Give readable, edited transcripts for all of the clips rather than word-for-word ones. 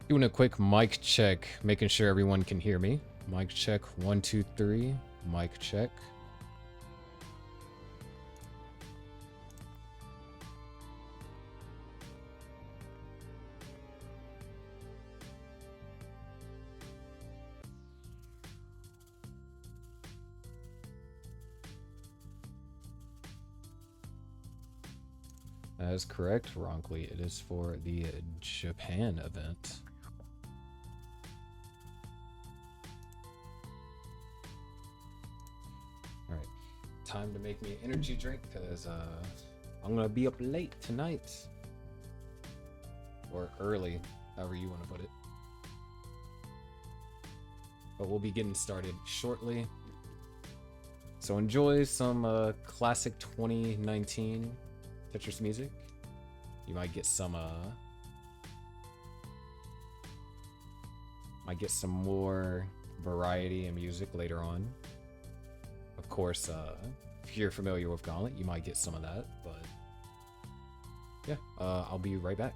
Doing a quick mic check, making sure everyone can hear me. Mic check, 1, 2, 3. Mic check. That is correct, wrongly. It is for the Japan event. Alright, time to make me an energy drink because I'm gonna be up late tonight. Or early, however you want to put it. But we'll be getting started shortly. So enjoy some classic 2019 Tetris music. You might get some more variety in music later on. Of course, if you're familiar with Gauntlet, you might get some of that, but yeah, I'll be right back.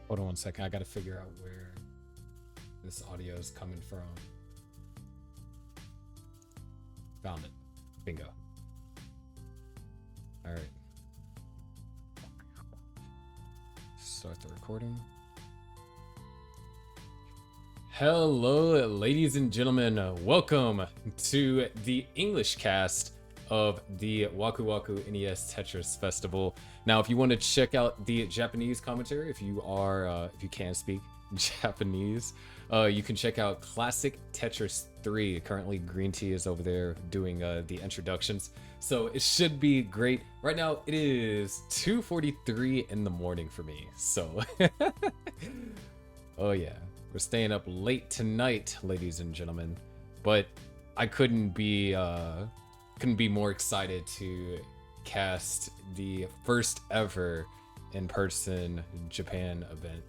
Hold on one second. I gotta figure out where this audio is coming from. Found it. Bingo. All right. Start the recording. Hello, ladies and gentlemen. Welcome to the English cast of the Waku Waku NES Tetris Festival. Now, if you want to check out the Japanese commentary, if you can speak Japanese, you can check out ClassicTetris 3. Currently, Green Tea is over there doing the introductions, so it should be great. Right now, it is 2:43 in the morning for me, so oh yeah, we're staying up late tonight, ladies and gentlemen. But I couldn't be more excited to cast the first ever in-person Japan event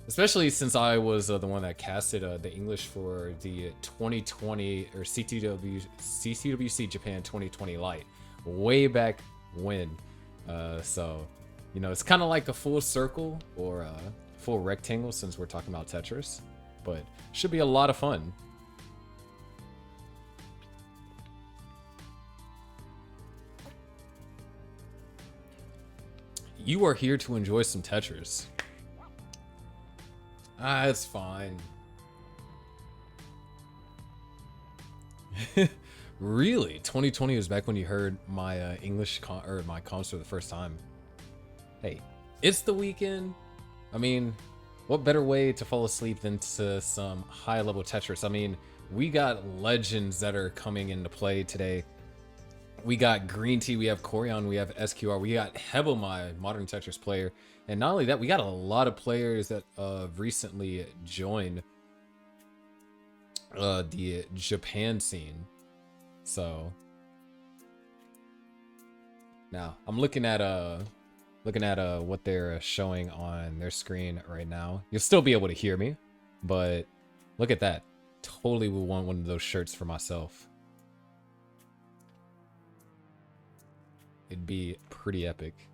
Especially since I was the one that casted the English for the 2020 or CTWC Japan 2020 Lite way back when. So, you know, it's kind of like a full circle or a full rectangle since we're talking about Tetris, but should be a lot of fun. You are here to enjoy some Tetris. Ah, it's fine. Really? 2020 was back when you heard my English or my comms for the first time. Hey, it's the weekend. I mean, what better way to fall asleep than to some high-level Tetris? I mean, we got legends that are coming into play today. We got Green Tea, we have Corion, we have SQR, we got Hebelmai, modern Tetris player. And not only that, we got a lot of players that recently joined the Japan scene. So now I'm looking at what they're showing on their screen right now. You'll still be able to hear me, but look at that. Totally would want one of those shirts for myself. It'd be pretty epic.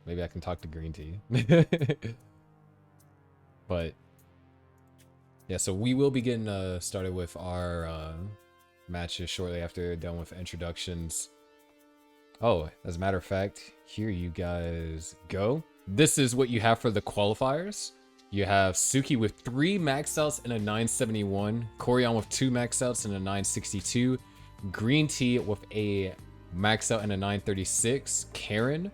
Maybe I can talk to Green Tea. But yeah, so we will be getting started with our matches shortly after done with introductions. Oh, as a matter of fact, here you guys go. This is what you have for the qualifiers. You have Suki with 3 max outs and a 971, Corion with 2 max outs and a 962, Green Tea with a max out and a 936, Karen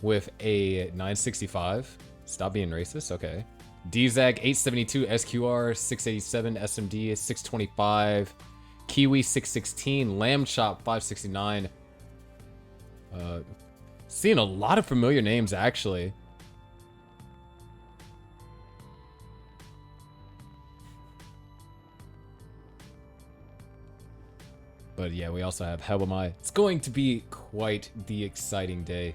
with a 965. Stop being racist. Okay. Dzag 872, SQR 687, SMD 625, Kiwi 616, Lamb Chop 569. Seeing a lot of familiar names actually. But yeah, we also have Hebelmai. It's going to be quite the exciting day.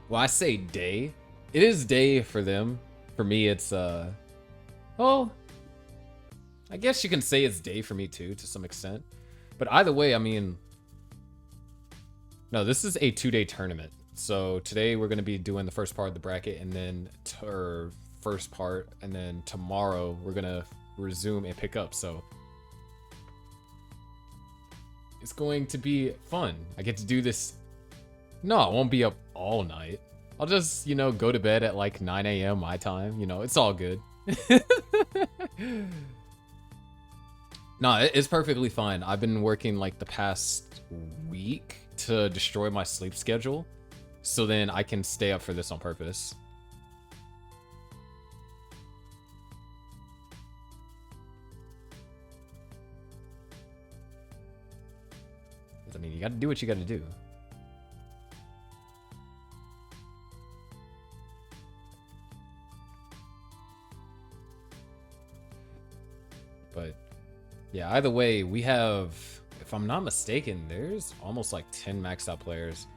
Well, I say day. It is day for them. For me, it's, well, I guess you can say it's day for me too, to some extent. But either way, I mean, no, this is a 2-day tournament. So today we're going to be doing the first part of the bracket and then, first part, and then tomorrow we're going to resume and pick up. So it's going to be fun. I get to do this. No, I won't be up all night. I'll just, you know, go to bed at like 9 a.m. my time. You know, it's all good. No, it's perfectly fine. I've been working like the past week to destroy my sleep schedule, so then I can stay up for this on purpose. I mean, you gotta do what you gotta do. But yeah, either way, we have, if I'm not mistaken, there's almost like 10 maxed out players.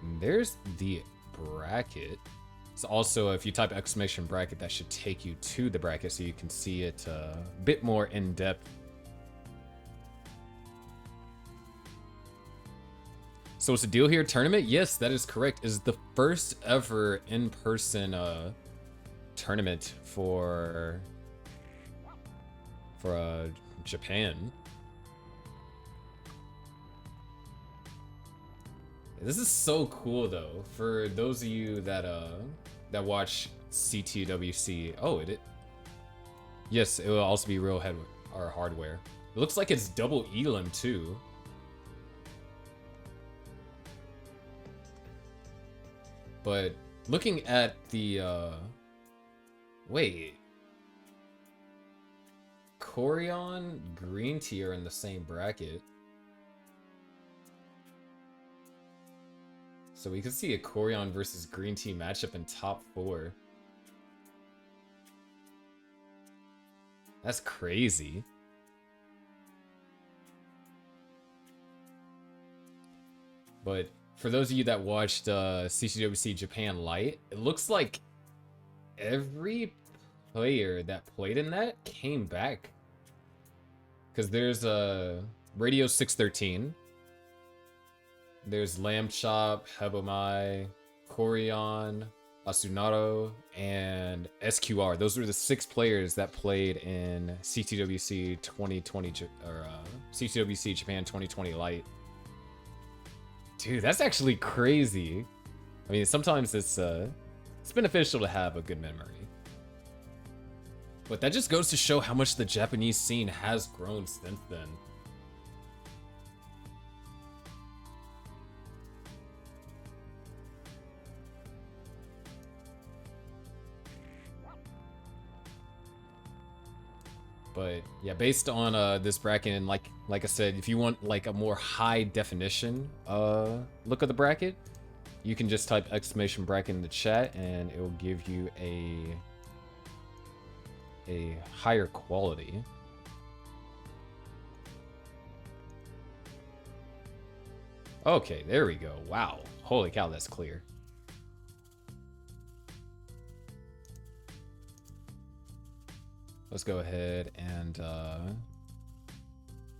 And there's the bracket. So also, if you type exclamation bracket, that should take you to the bracket so you can see it a bit more in depth. So what's the deal here? Tournament? Yes, that is correct. Is the first ever in-person tournament for Japan. This is so cool though. For those of you that that watch CTWC, oh, yes, it will also be real hardware. It looks like it's double elim too. But looking at the wait, Corion, Green Tea are in the same bracket. So we could see a Corion versus Green Tea matchup in top 4. That's crazy. But for those of you that watched CTWC Japan Light, it looks like every player that played in that came back. Because there's Radio 613, there's Lamb Chop, Hebomai, Korion, Asunaro, and SQR. Those were the 6 players that played in CTWC 2020 or CTWC Japan 2020 Light. Dude, that's actually crazy. I mean, sometimes it's beneficial to have a good memory. But that just goes to show how much the Japanese scene has grown since then. But yeah, based on this bracket, and like I said, if you want like a more high definition look at the bracket, you can just type exclamation bracket in the chat and it will give you a higher quality. Okay, there we go. Wow. Holy cow, that's clear. Let's go ahead and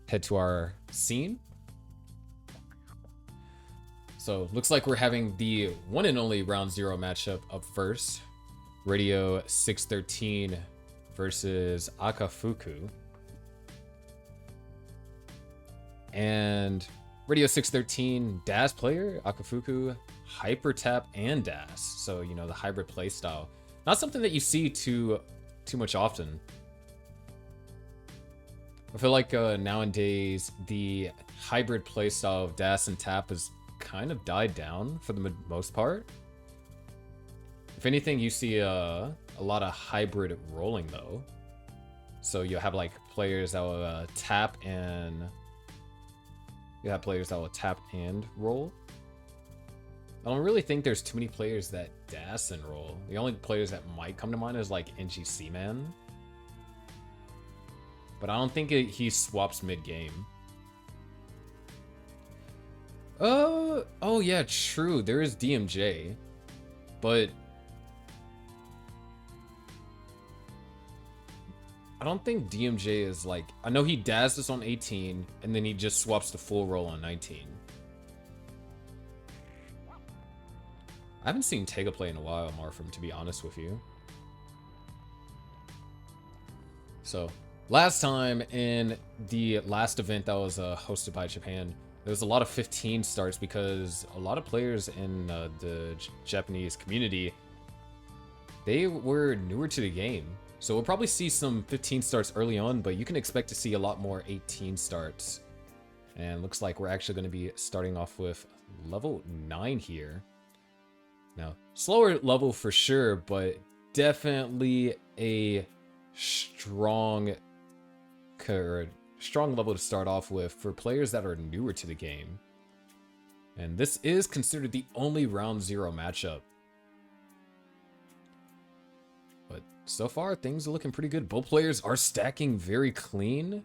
head to our scene. So looks like we're having the one and only round 0 matchup up first. Radio 613 versus Akafuku. And Radio 613 DAS player, Akafuku, hyper tap and DAS. So, you know, the hybrid playstyle. Not something that you see too much often. I feel like nowadays the hybrid playstyle of DAS and tap has kind of died down for the most part. If anything, you see a lot of hybrid rolling though. So you'll have like players that will tap and you have players that will tap and roll. I don't really think there's too many players that DAS and roll. The only players that might come to mind is like NGC Man. But I don't think he swaps mid-game. Oh yeah, true. There is DMJ. But I don't think DMJ is like... I know he dashes on 18, and then he just swaps the full roll on 19. I haven't seen Tega play in a while, Marfram, to be honest with you. So... last time in the last event that was hosted by Japan, there was a lot of 15 starts because a lot of players in the Japanese community, they were newer to the game. So we'll probably see some 15 starts early on, but you can expect to see a lot more 18 starts. And looks like we're actually going to be starting off with level 9 here. Now, slower level for sure, but definitely a strong level to start off with for players that are newer to the game. And this is considered the only round 0 matchup. But so far, things are looking pretty good. Both players are stacking very clean.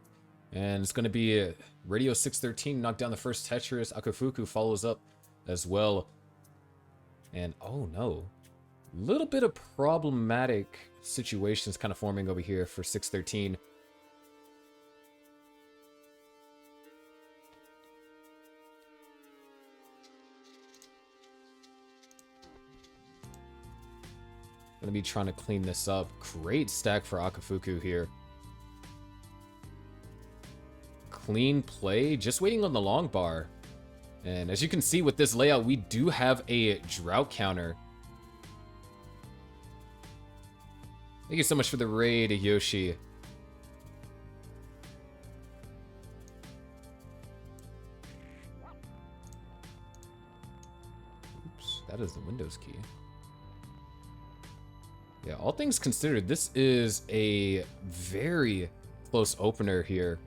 And it's going to be Radio 613 knock down the first Tetris. Akafuku follows up as well. And oh no. Little bit of problematic situations kind of forming over here for 613. Gonna be trying to clean this up. Great stack for Akafuku here. Clean play, just waiting on the long bar. And as you can see with this layout, we do have a drought counter. Thank you so much for the raid, Yoshi. Oops, that is the Windows key. Yeah, all things considered, this is a very close opener here.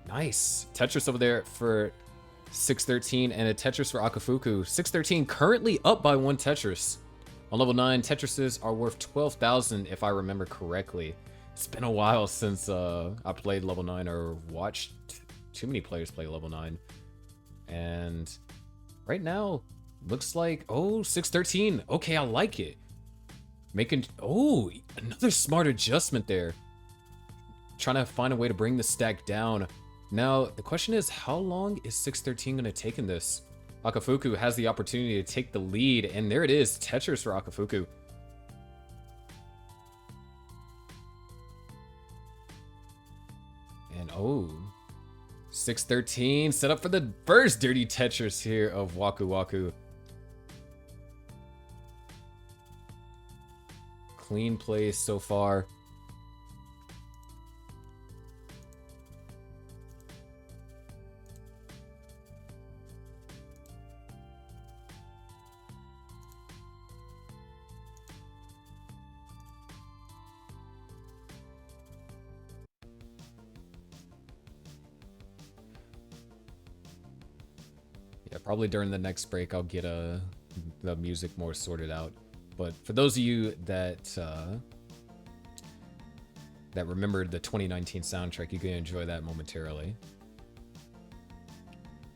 Nice. Tetris over there for 613 and a Tetris for Akafuku. 613 currently up by 1 Tetris. On level 9, Tetrises are worth 12,000 if I remember correctly. It's been a while since I played level 9 or watched too many players play level 9. And right now, looks like, oh, 613. Okay, I like it. Making, oh, another smart adjustment there. Trying to find a way to bring the stack down. Now, the question is, how long is 613 going to take in this? Akafuku has the opportunity to take the lead, and there it is, Tetris for Akafuku. And oh, 613 set up for the first dirty Tetris here of Waku Waku. Clean play so far. Yeah, probably during the next break I'll get the music more sorted out. But for those of you that that remembered the 2019 soundtrack, you can enjoy that momentarily.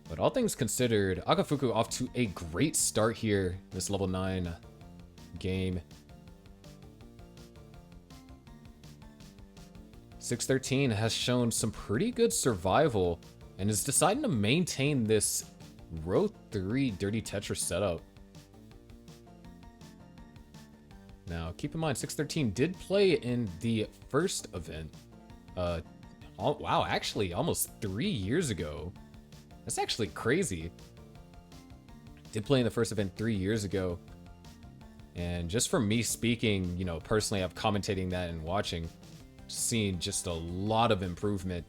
But all things considered, Akafuku off to a great start here, this level 9 game. 613 has shown some pretty good survival and is deciding to maintain this row 3 dirty Tetris setup. Now, keep in mind, 613 did play in the first event. Wow, actually, almost 3 years ago. That's actually crazy. Did play in the first event 3 years ago. And just from me speaking, you know, personally, I'm commentating that and watching, seeing just a lot of improvement.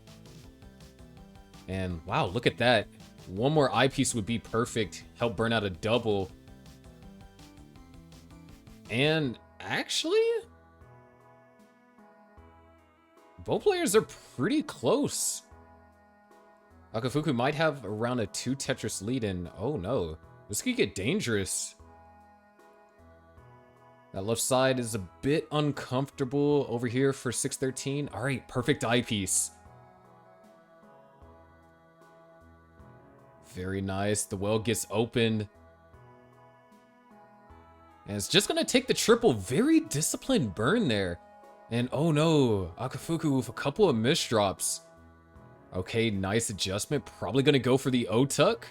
And wow, look at that. One more eyepiece would be perfect. Help burn out a double. And actually, both players are pretty close. Akafuku might have around a 2 Tetris lead, and oh no, this could get dangerous. That left side is a bit uncomfortable over here for 613. All right, perfect eyepiece. Very nice. The well gets opened. And it's just going to take the triple. Very disciplined burn there. And oh no, Akafuku with a couple of misdrops. Okay, nice adjustment. Probably going to go for the O-tuck.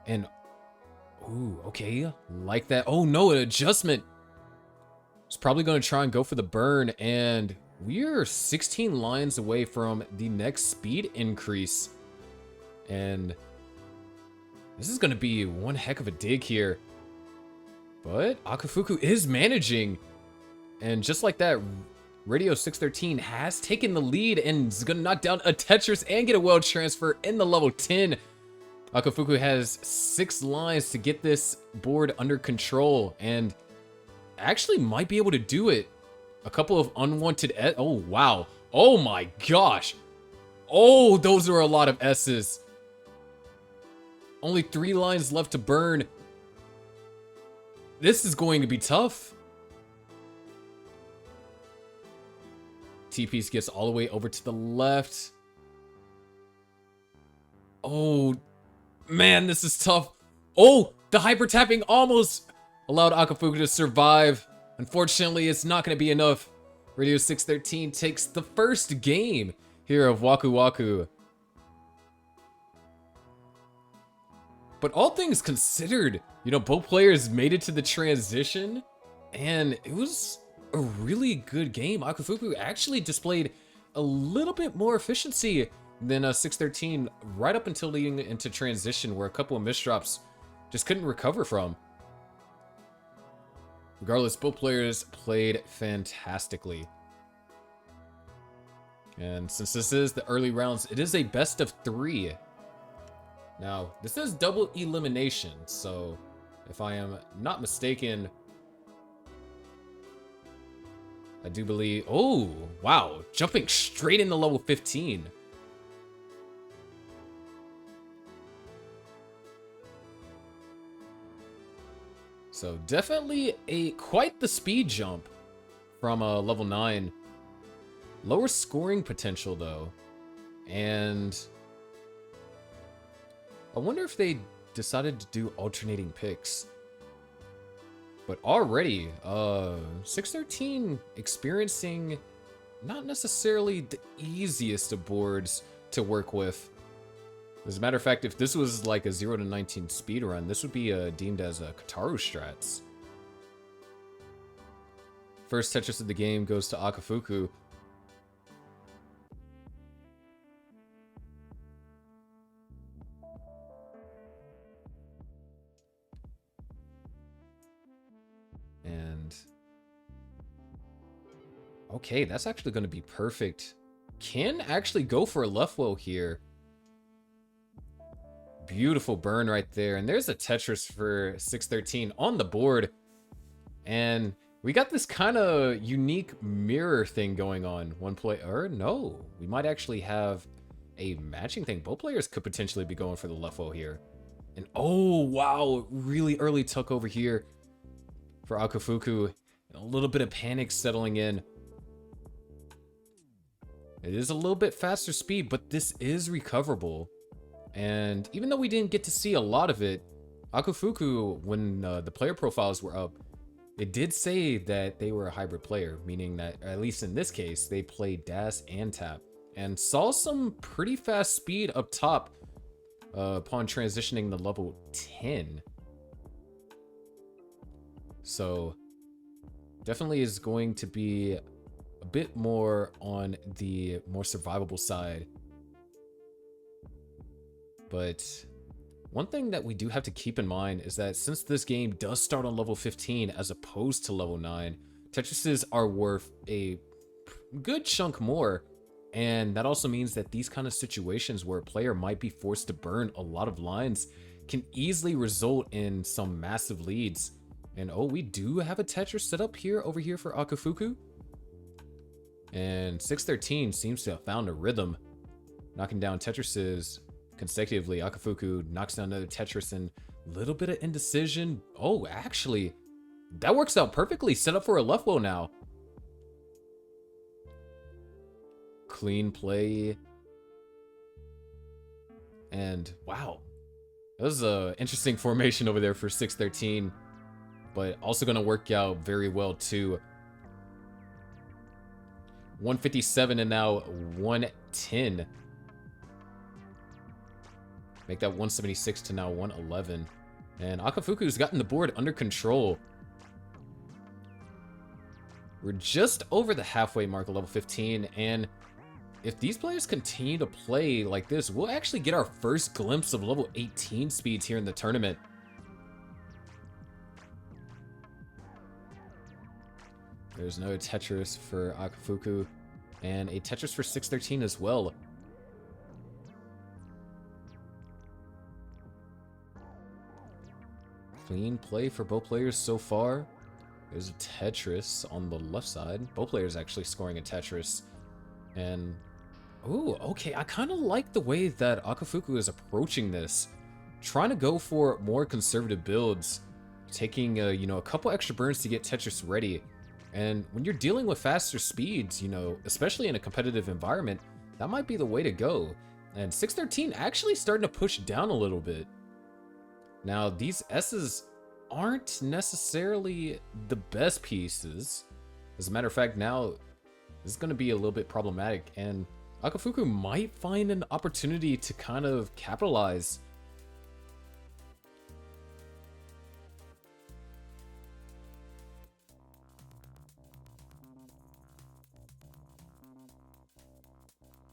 And, ooh, okay, like that. Oh no, an adjustment. It's probably going to try and go for the burn. And we're 16 lines away from the next speed increase. And this is going to be one heck of a dig here. But Akafuku is managing. And just like that, Radio 613 has taken the lead and is going to knock down a Tetris and get a well transfer in the level 10. Akafuku has 6 lines to get this board under control and actually might be able to do it. A couple of unwanted oh wow. Oh my gosh. Oh, those are a lot of S's. Only 3 lines left to burn. This is going to be tough. T-piece gets all the way over to the left. Oh, man, this is tough. Oh, the hyper tapping almost allowed Akafuku to survive. Unfortunately, it's not going to be enough. Radio 613 takes the first game here of Waku Waku. But all things considered, you know, both players made it to the transition, and it was a really good game. Akafuku actually displayed a little bit more efficiency than 613 right up until leading into transition, where a couple of misdrops just couldn't recover from. Regardless, both players played fantastically. And since this is the early rounds, it is a best of 3. Now, this is double elimination, so if I am not mistaken, I do believe... Oh, wow. Jumping straight into level 15. So definitely quite the speed jump from level 9. Lower scoring potential, though. And I wonder if they decided to do alternating picks. But already, 613 experiencing not necessarily the easiest of boards to work with. As a matter of fact, if this was like a 0 to 19 speed run, this would be deemed as a Kataru strats. First Tetris of the game goes to Akafuku. And okay, that's actually going to be perfect. Can actually go for a left wheel here. Beautiful burn right there. And there's a Tetris for 613 on the board. And we got this kind of unique mirror thing going on. One play, or no, we might actually have a matching thing. Both players could potentially be going for the left wheel here. And oh, wow, really early tuck over here for Akafuku. And a little bit of panic settling in. It is a little bit faster speed, but this is recoverable. And even though we didn't get to see a lot of it, Akafuku, when the player profiles were up, it did say that they were a hybrid player, meaning that, at least in this case, they played DAS and tap, and saw some pretty fast speed up top upon transitioning to level 10. So definitely is going to be a bit more on the more survivable side. But one thing that we do have to keep in mind is that since this game does start on level 15 as opposed to level 9, Tetrises are worth a good chunk more. And that also means that these kind of situations where a player might be forced to burn a lot of lines can easily result in some massive leads. And oh, we do have a Tetris set up here over here for Akafuku. And 613 seems to have found a rhythm, knocking down Tetrises consecutively. Akafuku knocks down another Tetris and a little bit of indecision. Oh, actually, that works out perfectly. Set up for a left wheel now. Clean play. And wow, that was an interesting formation over there for 613, but also going to work out very well too. 157 and now 110. Make that 176 to now 111. And Akafuku's gotten the board under control. We're just over the halfway mark of level 15, and if these players continue to play like this, we'll actually get our first glimpse of level 18 speeds here in the tournament. There's no Tetris for Akafuku, and a Tetris for 613 as well. Clean play for both players so far. There's a Tetris on the left side. Both players actually scoring a Tetris. And, ooh, okay, I kind of like the way that Akafuku is approaching this. Trying to go for more conservative builds. Taking, you know, a couple extra burns to get Tetris ready. And when you're dealing with faster speeds, you know, especially in a competitive environment, that might be the way to go. And 613 actually starting to push down a little bit. Now, these S's aren't necessarily the best pieces. As a matter of fact, now this is going to be a little bit problematic, and Akafuku might find an opportunity to kind of capitalize.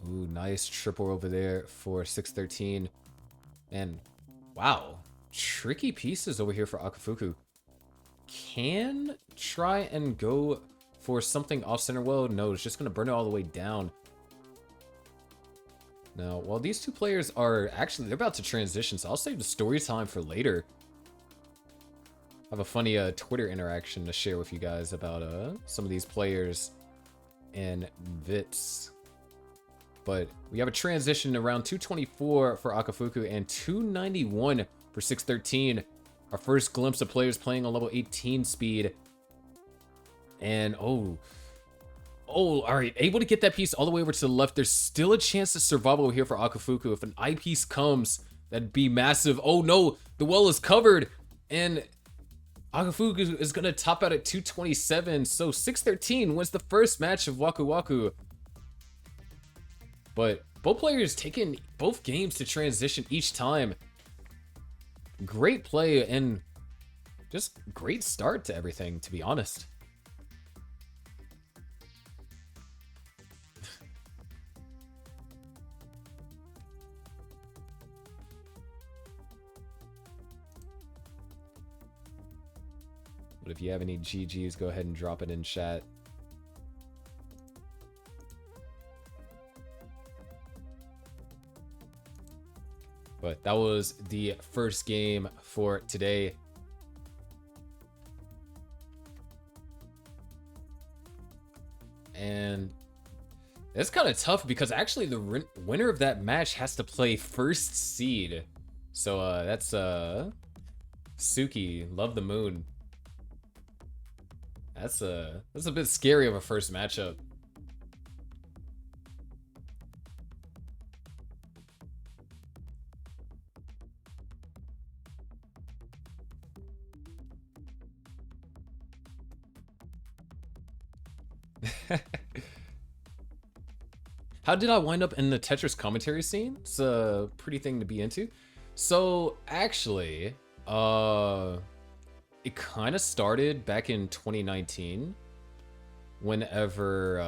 Ooh, nice triple over there for 613. And wow, tricky pieces over here for Akafuku. Can try and go for something off center. Well, no, it's just going to burn it all the way down. Now, while these two players are actually, they're about to transition, so I'll save the story time for later. I have a funny Twitter interaction to share with you guys about some of these players and VITs. But we have a transition around 224 for Akafuku and 291 for 613. Our first glimpse of players playing on level 18 speed. And oh, all right, able to get that piece all the way over to the left. There's still a chance of survival here for Akafuku. If an I piece comes, That'd be massive. Oh no, the well is covered, and Agafuku is gonna top out at 227. So 613 wins the first match of Waku Waku. But both players taking both games to transition each time. Great play and just great start to everything, to be honest. But if you have any GGs, go ahead and drop it in chat. But that was the first game for today. And it's kind of tough because actually the winner of that match has to play first seed. So that's Suki, Love the Moon. That's a bit scary of a first matchup. How did I wind up in the Tetris commentary scene? It's a pretty thing to be into. So actually, it kind of started back in 2019 whenever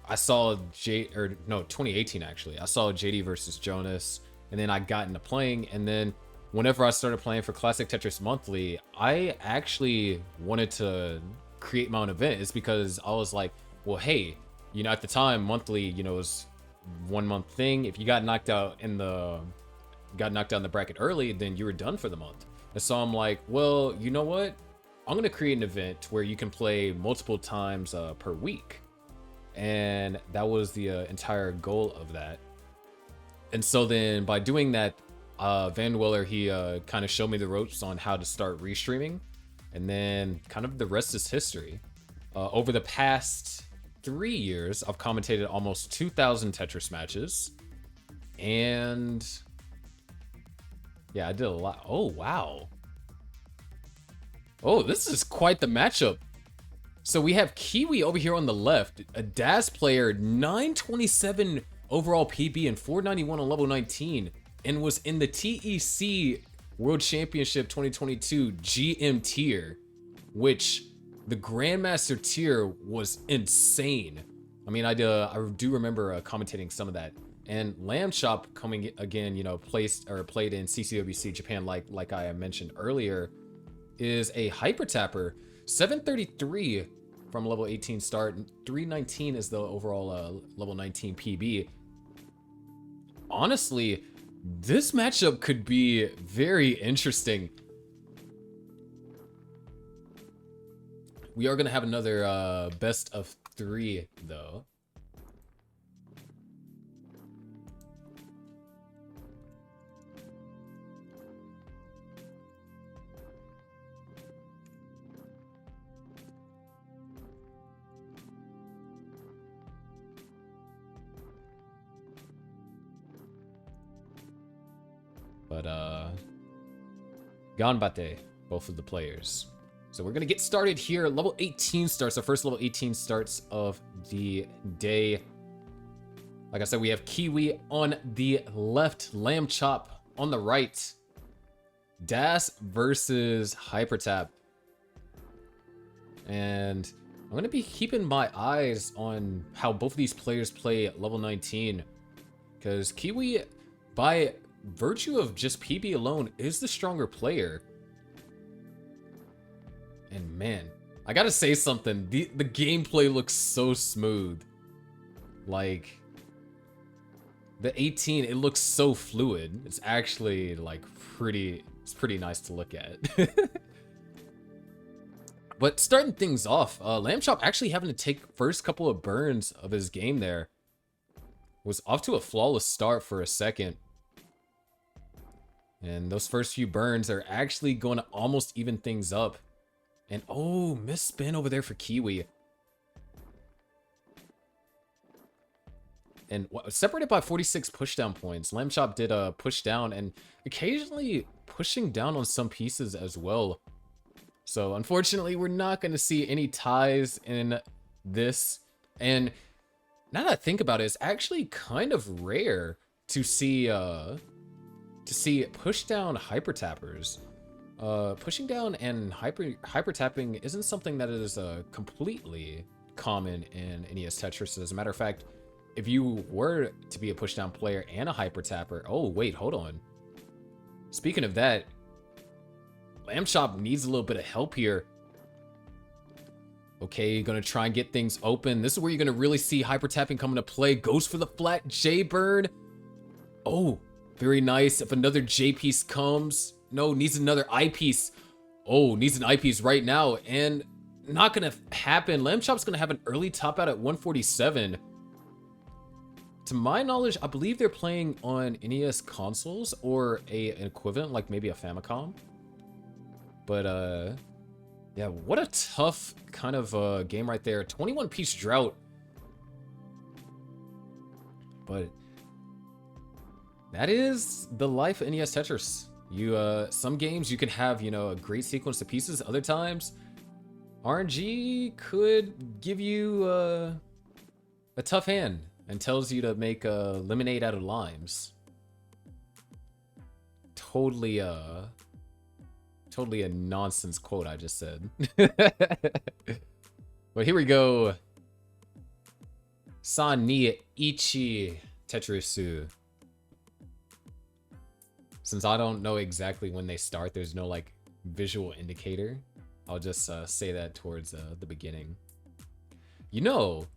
I saw 2018 actually. I saw JD versus Jonas, and then I got into playing, and then whenever I started playing for ClassicTetris Monthly, I actually wanted to create my own event. It's because I was like, well, hey, you know, at the time, monthly, you know, was 1 month thing. If you got knocked out in the bracket early, then you were done for the month. And so I'm like, well, you know what? I'm gonna create an event where you can play multiple times per week, and that was the entire goal of that. And so then by doing that, Van Weller, he kind of showed me the ropes on how to start restreaming, and then kind of the rest is history. Over the past 3 years, I've commentated almost 2,000 Tetris matches, and yeah, I did a lot. Oh, wow. Oh, this is quite the matchup. So we have Kiwi over here on the left, a DAS player, 927 overall PB and 491 on level 19, and was in the TEC World Championship 2022 GM tier, which the Grandmaster tier was insane. I mean, I do remember commentating some of that. And Lamb Chop coming again, you know, played in CTWC Japan, like I mentioned earlier, is a hyper tapper. 733 from level 18 start, and 319 is the overall level 19 PB. Honestly, this matchup could be very interesting. We are gonna have another best of 3 though. But Ganbate, both of the players. So we're gonna get started here. Level 18 starts, our first level 18 starts of the day. Like I said, we have Kiwi on the left, Lamb Chop on the right. Das versus Hypertap. And I'm gonna be keeping my eyes on how both of these players play at level 19. Because Kiwi, by virtue of just PB alone, is the stronger player. And man, I gotta say something. The gameplay looks so smooth. Like, the 18, it looks so fluid. It's actually like it's pretty nice to look at. But starting things off, Lamb Chop actually having to take first couple of burns of his game there. Was off to a flawless start for a second. And those first few burns are actually going to almost even things up. And oh, miss spin over there for Kiwi. and separated by 46 pushdown points. Lamb Chop did a push down and occasionally pushing down on some pieces as well. So unfortunately, we're not going to see any ties in this. And now that I think about it, it's actually kind of rare to see push down hyper tappers. Pushing down and hyper tapping isn't something that is completely common in NES Tetris. As a matter of fact, if you were to be a push down player and a hyper tapper, oh wait, hold on. Speaking of that, Lamb Chop needs a little bit of help here. Okay, gonna try and get things open. This is where you're gonna really see hyper tapping come into play. Goes for the flat J burn. Oh, very nice. If another J piece comes, no, needs another I piece. Oh, needs an I piece right now, and not gonna happen. Lamb Chop's gonna have an early top out at 147. To my knowledge, I believe they're playing on NES consoles or an equivalent, like maybe a Famicom. But yeah, what a tough kind of game right there. 21 piece drought. But that is the life of NES Tetris. You some games you can have, you know, a great sequence of pieces. Other times, RNG could give you a tough hand and tells you to make lemonade out of limes. Totally a nonsense quote I just said. But here we go. San ni ichi Tetris. Since I don't know exactly when they start, there's no like visual indicator. I'll just say that towards the beginning. You know,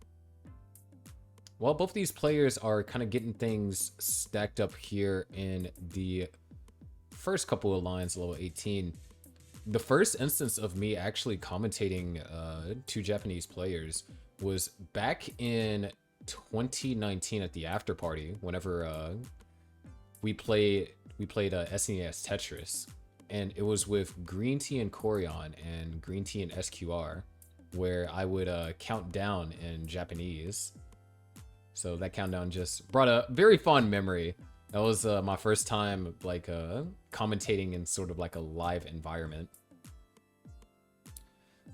while both these players are kind of getting things stacked up here in the first couple of lines, level 18, the first instance of me actually commentating two Japanese players was back in 2019 at the after party, whenever we played SNES Tetris, and it was with Green Tea and Corion and Green Tea and SQR, where I would count down in Japanese. So that countdown just brought a very fond memory. That was my first time like commentating in sort of like a live environment.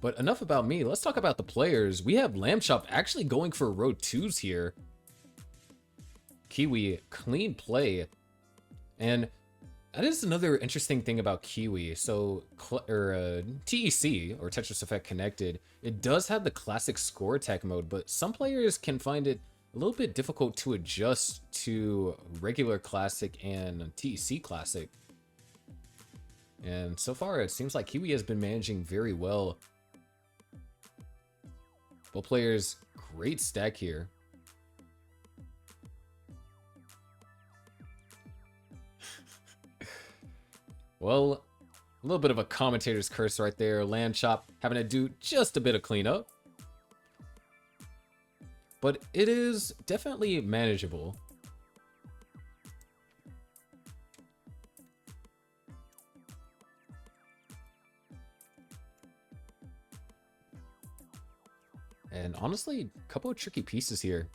But enough about me. Let's talk about the players. We have Lamb Chop actually going for row 2s here. Kiwi, clean play. And that is another interesting thing about Kiwi. So, TEC, or Tetris Effect Connected, it does have the classic score attack mode, but some players can find it a little bit difficult to adjust to regular classic and TEC classic. And so far, it seems like Kiwi has been managing very well. Both players, great stack here. Well, a little bit of a commentator's curse right there. Lamb Chop having to do just a bit of cleanup. But it is definitely manageable. And honestly, a couple of tricky pieces here.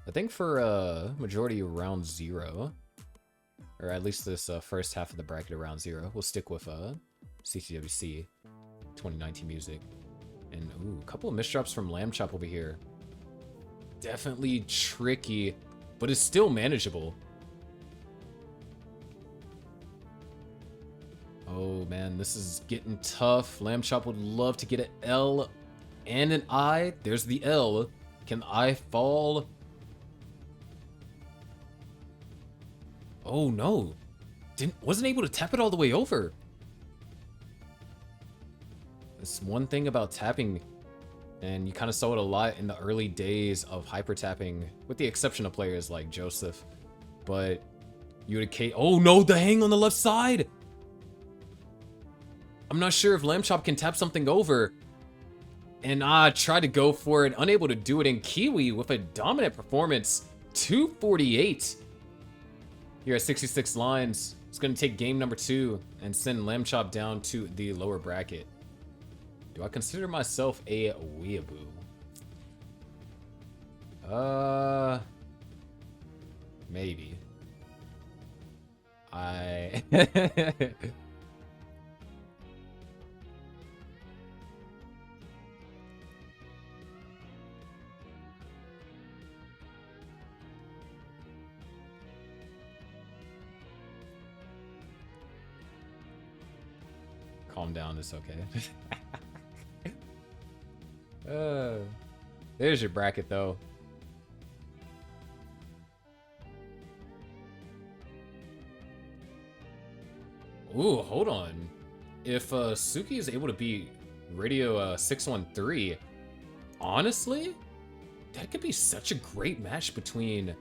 I think for majority of round 0, or at least this first half of the bracket of round 0, we'll stick with CTWC 2019 music. And ooh, a couple of misdrops from Lamb Chop over here. Definitely tricky, but it's still manageable. Oh man, this is getting tough. Lamb Chop would love to get an L and an I. There's the L. Can the I fall? Oh no. Wasn't able to tap it all the way over. That's one thing about tapping, and you kind of saw it a lot in the early days of hyper tapping, with the exception of players like Joseph. But you would oh no, the hang on the left side. I'm not sure if Lamb Chop can tap something over. And tried to go for it, unable to do it. In Kiwi with a dominant performance, 248 here at 66 lines. It's going to take game number 2 and send Lamb Chop down to the lower bracket. Do I consider myself a weeaboo? Maybe. Calm down, it's okay. There's your bracket though. Ooh, hold on. If Suki is able to beat Radio 613, honestly, that could be such a great match between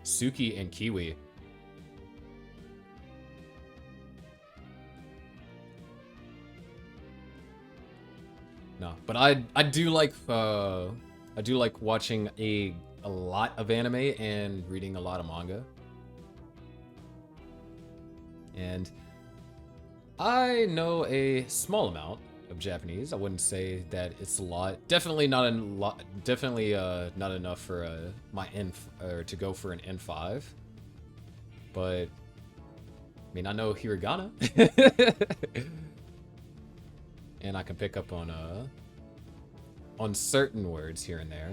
Suki and Kiwi. No, but I do like watching a lot of anime and reading a lot of manga. And I know a small amount of Japanese. I wouldn't say that it's a lot. Definitely not a lot. Definitely not enough for my to go for an N5. But I mean, I know hiragana, and I can pick up on certain words here and there.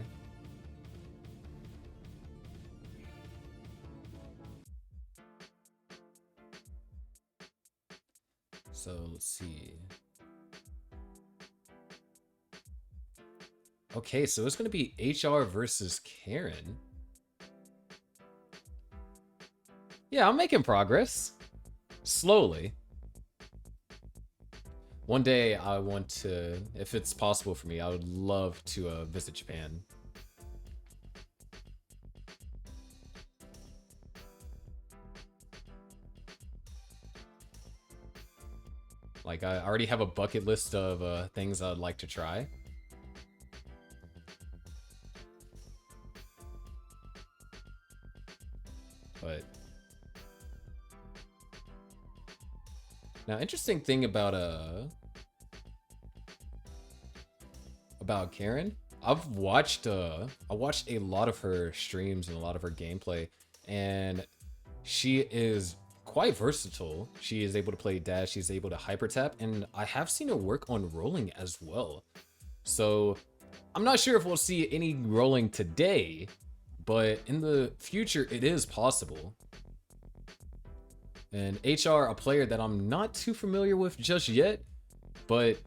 So let's see. Okay, so it's gonna be HR versus Karen. Yeah, I'm making progress. Slowly. One day I want to, if it's possible for me, I would love to visit Japan. Like, I already have a bucket list of things I'd like to try. But now, interesting thing about Karen, I watched a lot of her streams and a lot of her gameplay, and she is quite versatile. She is able to play dash, she's able to hyper tap, and I have seen her work on rolling as well. So I'm not sure if we'll see any rolling today, but in the future it is possible. And HR, a player that I'm not too familiar with just yet, but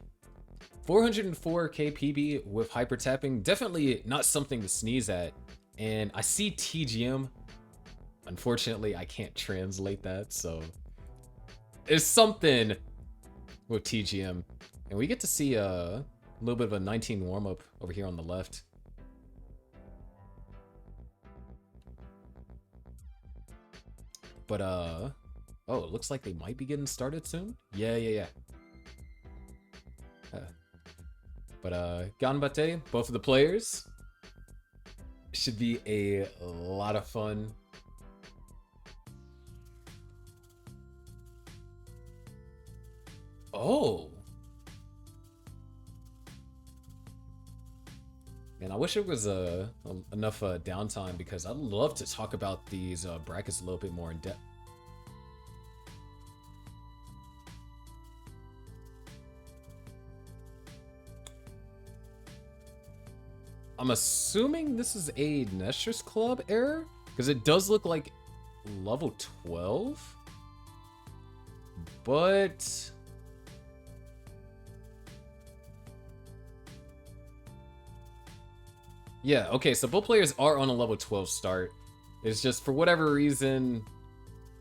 404k PB with hyper tapping, definitely not something to sneeze at. And I see TGM. Unfortunately, I can't translate that, so it's something with TGM. And we get to see a little bit of a 19 warm-up over here on the left. But oh, it looks like they might be getting started soon. Yeah. But ganbatte, both of the players. Should be a lot of fun. Oh. Man, I wish it was enough downtime, because I'd love to talk about these brackets a little bit more in depth. I'm assuming this is a Nestor's Club error, because it does look like level 12. But yeah, okay, so both players are on a level 12 start. It's just, for whatever reason,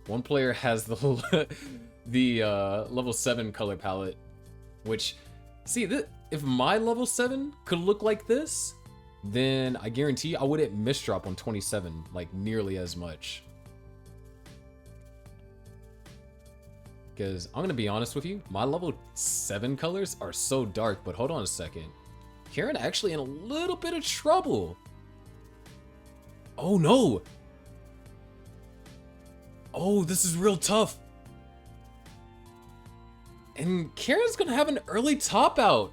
one player has the level 7 color palette, which, see, if my level 7 could look like this, then I guarantee I wouldn't misdrop on 27 like nearly as much. Because I'm gonna be honest with you, my level 7 colors are so dark. But hold on a second, Karen actually in a little bit of trouble. Oh no. Oh, this is real tough. And Karen's gonna have an early top out.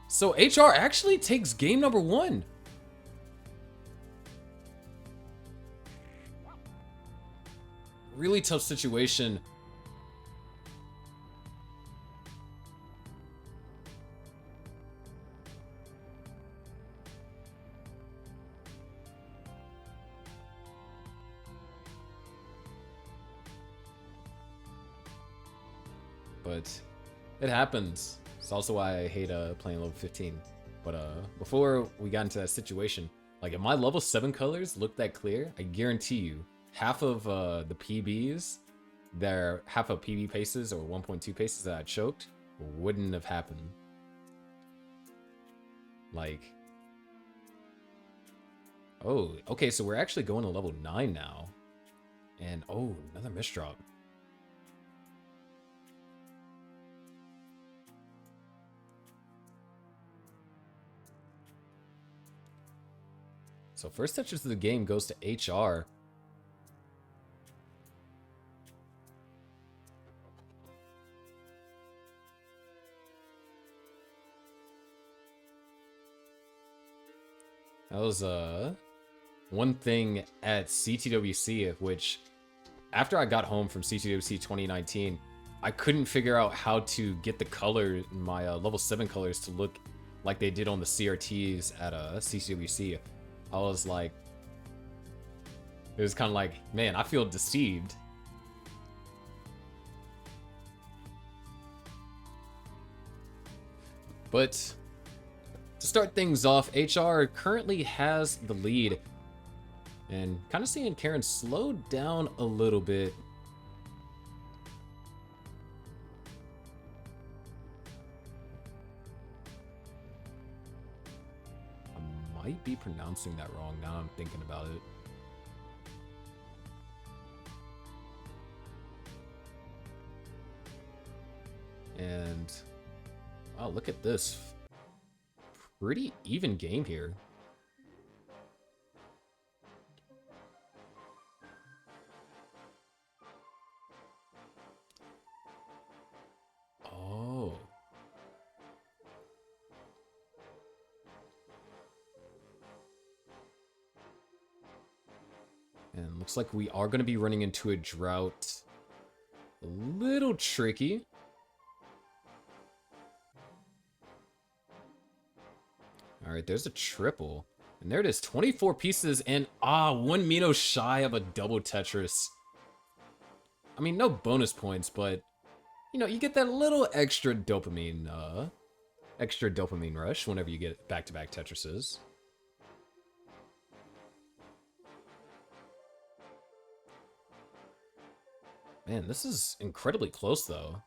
So HR actually takes game number 1. really tough situation. But it happens. It's also why I hate playing level 15. But before we got into that situation, like if my level 7 colors looked that clear, I guarantee you, half of the PBs, half of PB paces or 1.2 paces that I choked wouldn't have happened. Like, oh, okay, so we're actually going to level 9 now. And oh, another misdrop. So first Tetris of the game goes to HR. That was one thing at CTWC, which after I got home from CTWC 2019, I couldn't figure out how to get the color, my level 7 colors, to look like they did on the CRTs at CTWC. I was like, it was kind of like, man, I feel deceived. But to start things off, HR currently has the lead. And kind of seeing Karen slow down a little bit. Might be pronouncing that wrong now I'm thinking about it. And wow, look at this. Pretty even game here. Oh. And looks like we are going to be running into a drought. A little tricky. Alright, there's a triple. And there it is, 24 pieces and one Mino shy of a double Tetris. I mean, no bonus points, but you know, you get that little extra dopamine rush whenever you get back-to-back Tetrises. Man, this is incredibly close, though.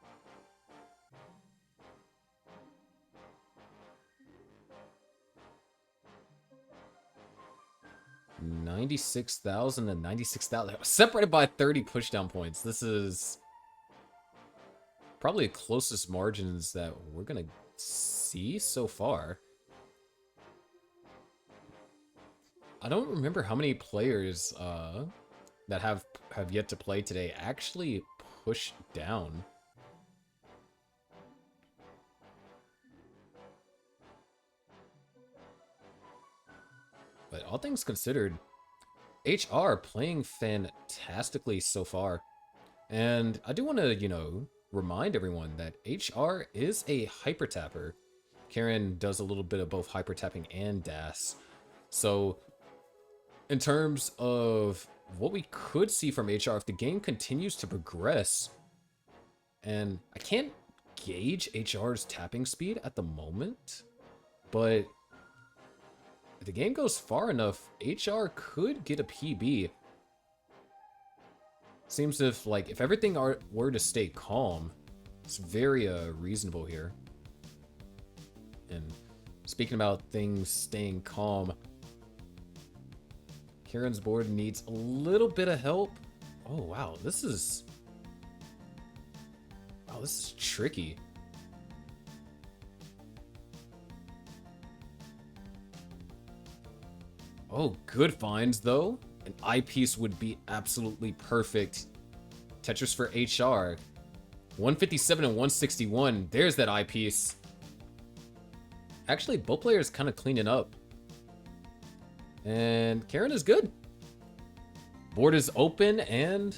$96,000 and $96,000. Separated by 30 pushdown points. This is probably the closest margins that we're going to see so far. I don't remember how many players that have yet to play today actually push down. But all things considered, HR playing fantastically so far. And I do want to, you know, remind everyone that HR is a hyper tapper. Karen does a little bit of both hyper tapping and DAS. So in terms of what we could see from HR if the game continues to progress, and I can't gauge HR's tapping speed at the moment, but if the game goes far enough, HR could get a PB. Seems if everything were to stay calm, it's very reasonable here. And speaking about things staying calm, Karen's board needs a little bit of help. Oh wow, this is tricky. Oh, good finds though. An eyepiece would be absolutely perfect. Tetris for HR. 157 and 161. There's that eyepiece. Actually, both players kind of cleaning up. And Karen is good. Board is open and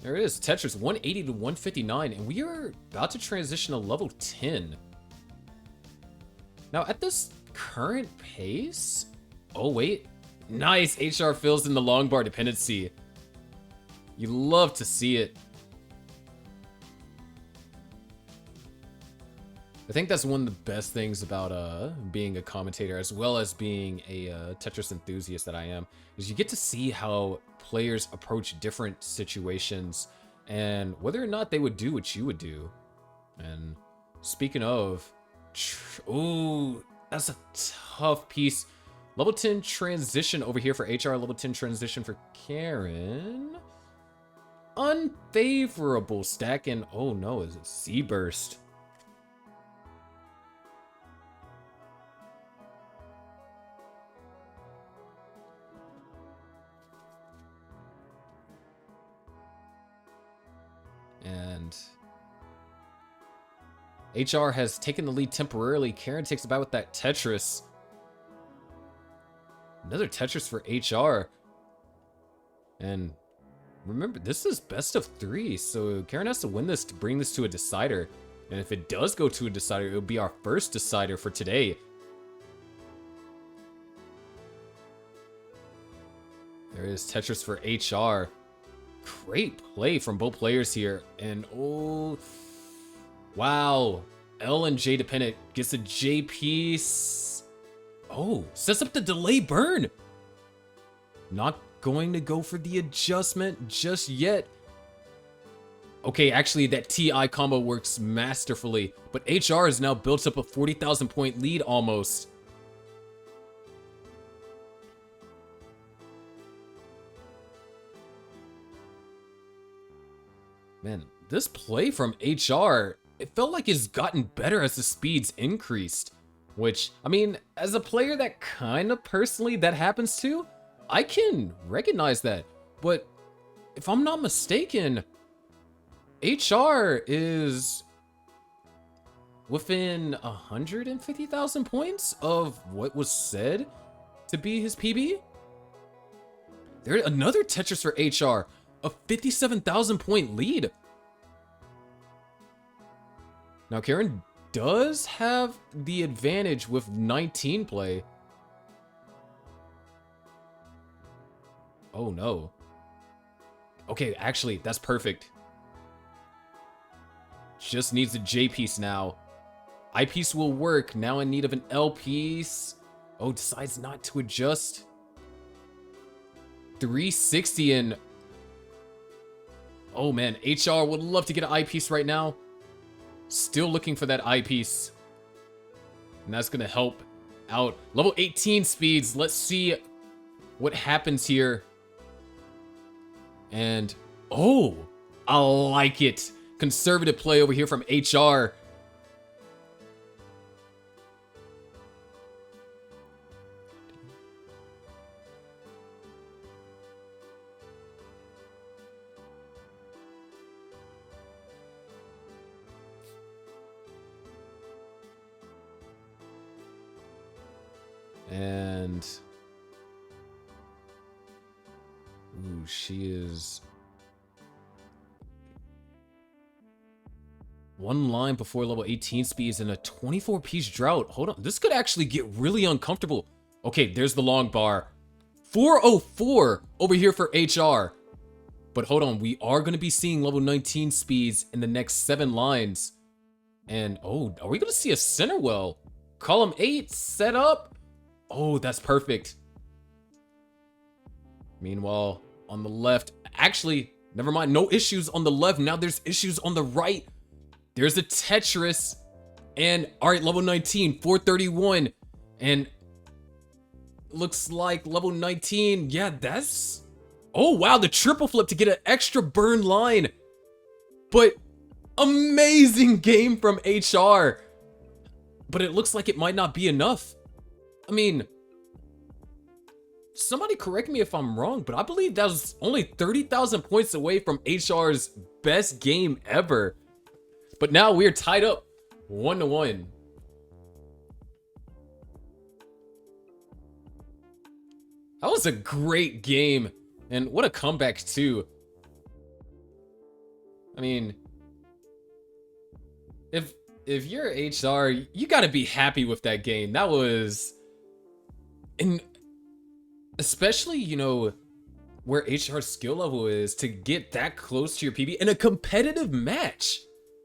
There it is, Tetris 180 to 159, and we are about to transition to level 10. Now, at this current pace... Oh, wait. Nice, HR fills in the long bar dependency. You love to see it. I think that's one of the best things about being a commentator, as well as being a Tetris enthusiast that I am, is you get to see how players approach different situations and whether or not they would do what you would do. And speaking of, ooh, that's a tough piece. Level 10 transition over here for HR, level 10 transition for Karen. Unfavorable stack, and oh no, is it C burst? And HR has taken the lead temporarily. Karen takes it back with that Tetris. Another Tetris for HR. And remember, this is best of 3, so Karen has to win this to bring this to a decider. And if it does go to a decider, it'll be our first decider for today. There is Tetris for HR. Great play from both players here. And oh, wow. L and J dependent gets a J piece. Oh, sets up the delay burn. Not going to go for the adjustment just yet. Okay, actually that TI combo works masterfully, but HR has now built up a 40,000 point lead almost. Man, this play from HR, it felt like it's gotten better as the speeds increased. Which, I mean, as a player that kind of personally that happens to, I can recognize that. But if I'm not mistaken, HR is within 150,000 points of what was said to be his PB. There's another Tetris for HR, a 57,000 point lead. Now Karen does have the advantage with 19 play. Oh no. Okay, actually, that's perfect. Just needs a J piece now. I piece will work, now in need of an L piece. Oh, decides not to adjust. 360 and... Oh man, HR would love to get an I piece right now. Still looking for that I piece. And that's gonna help out. Level 18 speeds, let's see what happens here. And, oh, I like it. Conservative play over here from HR. And ooh, she is one line before level 18 speeds and a 24 piece drought. Hold on, this could actually get really uncomfortable. Okay, there's the long bar. 404 over here for HR. But hold on, we are going to be seeing level 19 speeds in the next 7 lines. And oh, are we going to see a center well? Column 8 set up. Oh, that's perfect. Meanwhile, on the left, actually, never mind, no issues on the left. Now there's issues on the right. There's a Tetris. And, all right, level 19, 431. And looks like level 19, yeah, that's... Oh, wow, the triple flip to get an extra burn line. But amazing game from HR. But it looks like it might not be enough. I mean, somebody correct me if I'm wrong, but I believe that was only 30,000 points away from HR's best game ever. But now we're tied up 1-1. That was a great game, and what a comeback too. I mean, if you're HR, you gotta be happy with that game. That was, and especially, you know, where HR's skill level is to get that close to your PB in a competitive match.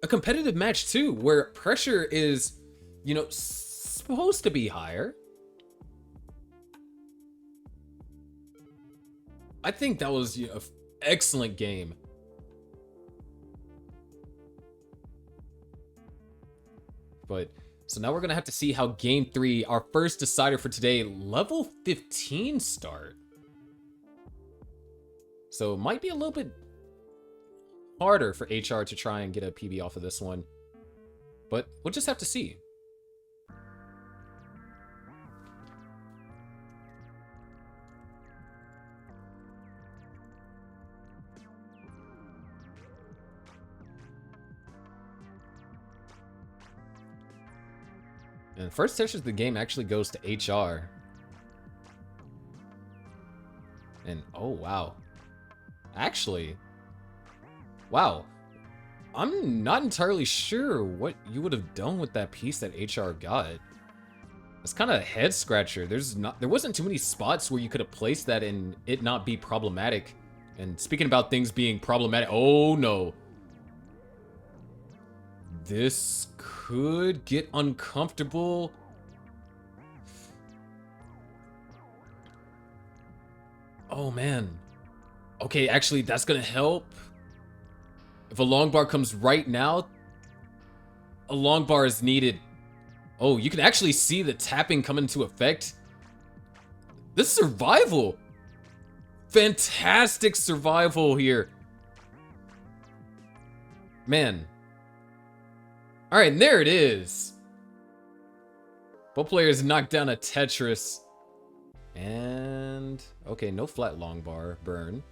A competitive match too, where pressure is, you know, supposed to be higher. I think that was, you know, an excellent game. But so now we're gonna have to see how game 3, our first decider for today, level 15 start. So it might be a little bit harder for HR to try and get a PB off of this one, but we'll just have to see. And first Tetris of the game actually goes to HR. And oh wow. Actually, wow. I'm not entirely sure what you would have done with that piece that HR got. It's kind of a head scratcher. There wasn't too many spots where you could have placed that and it not be problematic. And speaking about things being problematic, oh no. This could get uncomfortable. Oh man. Okay, actually that's gonna help. If a long bar comes right now, a long bar is needed. Oh, you can actually see the tapping come into effect. This survival. Fantastic survival here. Man. All right, and there it is. Both players knocked down a Tetris. And okay, no flat long bar burn.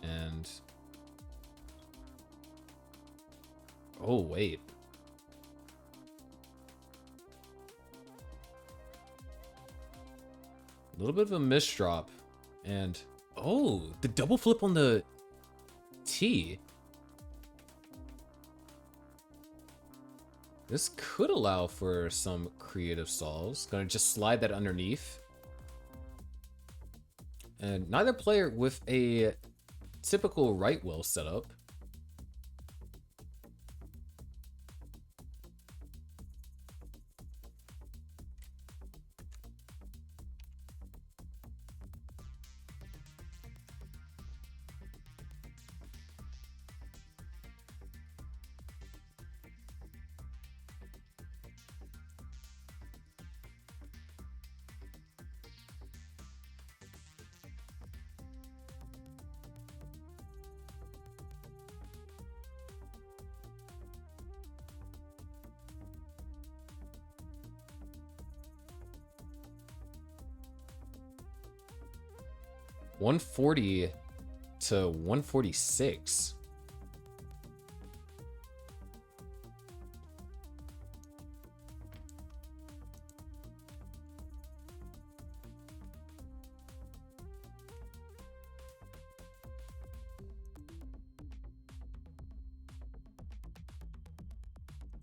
And oh wait, a little bit of a misdrop, and oh, the double flip on the T. This could allow for some creative solves. Gonna just slide that underneath, and neither player with a typical right wheel setup. $140 to $146.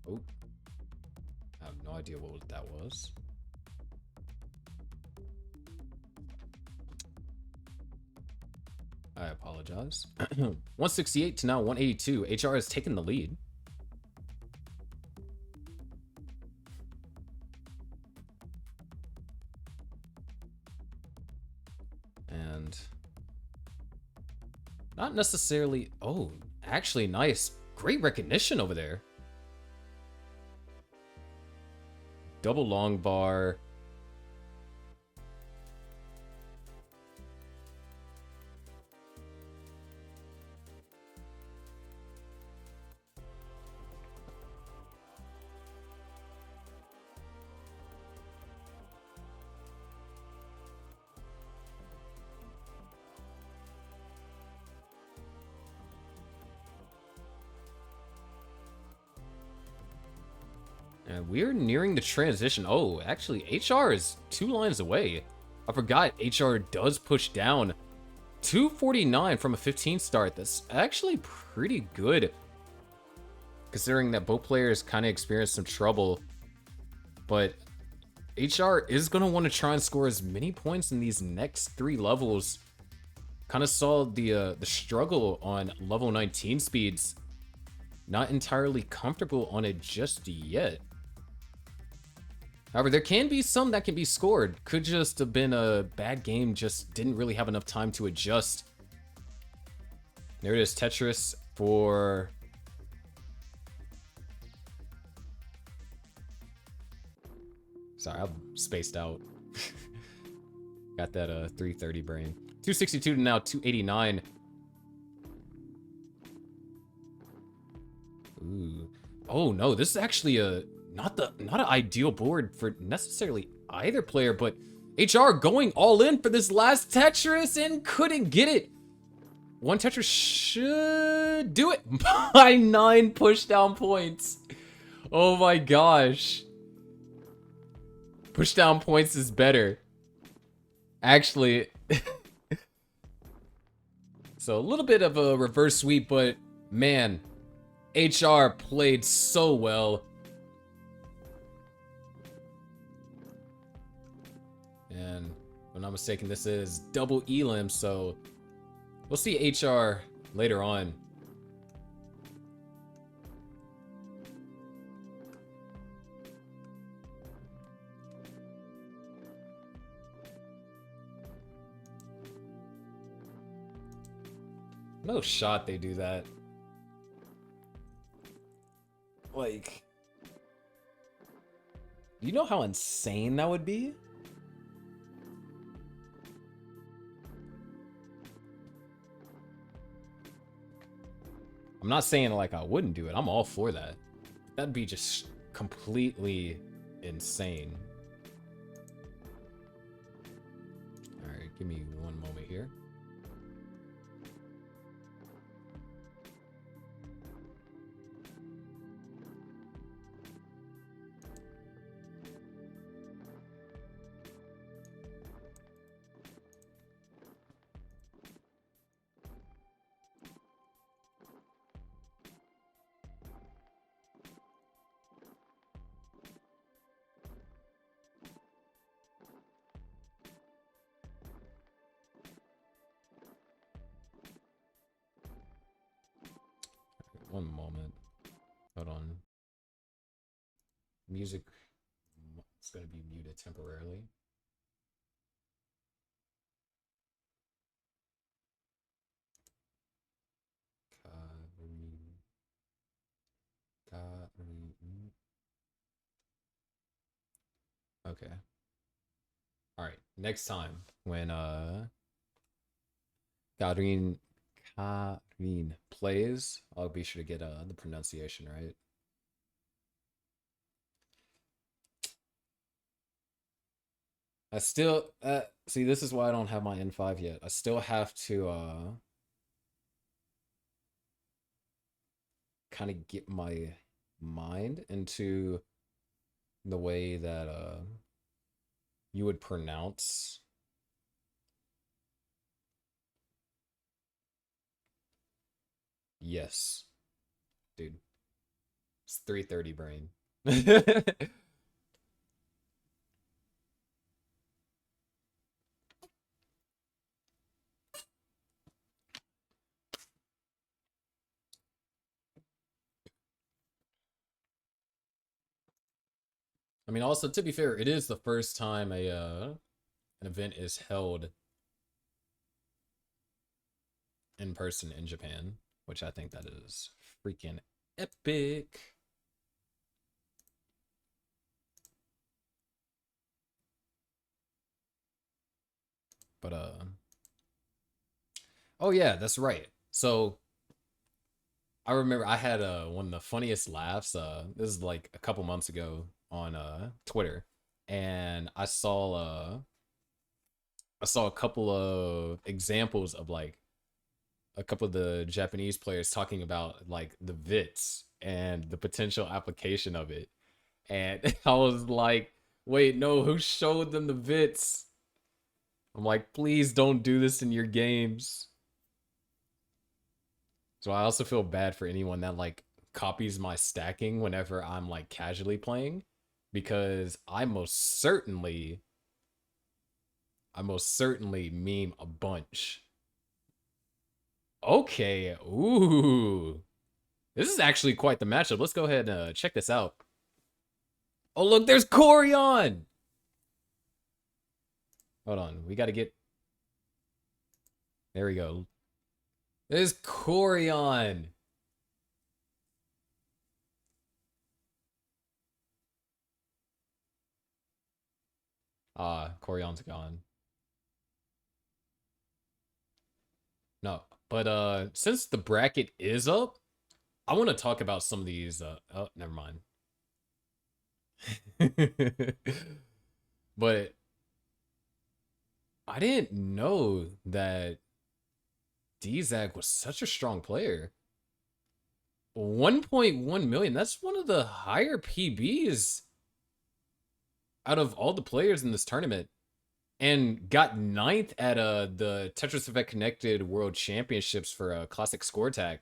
Oh, I have no idea what that was. I apologize. 168 to now 182. HR has taken the lead. And not necessarily. Oh, actually nice. Great recognition over there. Double long bar. And we're nearing the transition. Oh, actually, HR is 2 lines away. I forgot HR does push down. 249 from a 15 start. That's actually pretty good, considering that both players kind of experienced some trouble. But HR is going to want to try and score as many points in these next 3 levels. Kind of saw the struggle on level 19 speeds. Not entirely comfortable on it just yet. However, there can be some that can be scored. Could just have been a bad game, just didn't really have enough time to adjust. There it is, Tetris for... Sorry, I'm spaced out. Got that 330 brain. 262 to now 289. Ooh. Oh no, this is actually a not an ideal board for necessarily either player, but HR going all in for this last Tetris and couldn't get it. One Tetris should do it by 9 pushdown points. Oh my gosh. Pushdown points is better. Actually, so a little bit of a reverse sweep, but man, HR played so well. And if I'm not mistaken, this is double elim, so we'll see HR later on. No shot they do that. Like, you know how insane that would be? I'm not saying like I wouldn't do it. I'm all for that. That'd be just completely insane. All right, give me one moment here. One moment. Hold on. Music is going to be muted temporarily. Okay. All right. Next time when Karin plays, I'll be sure to get the pronunciation right. I still see, this is why I don't have my N5 yet. I still have to kind of get my mind into the way that you would pronounce yes, dude. It's 330 brain. I mean, also, to be fair, it is the first time an event is held in person in Japan, which I think that is freaking epic. But oh yeah, that's right. So I remember I had one of the funniest laughs. This is like a couple months ago on Twitter, and I saw a couple of examples of like a couple of the Japanese players talking about like the VITs and the potential application of it. And I was like, wait, no, who showed them the bits? I'm like, please don't do this in your games. So I also feel bad for anyone that like copies my stacking whenever I'm like casually playing, because I most certainly meme a bunch. Okay, ooh. This is actually quite the matchup. Let's go ahead and check this out. Oh, look, there's Corion! Hold on, we gotta get... There we go. There's Corion! Ah, Corion's gone. No, but since the bracket is up, I want to talk about some of these. Oh, never mind. But I didn't know that Dzag was such a strong player. 1.1 million. That's one of the higher PBs out of all the players in this tournament. And got ninth at the Tetris Effect Connected World Championships for Classic Score Tag.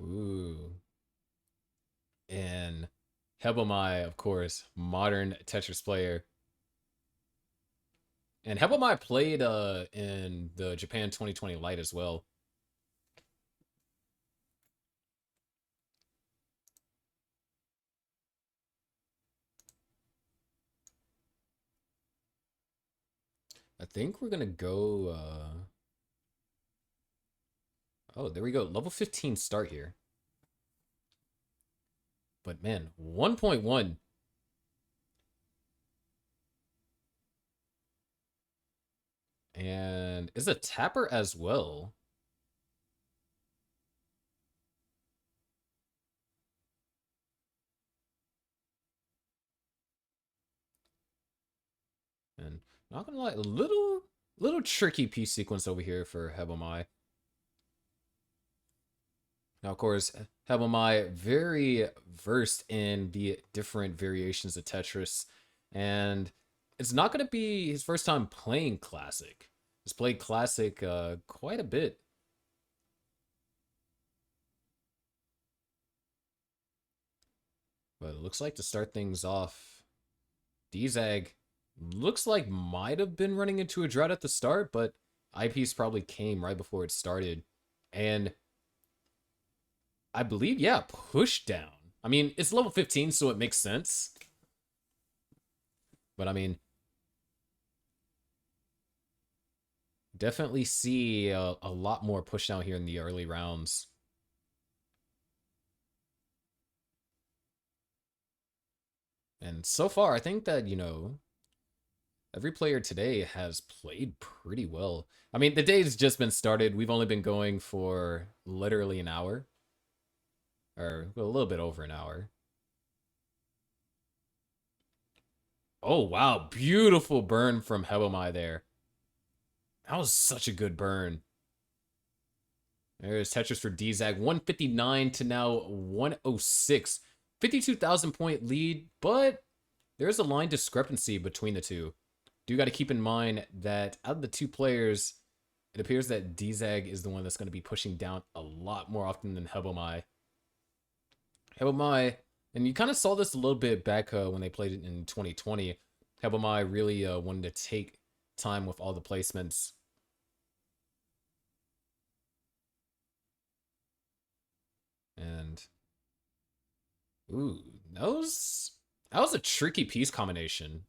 Ooh. And Hebomai, of course, modern Tetris player. And Hebomai played in the Japan 2020 Lite as well. I think we're gonna go oh, there we go. Level 15 start here. But man, 1.1. And is a tapper as well. And not gonna lie, a little tricky piece sequence over here for Hebomai. Now, of course, Hebomai very versed in the different variations of Tetris, and it's not going to be his first time playing Classic. He's played Classic quite a bit. But it looks like to start things off, Dzag looks like might have been running into a drought at the start, but eyepiece probably came right before it started. And I believe, yeah, push down. I mean, it's level 15, so it makes sense. But I mean, definitely see a lot more push down here in the early rounds. And so far, I think that, you know, every player today has played pretty well. I mean, the day's just been started. We've only been going for literally an hour. Or a little bit over an hour. Oh, wow. Beautiful burn from Hebomai there. That was such a good burn. There's Tetris for Dzag. 159 to now 106. 52,000 point lead, but there's a line discrepancy between the two. Do got to keep in mind that out of the two players, it appears that Dzag is the one that's going to be pushing down a lot more often than Hebomai. Hebomai, and you kind of saw this a little bit back when they played it in 2020. Hebomai really wanted to take time with all the placements. And ooh, that was a tricky piece combination.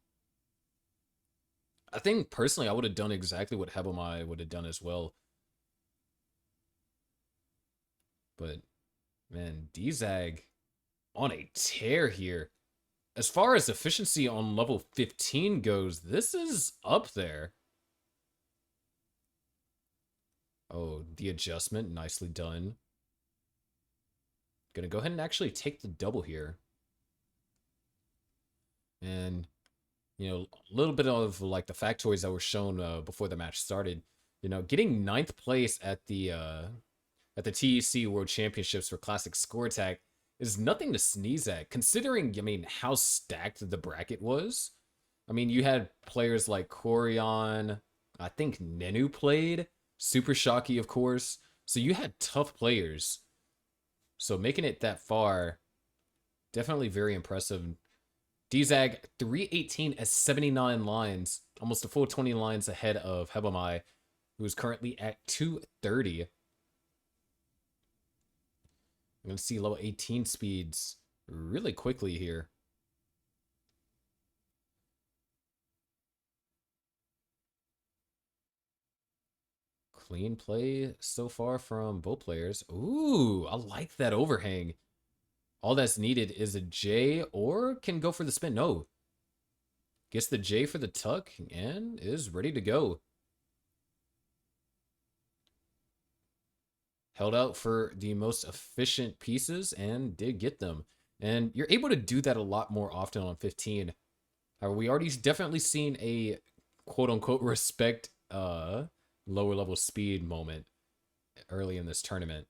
I think personally I would have done exactly what Hebomai would have done as well. But man, Dzag on a tear here. As far as efficiency on level 15 goes, this is up there. Oh, the adjustment, nicely done. Gonna go ahead and actually take the double here. And, you know, a little bit of like the factoids that were shown before the match started. You know, getting ninth place at the at the TEC World Championships for Classic Score Attack is nothing to sneeze at, considering, I mean, how stacked the bracket was. I mean, you had players like Corion, I think Nenu played, Super Shocky, of course. So you had tough players. So making it that far, definitely very impressive. Dzag 318 as 79 lines, almost a full 20 lines ahead of Hebamai, who's currently at 230. I'm going to see level 18 speeds really quickly here. Clean play so far from both players. Ooh, I like that overhang. All that's needed is a J, or can go for the spin. No. Gets the J for the tuck and is ready to go. Held out for the most efficient pieces and did get them. And you're able to do that a lot more often on 15. We already definitely seen a quote-unquote respect lower level speed moment early in this tournament.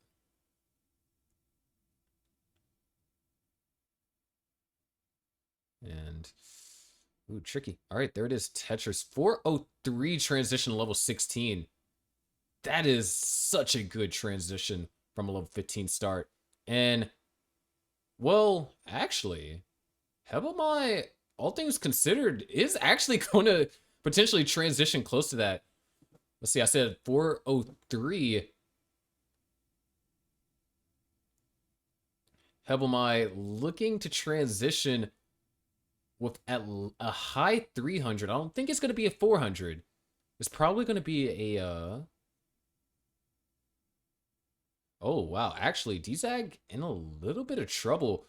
And ooh, tricky. All right, there it is. Tetris 403 transition level 16. That is such a good transition from a level 15 start. And well, actually, Hebelmai, all things considered, is actually going to potentially transition close to that. Let's see, I said 403. Hebelmai looking to transition with at a high 300. I don't think it's going to be a 400. It's probably going to be a... Oh, wow. Actually, Dzag in a little bit of trouble.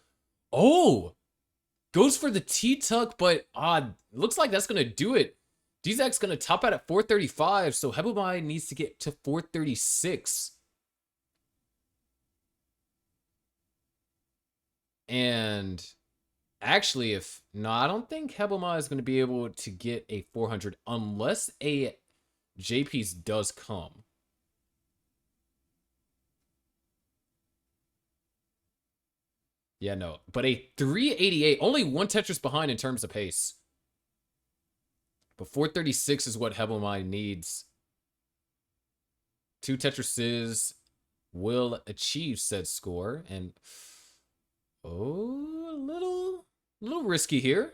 Oh! Goes for the T-Tuck, but looks like that's going to do it. Dzag's going to top out at 435, so Hebelmai needs to get to 436. And actually, no, I don't think Hebelmai is going to be able to get a 400 unless a J piece does come. Yeah, no. But a 388, only one Tetris behind in terms of pace. But 436 is what Hebelmai needs. Two Tetrises will achieve said score. And, oh, a little risky here.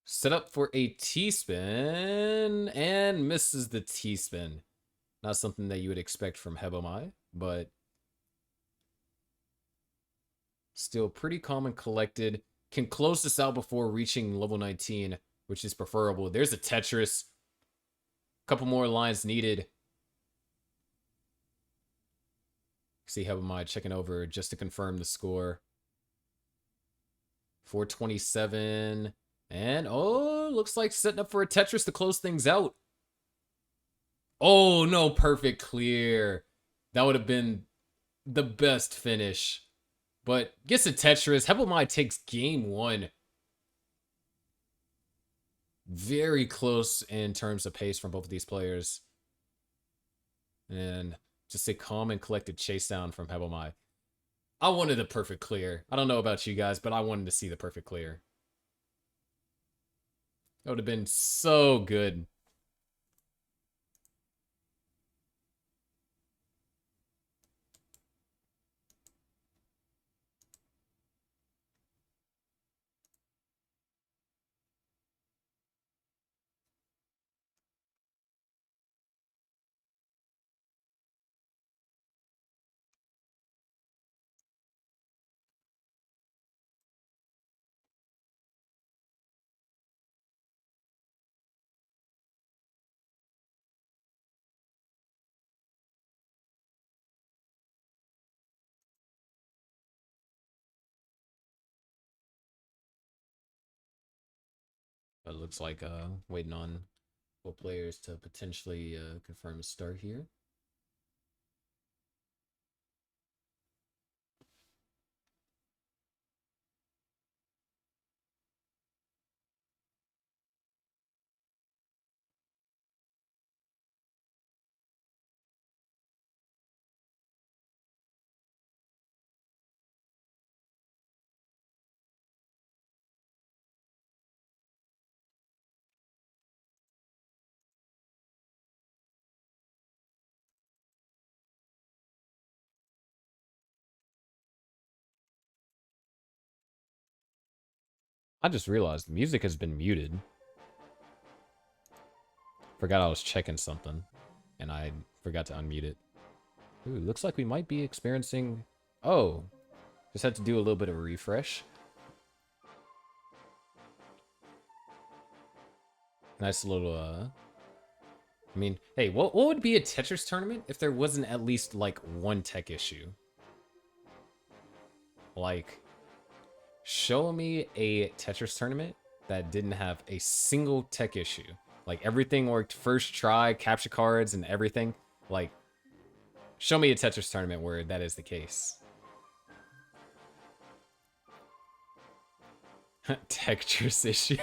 Set up for a T-spin and misses the T-spin. Not something that you would expect from Hebelmai, but still pretty calm and collected. Can close this out before reaching level 19, which is preferable. There's a Tetris. Couple more lines needed. See Hebelmai checking over just to confirm the score. 427. And, oh, looks like setting up for a Tetris to close things out. Oh, no, perfect clear. That would have been the best finish. But gets a Tetris. Hebelmai takes game one. Very close in terms of pace from both of these players. And just a calm and collected chase down from Hebelmai. I wanted the perfect clear. I don't know about you guys, but I wanted to see the perfect clear. That would have been so good. But it looks like waiting on both players to potentially confirm a start here. I just realized the music has been muted. Forgot I was checking something, and I forgot to unmute it. Ooh, looks like we might be experiencing... Oh, just had to do a little bit of a refresh. Nice little, I mean, hey, what would be a Tetris tournament if there wasn't at least, like, one tech issue? Like, show me a Tetris tournament that didn't have a single tech issue. Like, everything worked first try, capture cards, and everything. Like, show me a Tetris tournament where that is the case. Tetris issue.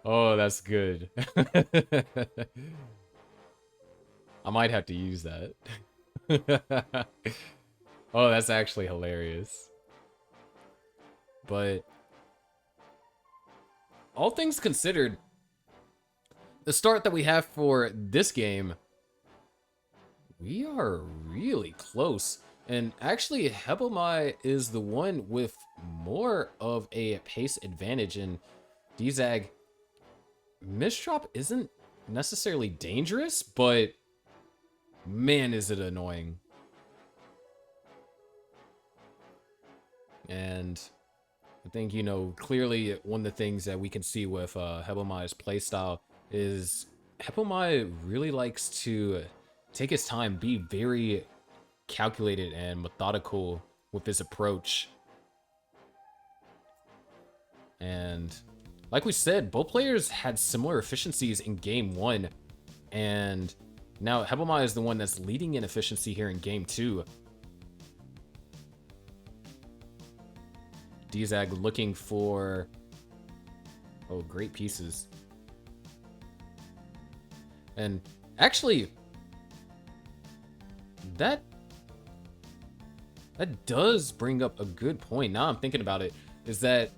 Oh, that's good. I might have to use that. Oh, that's actually hilarious. But all things considered, the start that we have for this game, we are really close. And actually, Hebelmai is the one with more of a pace advantage, and Dzag, misdrop isn't necessarily dangerous, but man, is it annoying. And I think, you know, clearly one of the things that we can see with Hebelmai's playstyle is Hebelmai really likes to take his time, be very calculated and methodical with his approach. And like we said, both players had similar efficiencies in game 1, and now Hebelmai is the one that's leading in efficiency here in game 2. Dzag looking for, oh, great pieces. And actually, that does bring up a good point. Now I'm thinking about it, is that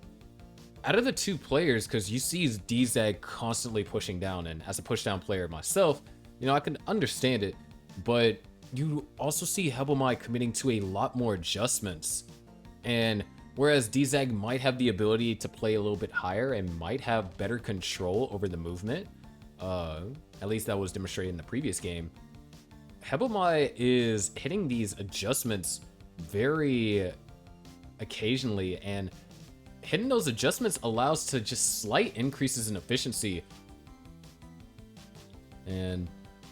out of the two players, because you see Dzag constantly pushing down, and as a push down player myself, you know, I can understand it, but you also see Hebelmai committing to a lot more adjustments. And whereas Dzag might have the ability to play a little bit higher and might have better control over the movement, at least that was demonstrated in the previous game, Hebelmai is hitting these adjustments very occasionally, and hitting those adjustments allows to just slight increases in efficiency. And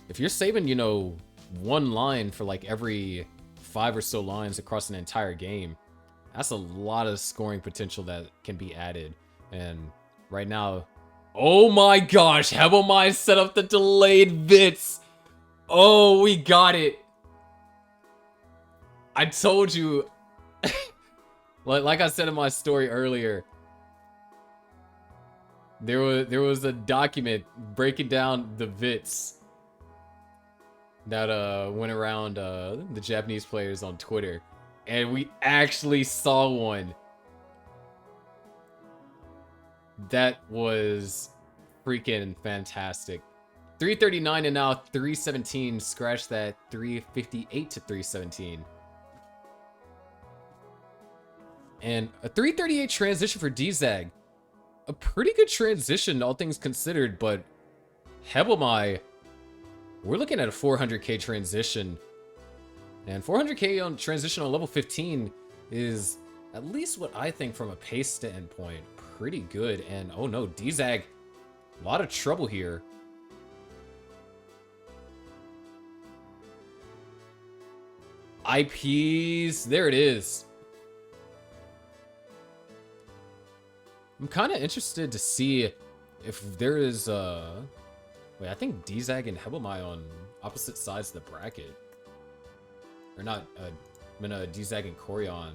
if you're saving, you know, one line for like every 5 or so lines across an entire game, that's a lot of scoring potential that can be added. And right now, oh my gosh, Hebelmai set up the delayed bits. Oh, we got it. I told you. Like I said in my story earlier, there was a document breaking down the VITs that went around the Japanese players on Twitter, and we actually saw one. That was freaking fantastic. 339 and now 317. Scratch that 358 to 317. And a 338 transition for Dzag. A pretty good transition, all things considered, but Hebelmai, we're looking at a 400k transition. And 400k on transition on level 15 is, at least what I think from a pace standpoint, pretty good. And oh no, Dzag, a lot of trouble here. IPs, there it is. I'm kind of interested to see if there is, wait, I think Dzag and Hebelmai on opposite sides of the bracket. Or not, I mean, Dzag and Corion.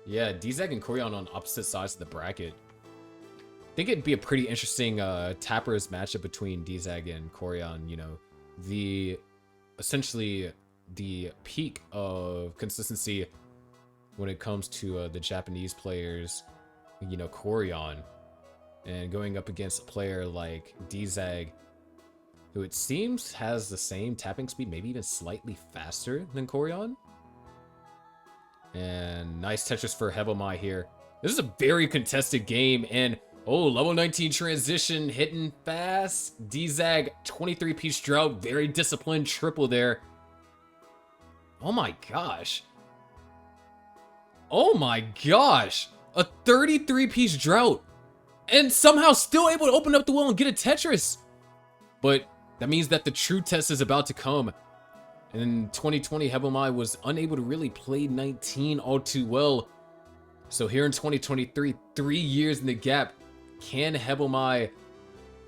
Yeah, Dzag and Corion on opposite sides of the bracket. I think it'd be a pretty interesting, Tappers matchup between Dzag and Corion, you know. Essentially, the peak of consistency when it comes to, the Japanese players, you know, Corion, and going up against a player like Dzag, who it seems has the same tapping speed, maybe even slightly faster than Corion. And nice Tetris for Hebelmai here. This is a very contested game, and oh, level 19 transition hitting fast. D-Zag 23-piece drought, very disciplined triple there. Oh my gosh. Oh my gosh. A 33-piece drought. And somehow still able to open up the well and get a Tetris. But that means that the true test is about to come. And in 2020, Hebomai was unable to really play 19 all too well. So here in 2023, 3 years in the gap, can Hebomai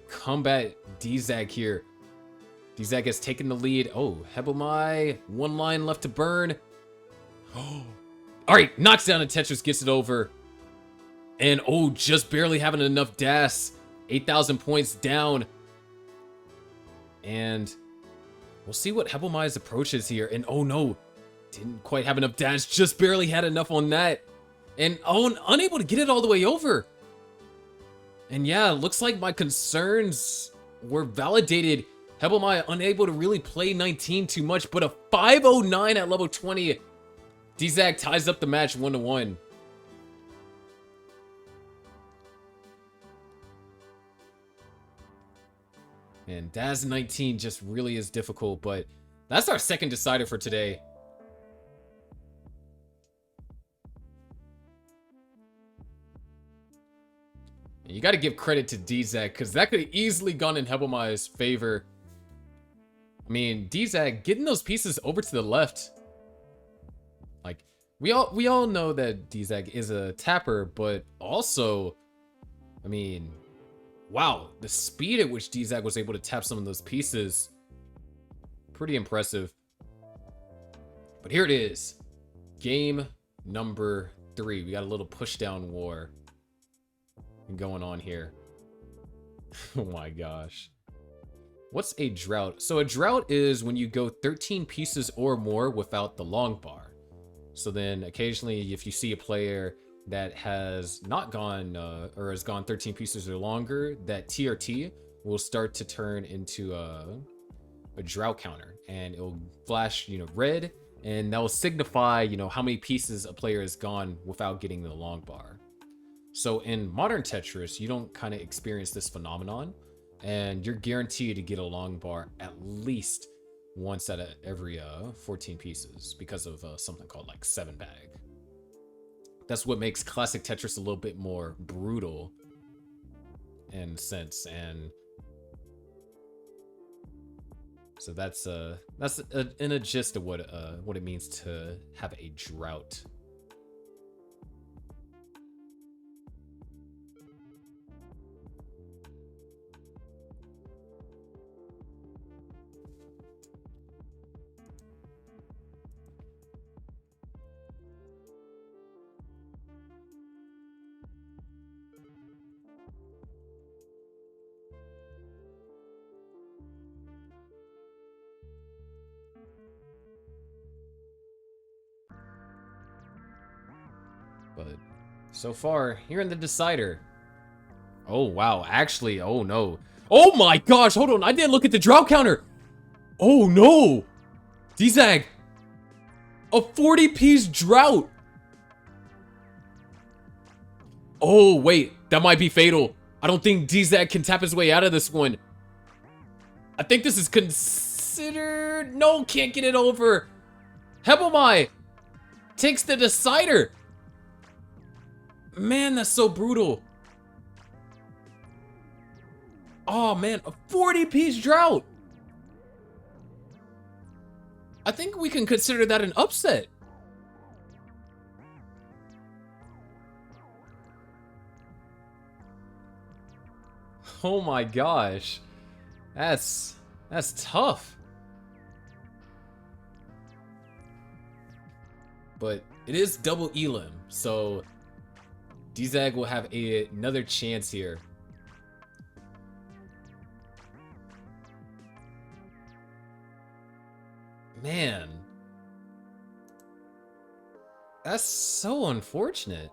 combat D-Zag here? D-Zag has taken the lead. Oh, Hebomai, one line left to burn. Oh, all right, knocks down a Tetris, gets it over. And oh, just barely having enough DAS. 8,000 points down. And we'll see what Hebomai's approach is here. And oh no, didn't quite have enough DAS, just barely had enough on that. And oh, unable to get it all the way over. And yeah, looks like my concerns were validated. Hebomai unable to really play 19 too much, but a 509 at level 20. D-Zag ties up the match 1-1. And Daz 19 just really is difficult, but that's our second decider for today. You got to give credit to D-Zag, because that could have easily gone in Hebomai's favor. I mean, D-Zag getting those pieces over to the left. Like, we all know that D-Zag is a tapper, but also, I mean, wow, the speed at which D-Zag was able to tap some of those pieces, pretty impressive. But here it is, game number 3. We got a little pushdown war going on here. Oh my gosh. What's a drought? So a drought is when you go 13 pieces or more without the long bar. So then occasionally if you see a player that has not gone or has gone 13 pieces or longer, that TRT will start to turn into a drought counter, and it'll flash, you know, red, and that will signify, you know, how many pieces a player has gone without getting the long bar. So in modern Tetris, you don't kind of experience this phenomenon, and you're guaranteed to get a long bar at least once out of every 14 pieces because of something called like 7-bag. That's what makes classic Tetris a little bit more brutal in a sense, and so that's in a gist of what it means to have a drought. But so far, here in the decider. Oh, wow. Actually, oh, no. Oh, my gosh. Hold on. I didn't look at the drought counter. Oh, no. D-Zag. A 40-piece drought. Oh, wait. That might be fatal. I don't think D-Zag can tap his way out of this one. I think this is considered... No, can't get it over. Hebomai takes the decider. Man, that's so brutal. Oh, man, a 40-piece drought. I think we can consider that an upset. Oh my gosh. That's tough. But it is double elim, so D-Zag will have another chance here. Man. That's so unfortunate.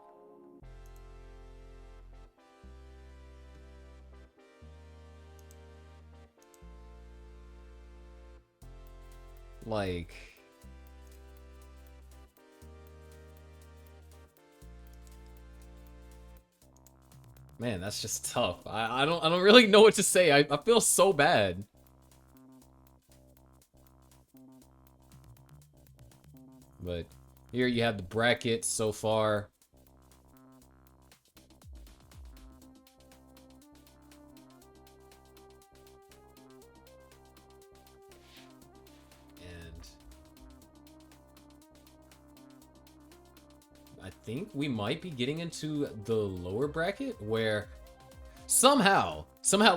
Like... Man, that's just tough. I don't really know what to say. I feel so bad. But here you have the bracket so far. And I think we might be getting into the lower bracket where somehow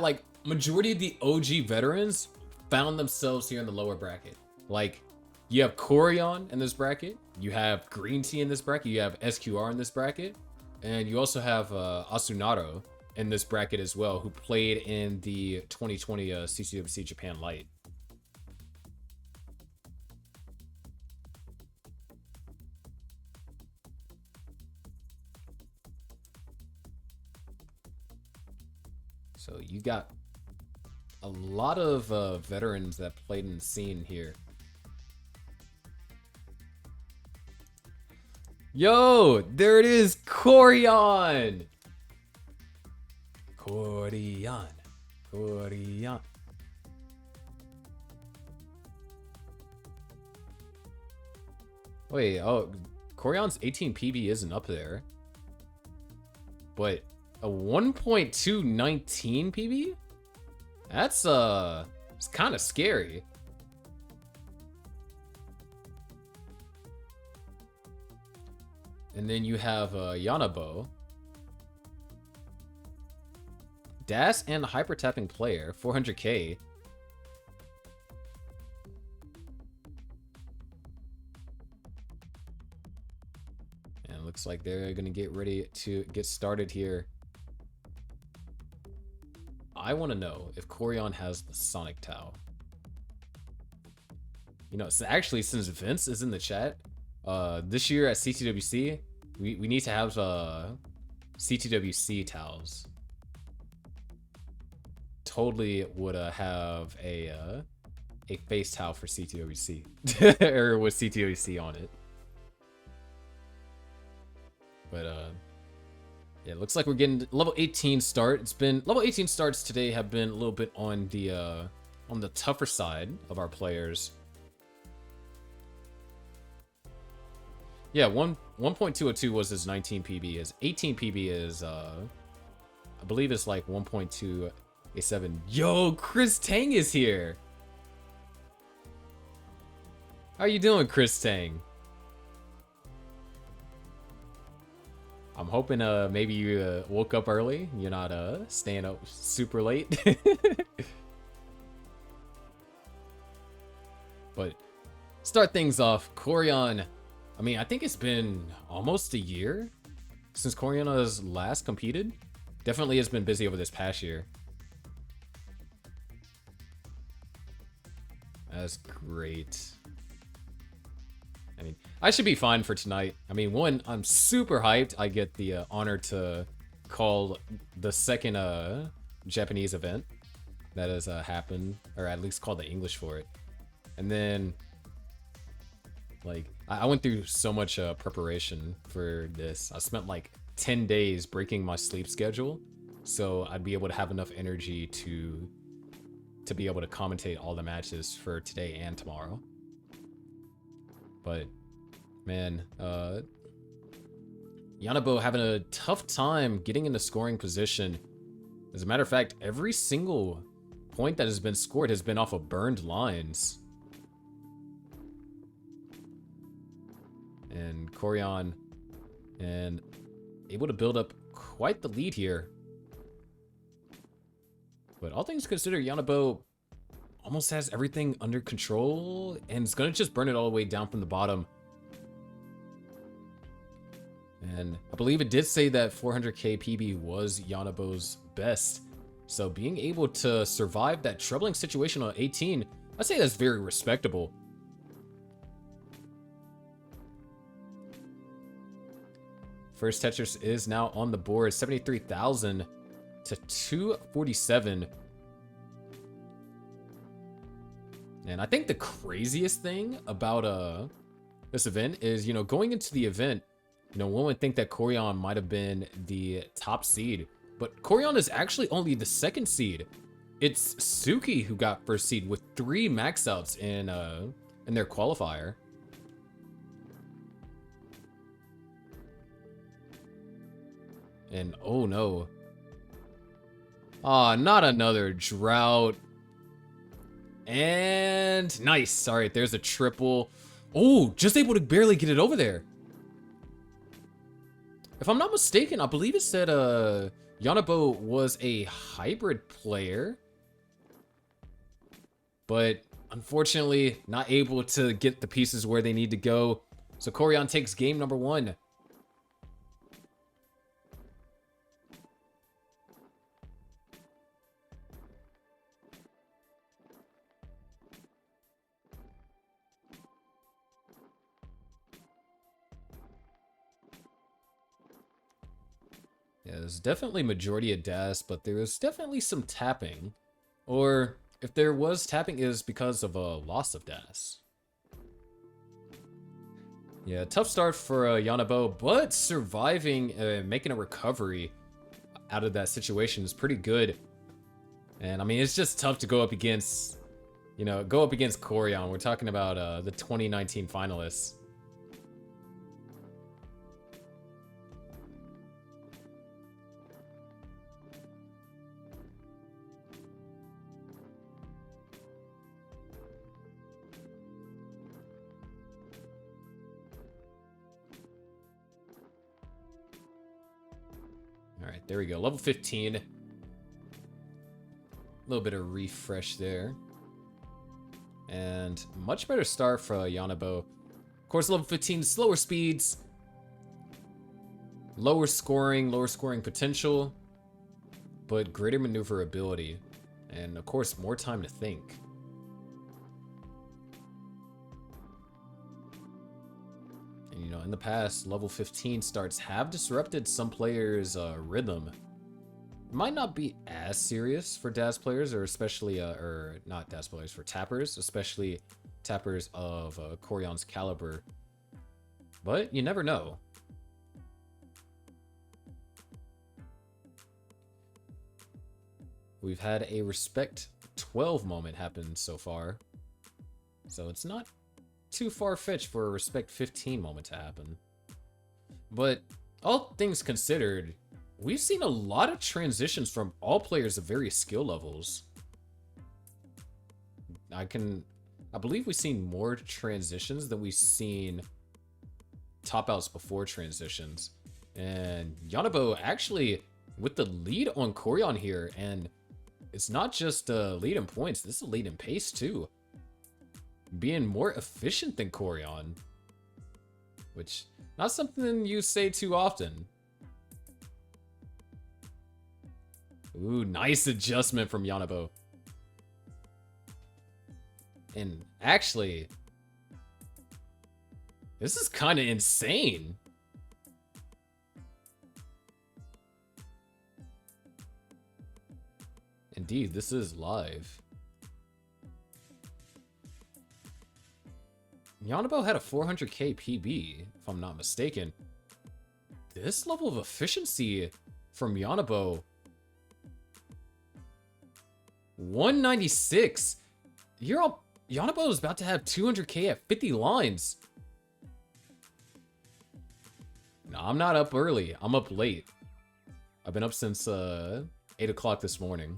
like majority of the OG veterans found themselves here in the lower bracket. Like, you have Corion in this bracket, you have Green Tea in this bracket, you have SQR in this bracket, and you also have Asunaro in this bracket as well, who played in the 2020 CTWC Japan Light. So you got a lot of veterans that played in the scene here. Yo, there it is, Corion! Corion. Wait, oh, Corion's 18 PB isn't up there. But a 1.219 PB? That's, it's kind of scary. And then you have Yanabo. Das and Hyper Tapping Player, 400k. And it looks like they're gonna get ready to get started here. I want to know if Corion has the Sonic Tau. You know, so actually, since Vince is in the chat, this year at CTWC, we need to have CTWC Taus. Totally would have a face Tau for CTWC or with CTWC on it. But yeah, it looks like we're getting level 18 start. It's been level 18 starts today have been a little bit on the tougher side of our players. Yeah, 1.202 was his 19 PB. His 18 PB is I believe it's like 1.287. Yo, Chris Tang is here. How you doing, Chris Tang? I'm hoping maybe you woke up early. You're not staying up super late. But start things off, Corion. I mean, I think it's been almost a year since Corion has last competed. Definitely has been busy over this past year. That's great. I mean, I should be fine for tonight. I mean, one, I'm super hyped. I get the honor to call the second Japanese event that has happened, or at least call the English for it. And then, like, I went through so much preparation for this. I spent like 10 days breaking my sleep schedule, so I'd be able to have enough energy to be able to commentate all the matches for today and tomorrow. But man, Yanabo having a tough time getting into scoring position. As a matter of fact, every single point that has been scored has been off of burned lines. And Corion and able to build up quite the lead here. But all things considered, Yanabo almost has everything under control and is going to just burn it all the way down from the bottom. And I believe it did say that 400k PB was Yanabo's best. So being able to survive that troubling situation on 18, I'd say that's very respectable. First Tetris is now on the board, 73,000 to 247. And I think the craziest thing about this event is, you know, going into the event, you know, one would think that Corion might have been the top seed. But Corian is actually only the 2nd seed. It's Suki who got 1st seed with 3 max outs in their qualifier. And oh no. Ah, not another drought. And nice. All right, there's a triple. Oh, just able to barely get it over there. If I'm not mistaken, I believe it said Yanabo was a hybrid player. But unfortunately, not able to get the pieces where they need to go. So Corian takes game number 1. Yeah, there's definitely majority of DAS, but there's definitely some tapping. Or if there was tapping, it was because of a loss of DAS. Yeah, tough start for Yanabo, but surviving, making a recovery out of that situation is pretty good. And I mean, it's just tough to go up against, go up against Corian. We're talking about the 2019 finalists. All right, there we go. Level 15. A little bit of refresh there. And much better start for Yanabo. Of course, level 15, slower speeds. Lower scoring potential. But greater maneuverability. And of course, more time to think. And in the past, level 15 starts have disrupted some players' rhythm. It might not be as serious for DAS players, or especially, or not DAS players, for tappers, especially tappers of Corian's caliber. But you never know. We've had a Respect 12 moment happen so far. So it's not too far-fetched for a Respect 15 moment to happen. But all things considered, we've seen a lot of transitions from all players of various skill levels. I believe we've seen more transitions than we've seen top outs before transitions. And Yanabo actually with the lead on Corian here, and it's not just a lead in points, this is a lead in pace too. Being more efficient than Corian, which not something you say too often. Ooh, nice adjustment from Yanabo. And actually, this is kind of insane. Indeed, this is live. Yanabo had a 400k PB, if I'm not mistaken. This level of efficiency from Yanabo. 196. Yanabo is about to have 200k at 50 lines. No, I'm not up early. I'm up late. I've been up since 8 o'clock this morning.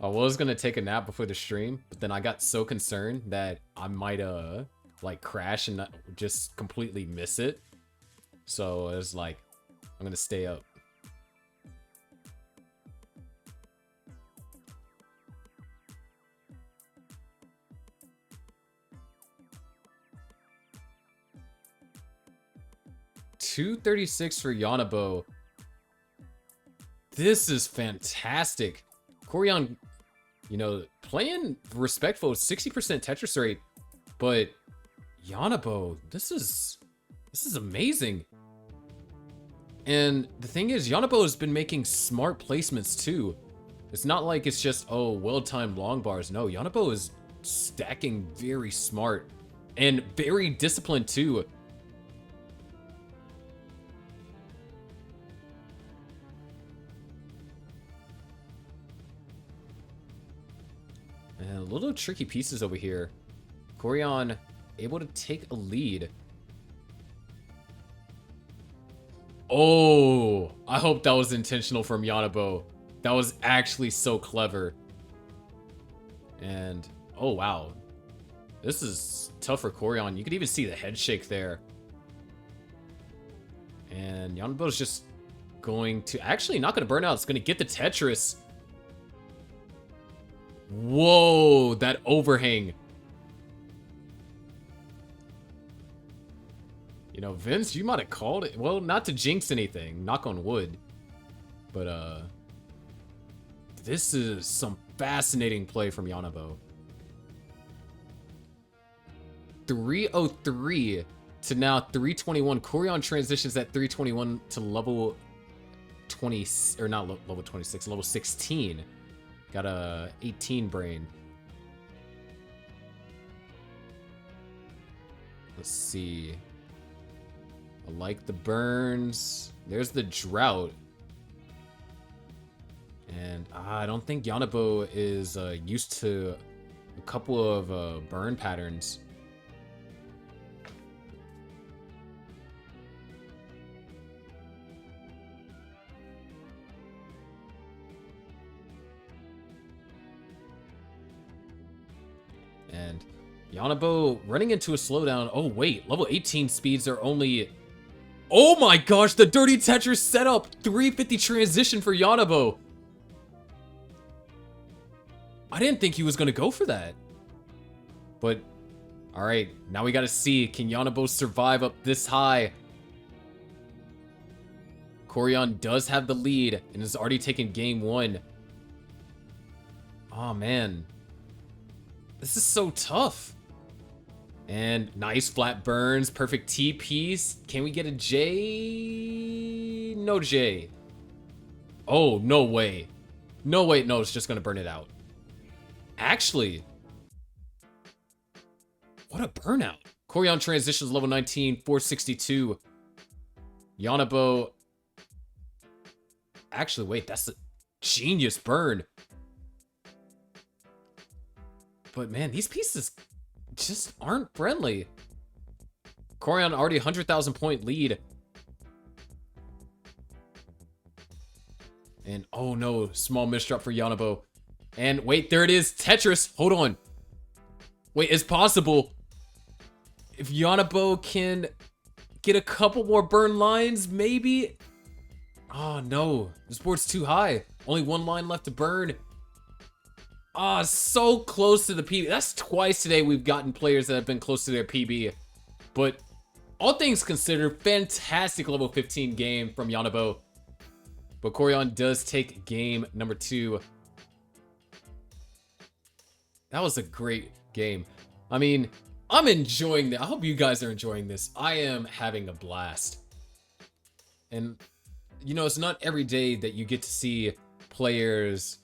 I was gonna take a nap before the stream, but then I got so concerned that I might like crash and just completely miss it. So I was like, I'm gonna stay up. $236 for Yanabo. This is fantastic. Corian, you know, playing respectful 60% Tetris rate, but Yanabo, this is amazing. And the thing is, Yanabo has been making smart placements too. It's not like it's just, oh, well-timed long bars. No, Yanabo is stacking very smart and very disciplined too. And little tricky pieces over here. Corian able to take a lead. Oh, I hope that was intentional from Yanabo. That was actually so clever. And, oh wow. This is tough for Corian. You could even see the head shake there. And Yanabo's just going to, actually not going to burn out. It's going to get the Tetris. Whoa, that overhang. You know, Vince, you might have called it. Well, not to jinx anything, knock on wood. But, this is some fascinating play from Yanabo. 303 to now 321. Corian transitions at 321 to level 20, or not level 26, level 16. Got a 18 brain. Let's see. I like the burns. There's the drought. And I don't think Yanabo is used to a couple of burn patterns. And Yanabo running into a slowdown. Oh wait, level 18 speeds are only... Oh my gosh, the dirty Tetris setup! 350 transition for Yanabo. I didn't think he was gonna go for that. But, alright, now we gotta see, can Yanabo survive up this high? Corian does have the lead and has already taken game 1. Oh man. This is so tough. And nice flat burns, perfect T-piece. Can we get a J? No J. Oh, no way. No, wait, no, it's just gonna burn it out. Actually, what a burnout. Corian transitions level 19, 462. Yanabo. Actually, wait, that's a genius burn. But man, these pieces just aren't friendly. Corian already 100,000 point lead. And oh no, small misdrop for Yanabo. And wait, there it is, Tetris, hold on. Wait, it's possible. If Yanabo can get a couple more burn lines, maybe? Oh no, this board's too high. Only one line left to burn. Ah, so close to the PB. That's twice today we've gotten players that have been close to their PB. But all things considered, fantastic level 15 game from Yanabo. But Corian does take game number 2. That was a great game. I mean, I'm enjoying that. I hope you guys are enjoying this. I am having a blast. And, you know, it's not every day that you get to see players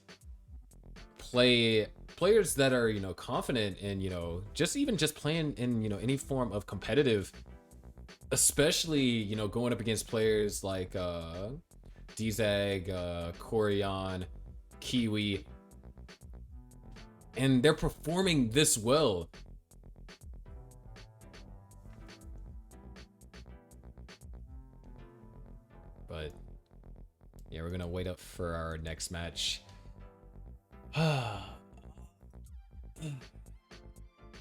that are, you know, confident and, you know, just playing in, you know, any form of competitive, especially, you know, going up against players like Dzag, Corian, Kiwi, and they're performing this well. But yeah, we're gonna wait up for our next match.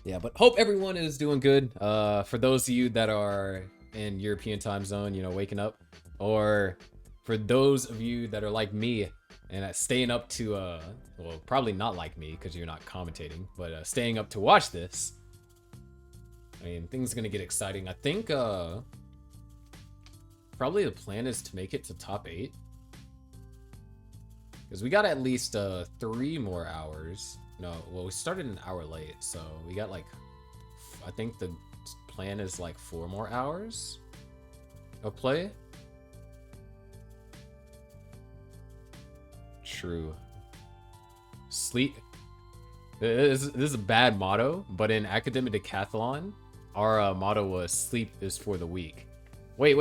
Yeah, but hope everyone is doing good. For those of you that are in European time zone, you know, waking up, or for those of you that are like me and staying up to well, probably not like me because you're not commentating, but staying up to watch this. I mean, things are gonna get exciting. I think probably the plan is to make it to top 8. Because we got at least 3 more hours. No, well, we started an hour late, so we got like, I think the plan is like 4 more hours of play. True. Sleep. This is a bad motto, but in academic decathlon, our motto was sleep is for the weak. Wait.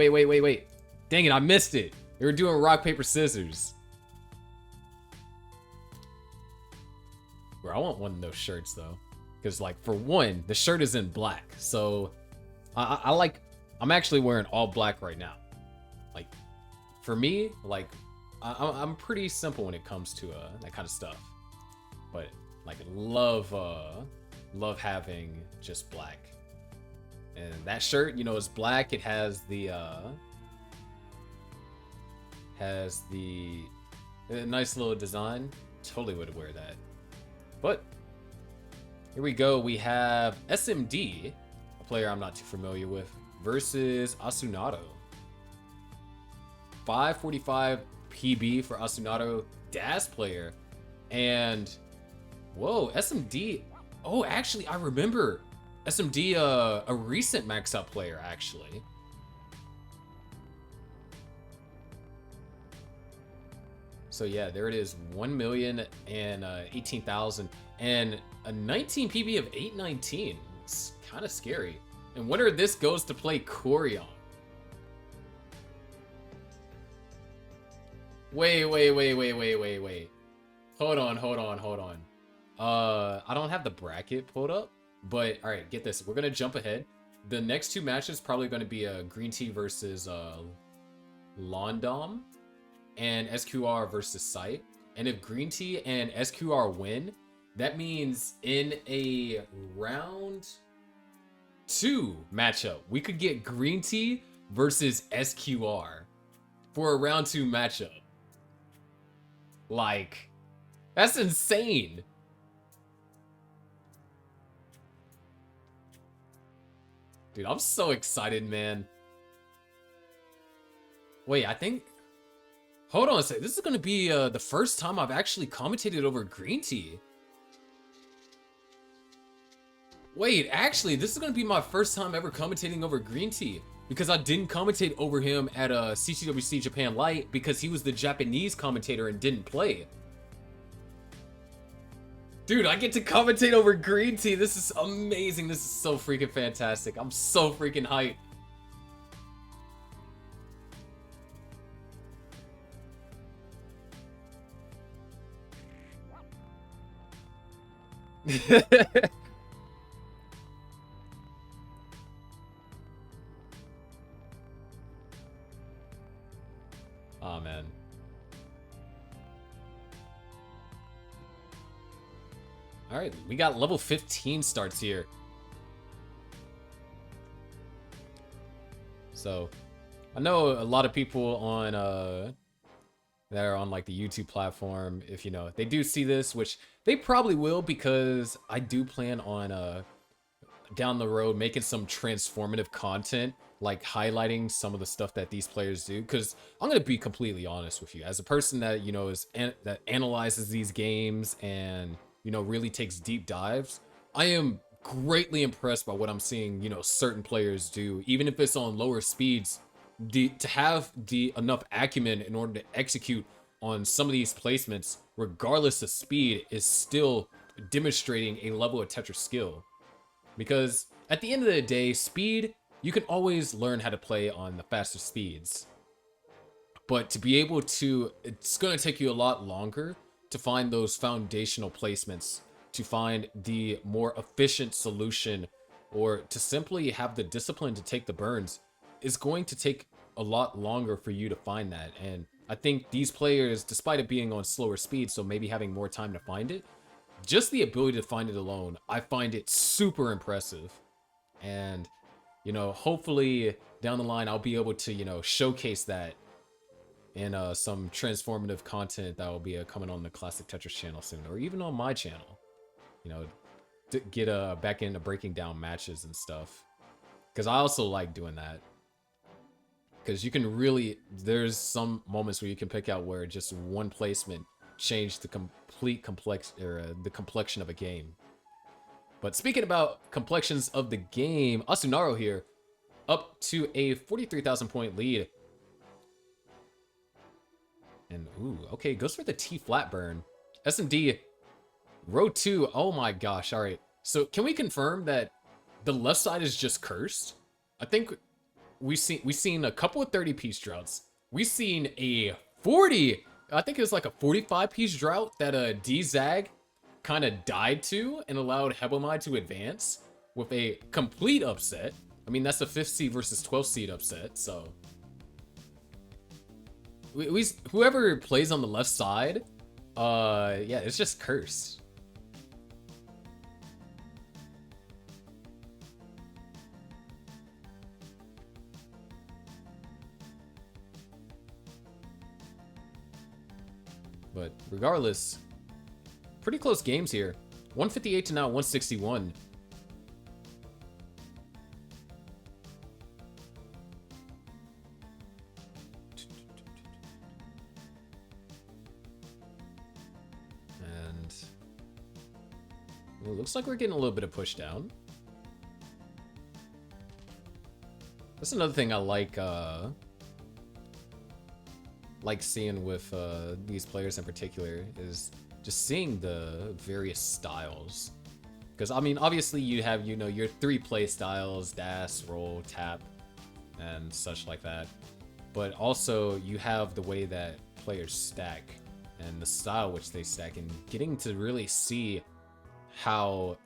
Dang it, I missed it. They were doing rock, paper, scissors. Bro, I want one of those shirts though, because like for one, the shirt is in black, so I like. I'm actually wearing all black right now. Like, for me, like I'm pretty simple when it comes to that kind of stuff, but like love having just black. And that shirt, you know, is black. It has the nice little design. Totally would wear that. But here we go. We have SMD, a player I'm not too familiar with, versus Asunato. 545 PB for Asunato, DAS player. And whoa, SMD. Oh, actually, I remember SMD, a recent max out player, actually. So yeah, there it is, 1,018,000 and a 19 PB of 819. It's kind of scary. And winner of this goes to play Corion. Wait. Hold on. I don't have the bracket pulled up, but all right, get this. We're gonna jump ahead. The next two matches probably gonna be Green Tea versus Londom, and SQR versus Sight. And if Green Tea and SQR win, that means in a round 2 matchup, we could get Green Tea versus SQR for a round 2 matchup. Like, that's insane. Dude, I'm so excited, man. Wait, I think... Hold on a second. This is going to be the first time I've actually commentated over Green Tea. Wait, actually, this is going to be my first time ever commentating over Green Tea. Because I didn't commentate over him at CTWC Japan Light because he was the Japanese commentator and didn't play. Dude, I get to commentate over Green Tea. This is amazing. This is so freaking fantastic. I'm so freaking hyped. Oh, man. All right, we got level 15 starts here. So, I know a lot of people on that are on like the YouTube platform, if you know, they do see this, which they probably will, because I do plan on down the road making some transformative content, like highlighting some of the stuff that these players do. Because I'm gonna be completely honest with you, as a person that, you know, that analyzes these games and, you know, really takes deep dives, I am greatly impressed by what I'm seeing, you know, certain players do, even if it's on lower speeds. To have enough acumen in order to execute on some of these placements, regardless of speed, is still demonstrating a level of Tetris skill. Because at the end of the day, speed, you can always learn how to play on the faster speeds. But to be able to, it's going to take you a lot longer to find those foundational placements, to find the more efficient solution, or to simply have the discipline to take the burns. Is going to take a lot longer for you to find that. And I think these players, despite it being on slower speed, so maybe having more time to find it, just the ability to find it alone, I find it super impressive. And, you know, hopefully down the line, I'll be able to, you know, showcase that in some transformative content that will be coming on the ClassicTetris channel soon, or even on my channel, you know, to get back into breaking down matches and stuff. Because I also like doing that. Because you can really, there's some moments where you can pick out where just one placement changed the complete the complexion of a game. But speaking about complexions of the game, Asunaro here, up to a 43,000 point lead. And ooh, okay, goes for the T flat burn. SMD, row 2, oh my gosh, all right. So can we confirm that the left side is just cursed? I think we've seen a couple of 30-piece droughts. We've seen a 40, I think it was like a 45-piece drought that D-Zag kind of died to and allowed Hebomai to advance with a complete upset. I mean, that's a 5th seed versus 12th seed upset, so whoever plays on the left side, yeah, it's just cursed. But regardless, pretty close games here. 158 to now 161. And it looks like we're getting a little bit of push down. That's another thing I like seeing with these players in particular, is just seeing the various styles. Because I mean, obviously you have, you know, your 3 play styles: dash, roll, tap, and such like that. But also you have the way that players stack and the style which they stack, and getting to really see how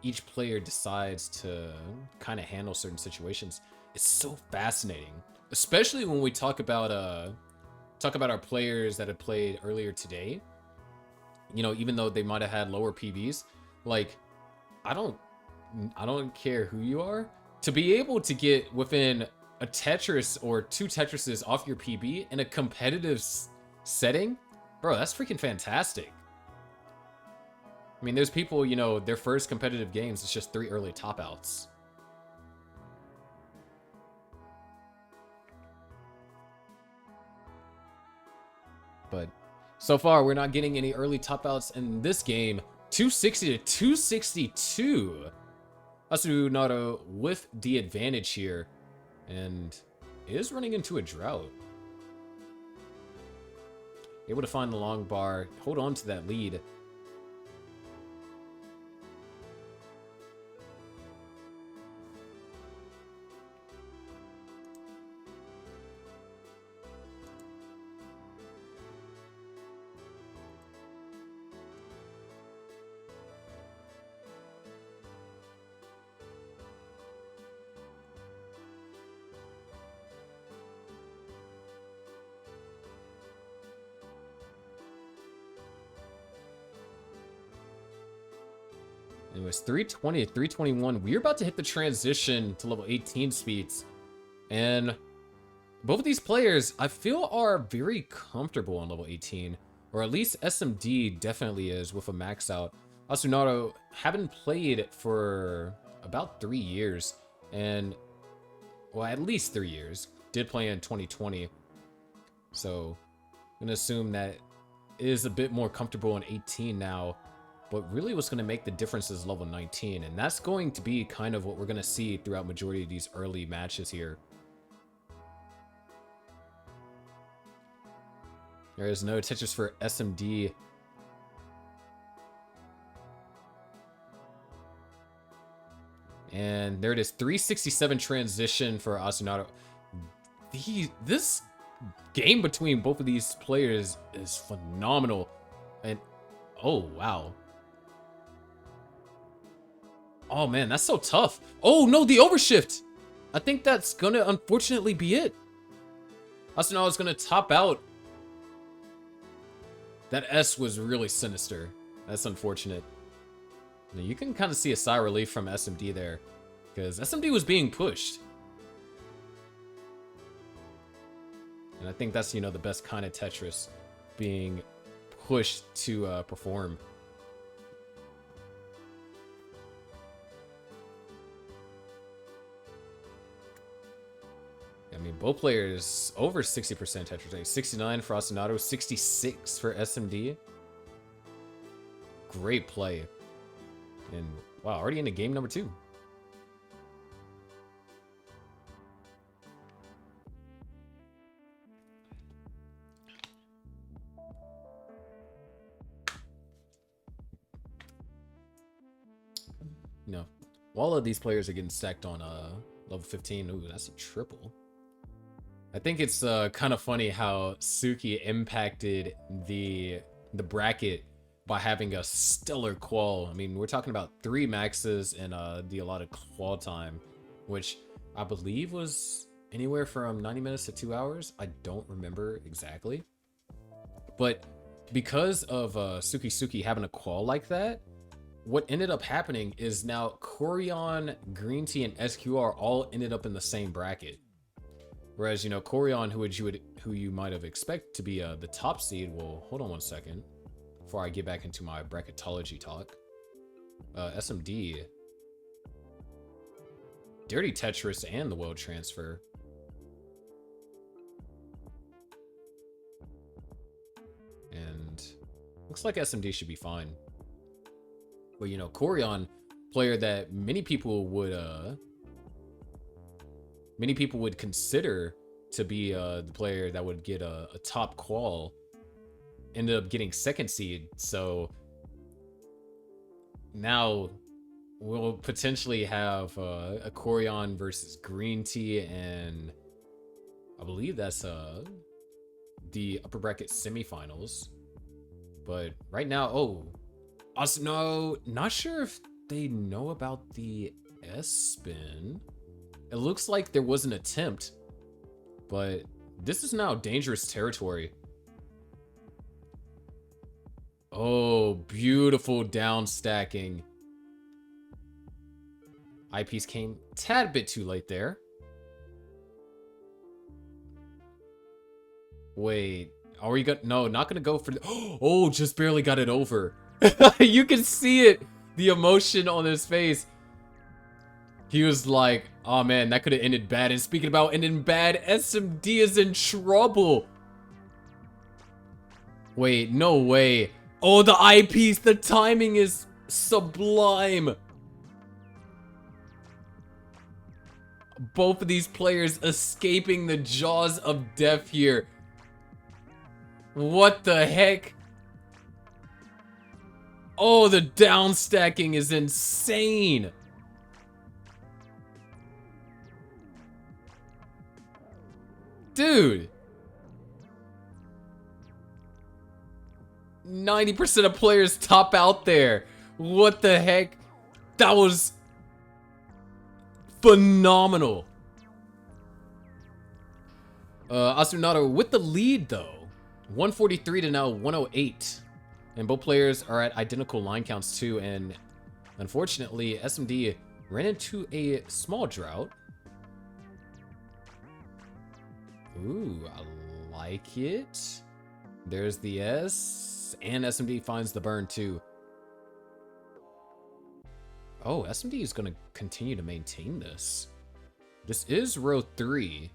each player decides to kind of handle certain situations. It's so fascinating, especially when we talk about our players that have played earlier today. You know, even though they might have had lower PBs, like I don't care who you are, to be able to get within a Tetris or 2 Tetrises off your PB in a competitive setting, bro, that's freaking fantastic. I mean, there's people, you know, their first competitive games, it's just 3 early top outs. But so far, we're not getting any early top outs in this game. 260 to 262. Asunaro with the advantage here, and is running into a drought. Able to find the long bar, hold on to that lead. It was 320 to 321. We're about to hit the transition to level 18 speeds. And both of these players, I feel, are very comfortable on level 18. Or at least SMD definitely is with a max out. Asunaro haven't played for about 3 years. And, well, at least 3 years. Did play in 2020. So, I'm going to assume that is a bit more comfortable in 18 now. But really what's going to make the difference is level 19, and that's going to be kind of what we're going to see throughout majority of these early matches here. There is no Tetris for SMD. And there it is, 367 transition for Asunaro. This game between both of these players is phenomenal. And, oh, wow. Oh man, that's so tough. Oh no, the overshift. I think that's gonna unfortunately be it. Asunaro is gonna top out. That S was really sinister. That's unfortunate. Now, you can kind of see a sigh of relief from SMD there, because SMD was being pushed. And I think that's, you know, the best kind of Tetris, being pushed to perform. I mean, both players over 60% Tetris rate. 69 for Asunaro, 66 for SMD. Great play. And wow, already into game number 2. You know, all of these players are getting stacked on level 15. Ooh, that's a triple. I think it's kind of funny how Suki impacted the bracket by having a stellar qual. I mean, we're talking about 3 maxes and the allotted qual time, which I believe was anywhere from 90 minutes to 2 hours. I don't remember exactly. But because of Suki Suki having a qual like that, what ended up happening is now Corion, Green Tea, and SQR all ended up in the same bracket. Whereas, you know, Corion, who you might have expected to be the top seed. Well, hold on one second before I get back into my bracketology talk. SMD, Dirty Tetris, and the World Transfer. And looks like SMD should be fine. But, you know, Corion, player that many people would consider to be the player that would get a top qual, ended up getting 2nd seed. So now we'll potentially have a Corion versus Green Tea, and I believe that's the upper bracket semifinals. But right now, also, no, not sure if they know about the S-spin. It looks like there was an attempt, but this is now dangerous territory. Oh, beautiful down stacking. Eyepiece came a tad bit too late there. Wait, are we gonna? No, not gonna go for the. Oh, just barely got it over. You can see it, the emotion on his face. He was like, oh man, that could have ended bad. And speaking about ending bad, SMD is in trouble. Wait, no way. Oh, the eyepiece, the timing is sublime. Both of these players escaping the jaws of death here. What the heck? Oh, the down stacking is insane. Dude. 90% of players top out there. What the heck? That was phenomenal. Asunato with the lead though. 143 to now 108. And both players are at identical line counts too. And unfortunately, SMD ran into a small drought. Ooh, I like it. There's the S. And SMD finds the burn too. Oh, SMD is going to continue to maintain this. This is row 3.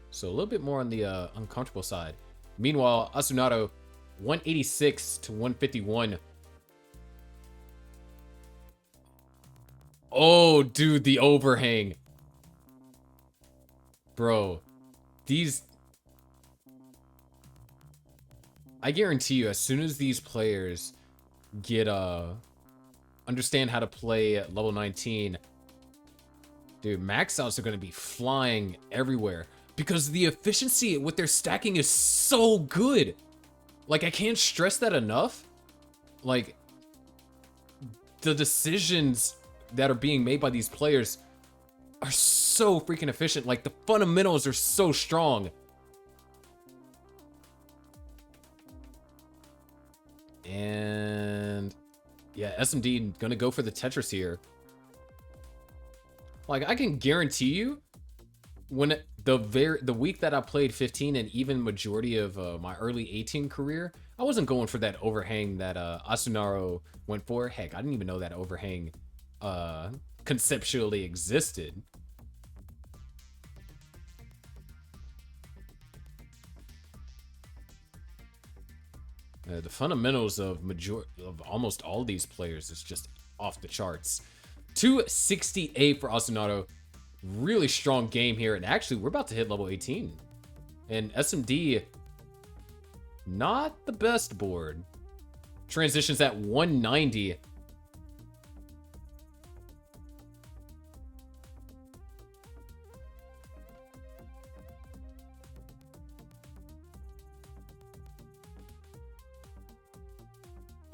So a little bit more on the uncomfortable side. Meanwhile, Asunato, 186 to 151. Oh, dude, the overhang. Bro, these... I guarantee you, as soon as these players get, understand how to play at level 19, dude, max outs are going to be flying everywhere. Because the efficiency with their stacking is so good. Like, I can't stress that enough. Like, the decisions that are being made by these players are so freaking efficient. Like, the fundamentals are so strong. And yeah, SMD gonna go for the Tetris here. Like, I can guarantee you, when the week that I played 15 and even majority of my early 18 career, I wasn't going for that overhang that Asunaro went for. Heck, I didn't even know that overhang conceptually existed. The fundamentals of almost all these players is just off the charts. 268 for Asunato. Really strong game here. And actually, we're about to hit level 18. And SMD, not the best board. Transitions at 190.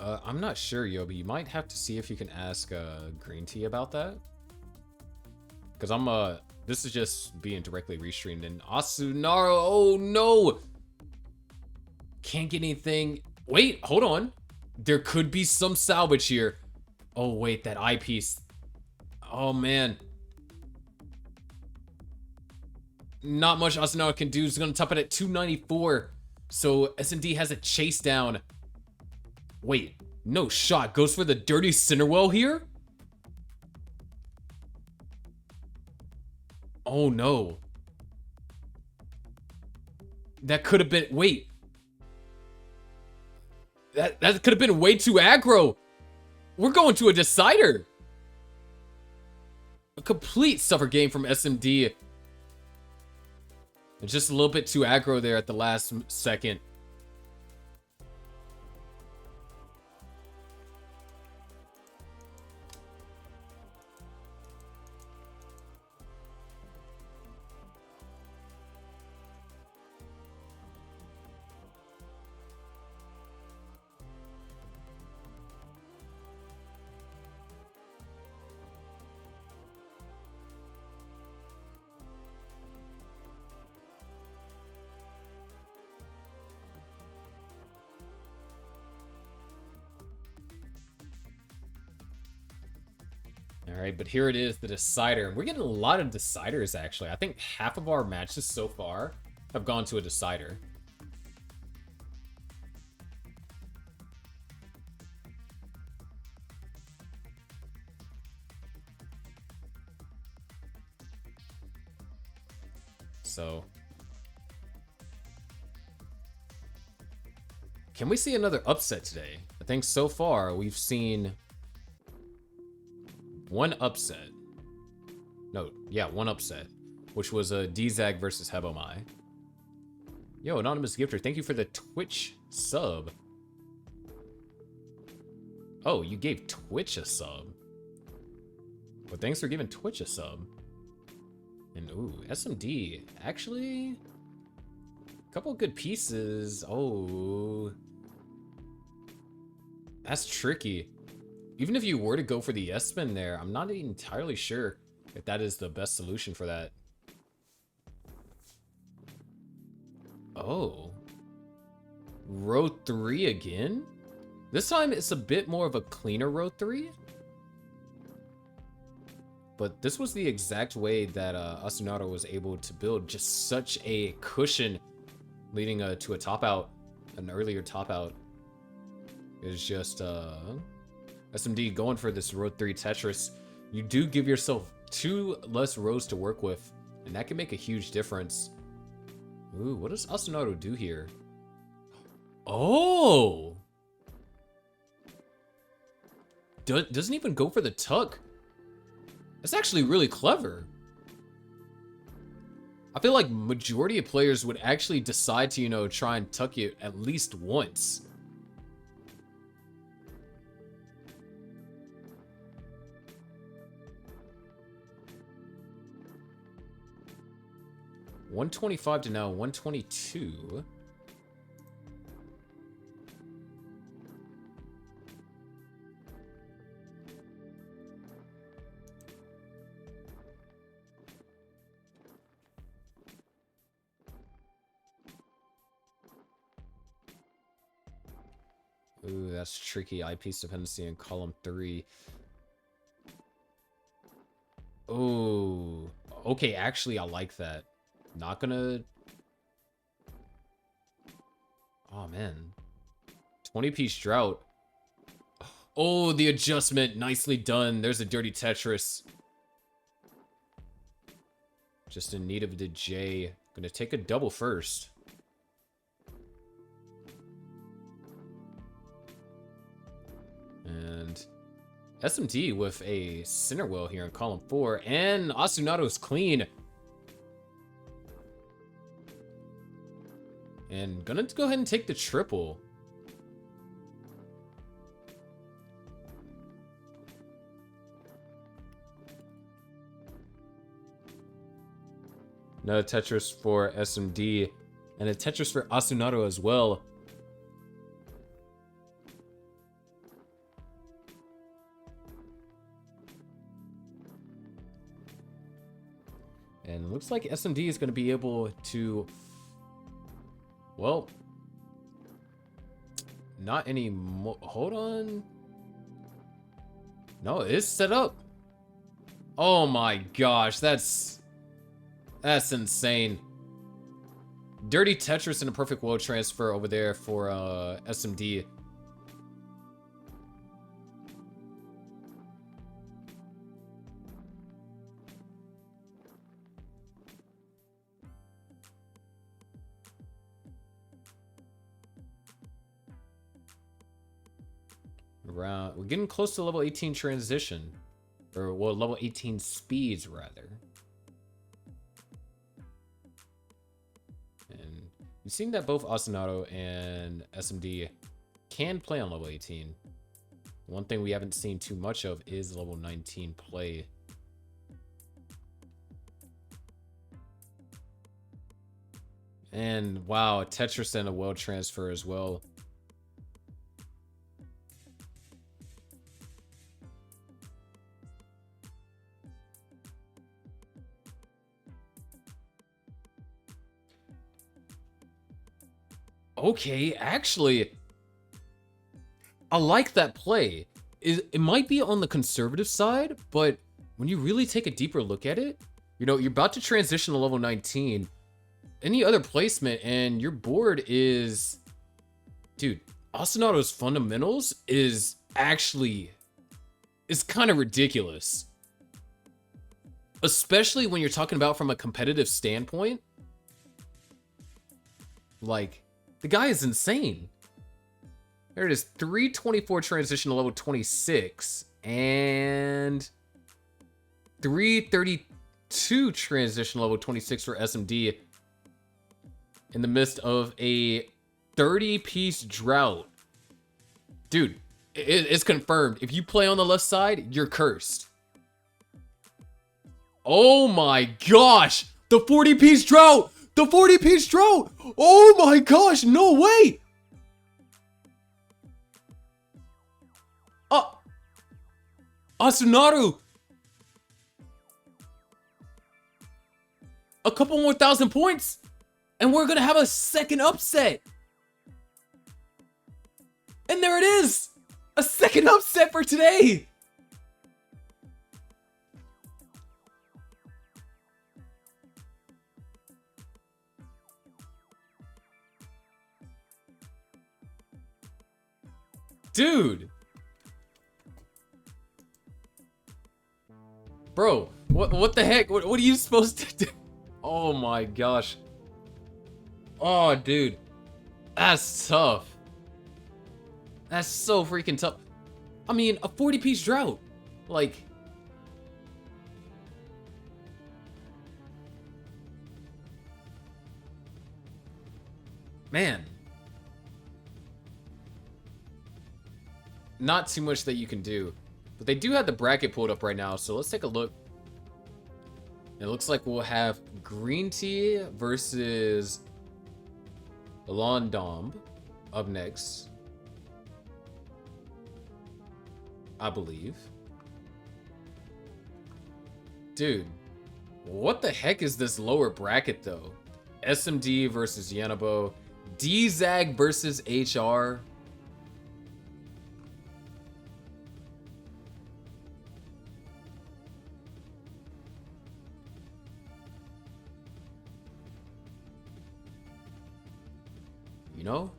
I'm not sure, Yobi. You might have to see if you can ask Green Tea about that. Because this is just being directly restreamed. And Asunaro, oh no! Can't get anything. Wait, hold on. There could be some salvage here. Oh wait, that eyepiece. Oh man. Not much Asunaro can do. He's gonna top it at 294. So SMD has a chase down. Wait, no shot. Goes for the dirty Cinderwell here? Oh no. That could have been, wait. That could have been way too aggro. We're going to a decider. A complete suffer game from SMD. Just a little bit too aggro there at the last second. All right, but here it is, the decider. We're getting a lot of deciders, actually. I think half of our matches so far have gone to a decider. So, can we see another upset today? I think so far we've seen one upset. No, yeah, one upset, which was a D-Zag versus Hebomai. Yo, Anonymous Gifter, thank you for the Twitch sub. Oh, you gave Twitch a sub. Well, thanks for giving Twitch a sub. And ooh, SMD, actually, a couple good pieces. Oh, that's tricky. Even if you were to go for the S-spin there, I'm not entirely sure if that is the best solution for that. Oh, row 3 again? This time it's a bit more of a cleaner row 3. But this was the exact way that Asunaro was able to build just such a cushion leading to a top out, an earlier top out. It's just SMD going for this row 3 Tetris. You do give yourself 2 less rows to work with, and that can make a huge difference. Ooh, what does Asunaro do here? Oh! Doesn't even go for the tuck. That's actually really clever. I feel like majority of players would actually decide to, you know, try and tuck it at least once. $125 to now $122. Ooh, that's tricky. Eyepiece dependency in column 3. Oh, okay. Actually, I like that. Not gonna. Oh man, 20-piece drought. Oh, the adjustment, nicely done. There's a dirty Tetris. Just in need of the J. Gonna take a double first. And SMD with a center wheel here in column 4. And Asunaro's clean. And gonna go ahead and take the triple. Another Tetris for SMD. And a Tetris for Asunaro as well. And it looks like SMD is going to be able to, well, not anymore. Hold on. No, it is set up. Oh my gosh, that's insane. Dirty Tetris and a perfect world transfer over there for SMD. We're getting close to level 18 transition. Or, well, level 18 speeds, rather. And we've seen that both Ostinato and SMD can play on level 18. One thing we haven't seen too much of is level 19 play. And, wow, Tetris and a world transfer as well. Okay, actually, I like that play. It might be on the conservative side, but when you really take a deeper look at it, you know, you're about to transition to level 19. Any other placement, and your board is... Dude, Ostinato's fundamentals is actually... It's kind of ridiculous. Especially when you're talking about from a competitive standpoint. Like... The guy is insane. There it is, 324 transition to level 26, and 332 transition to level 26 for SMD in the midst of a 30-piece drought. Dude, it's confirmed. If you play on the left side, you're cursed. Oh my gosh! The 40-piece drought! The 40-piece drought! Oh my gosh, no way! Ostinato! A couple more thousand points, and we're gonna have a second upset! And there it is! A second upset for today! Dude! Bro, what the heck? What are you supposed to do? Oh my gosh. Oh, dude. That's tough. That's so freaking tough. I mean, a 40-piece drought. Like... Man. Not too much that you can do. But they do have the bracket pulled up right now, so let's take a look. It looks like we'll have Green Tea versus Londom up next, I believe. Dude, what the heck is this lower bracket, though? SMD versus Yanabo. D-Zag versus HR. You know?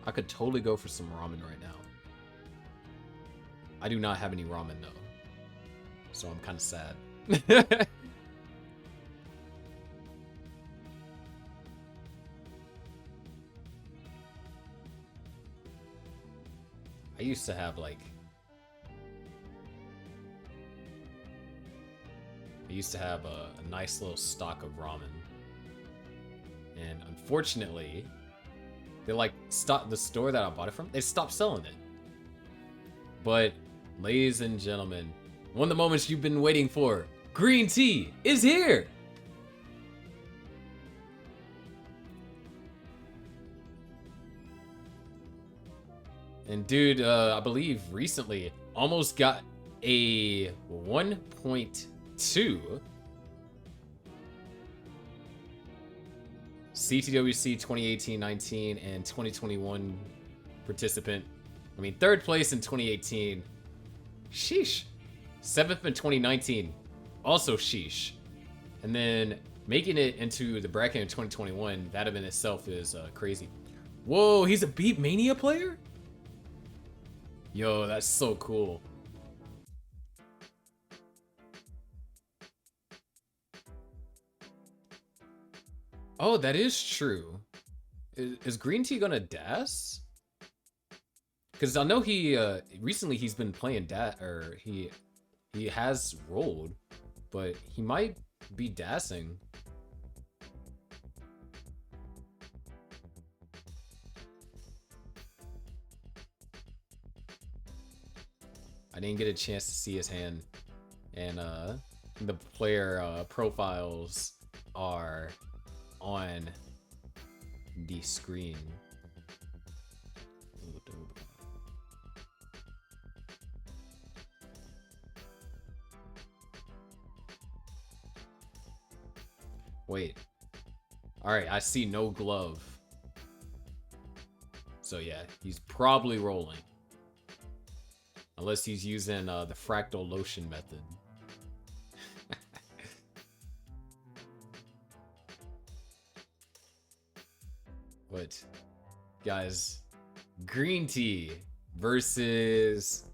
I could totally go for some ramen right now. I do not have any ramen though, so I'm kind of sad. I used to have like... I used to have a nice little stock of ramen. And unfortunately, they like stopped the store that I bought it from. They stopped selling it. But, ladies and gentlemen, one of the moments you've been waiting for, green tea is here. And dude, I believe recently almost got a 1.2 CTWC 2018-19 and 2021 participant. I mean, third place in 2018. Sheesh. 7th in 2019. Also sheesh. And then making it into the bracket in 2021, that in itself is crazy. Whoa, he's a Beat Mania player? Yo, that's so cool. Oh, that is true. Is Green Tea gonna DAS? Because I know he recently he's been playing he has rolled, but he might be DASing. I didn't get a chance to see his hand, and the player profiles are on the screen. Wait. Alright, I see no glove. So yeah, he's probably rolling. Unless he's using the fractal lotion method. What? Guys, Green Tea versus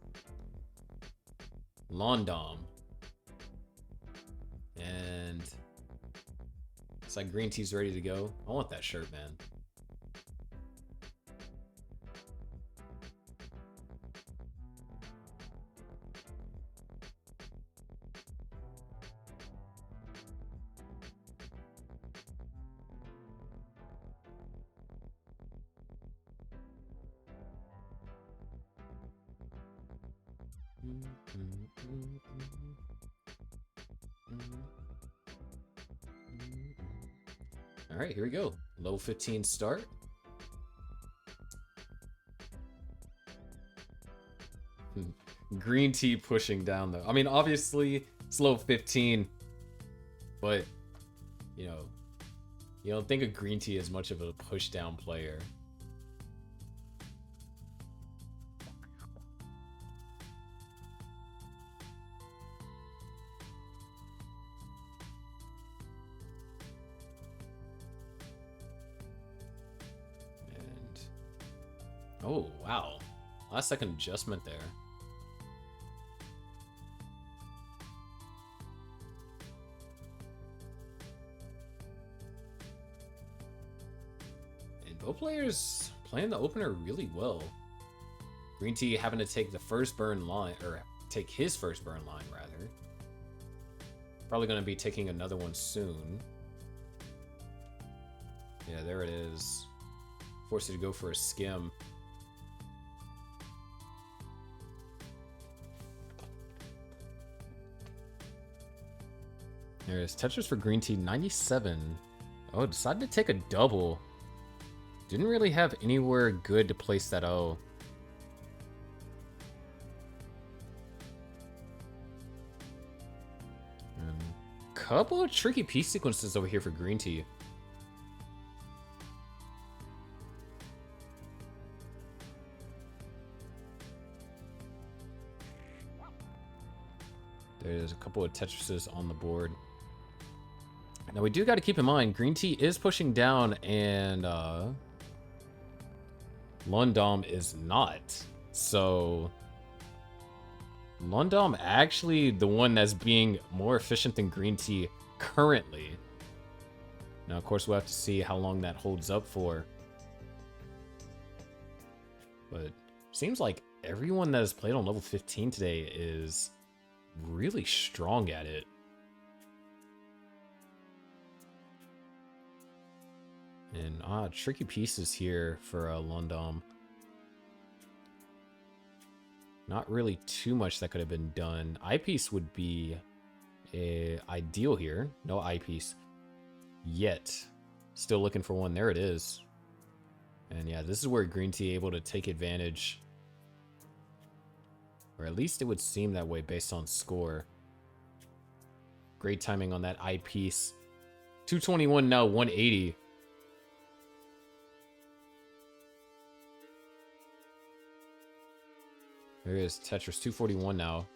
Londom. And it's like Green Tea's ready to go. I want that shirt, man. All right, here we go. Low 15 start. Green Tea pushing down though. I mean, obviously it's low 15, but you know, you don't think of Green Tea as much of a push down player. Oh, wow. Last second adjustment there. And both players playing the opener really well. Green Tea having to take the first burn line, or take his first burn line, rather. Probably going to be taking another one soon. Yeah, there it is. Forced it to go for a skim. There it is. Tetris for Green Tea, 97. Oh, decided to take a double. Didn't really have anywhere good to place that O. Couple of tricky piece sequences over here for Green Tea. There's a couple of Tetrises on the board. Now we do got to keep in mind, Green Tea is pushing down and Londom is not. So Londom actually the one that's being more efficient than Green Tea currently. Now, of course, we'll have to see how long that holds up for. But seems like everyone that has played on level 15 today is really strong at it. And tricky pieces here for Londom. Not really too much that could have been done. Eyepiece would be ideal here. No eyepiece yet. Still looking for one. There it is. And yeah, this is where Green Tea able to take advantage Or at least it would seem that way based on score. Great timing on that eyepiece. 221 now, 180. There is Tetris 241 now.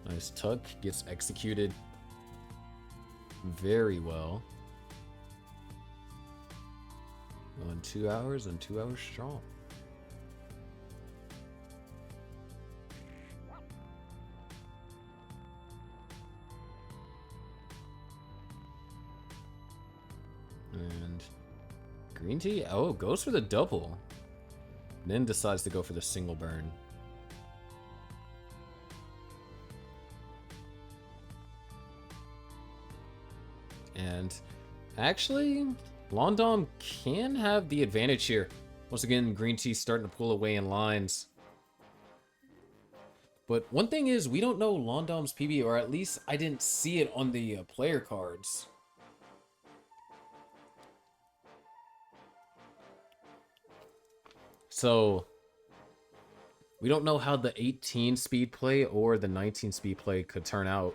Nice tuck, gets executed very well. On 2 hours and 2 hours strong. And green tea, oh, goes for the double. Then decides to go for the single burn. And actually, Londom can have the advantage here. Once again, green tea starting to pull away in lines. But one thing is, we don't know Londom's PB, or at least I didn't see it on the player cards. So, we don't know how the 18 speed play or the 19 speed play could turn out.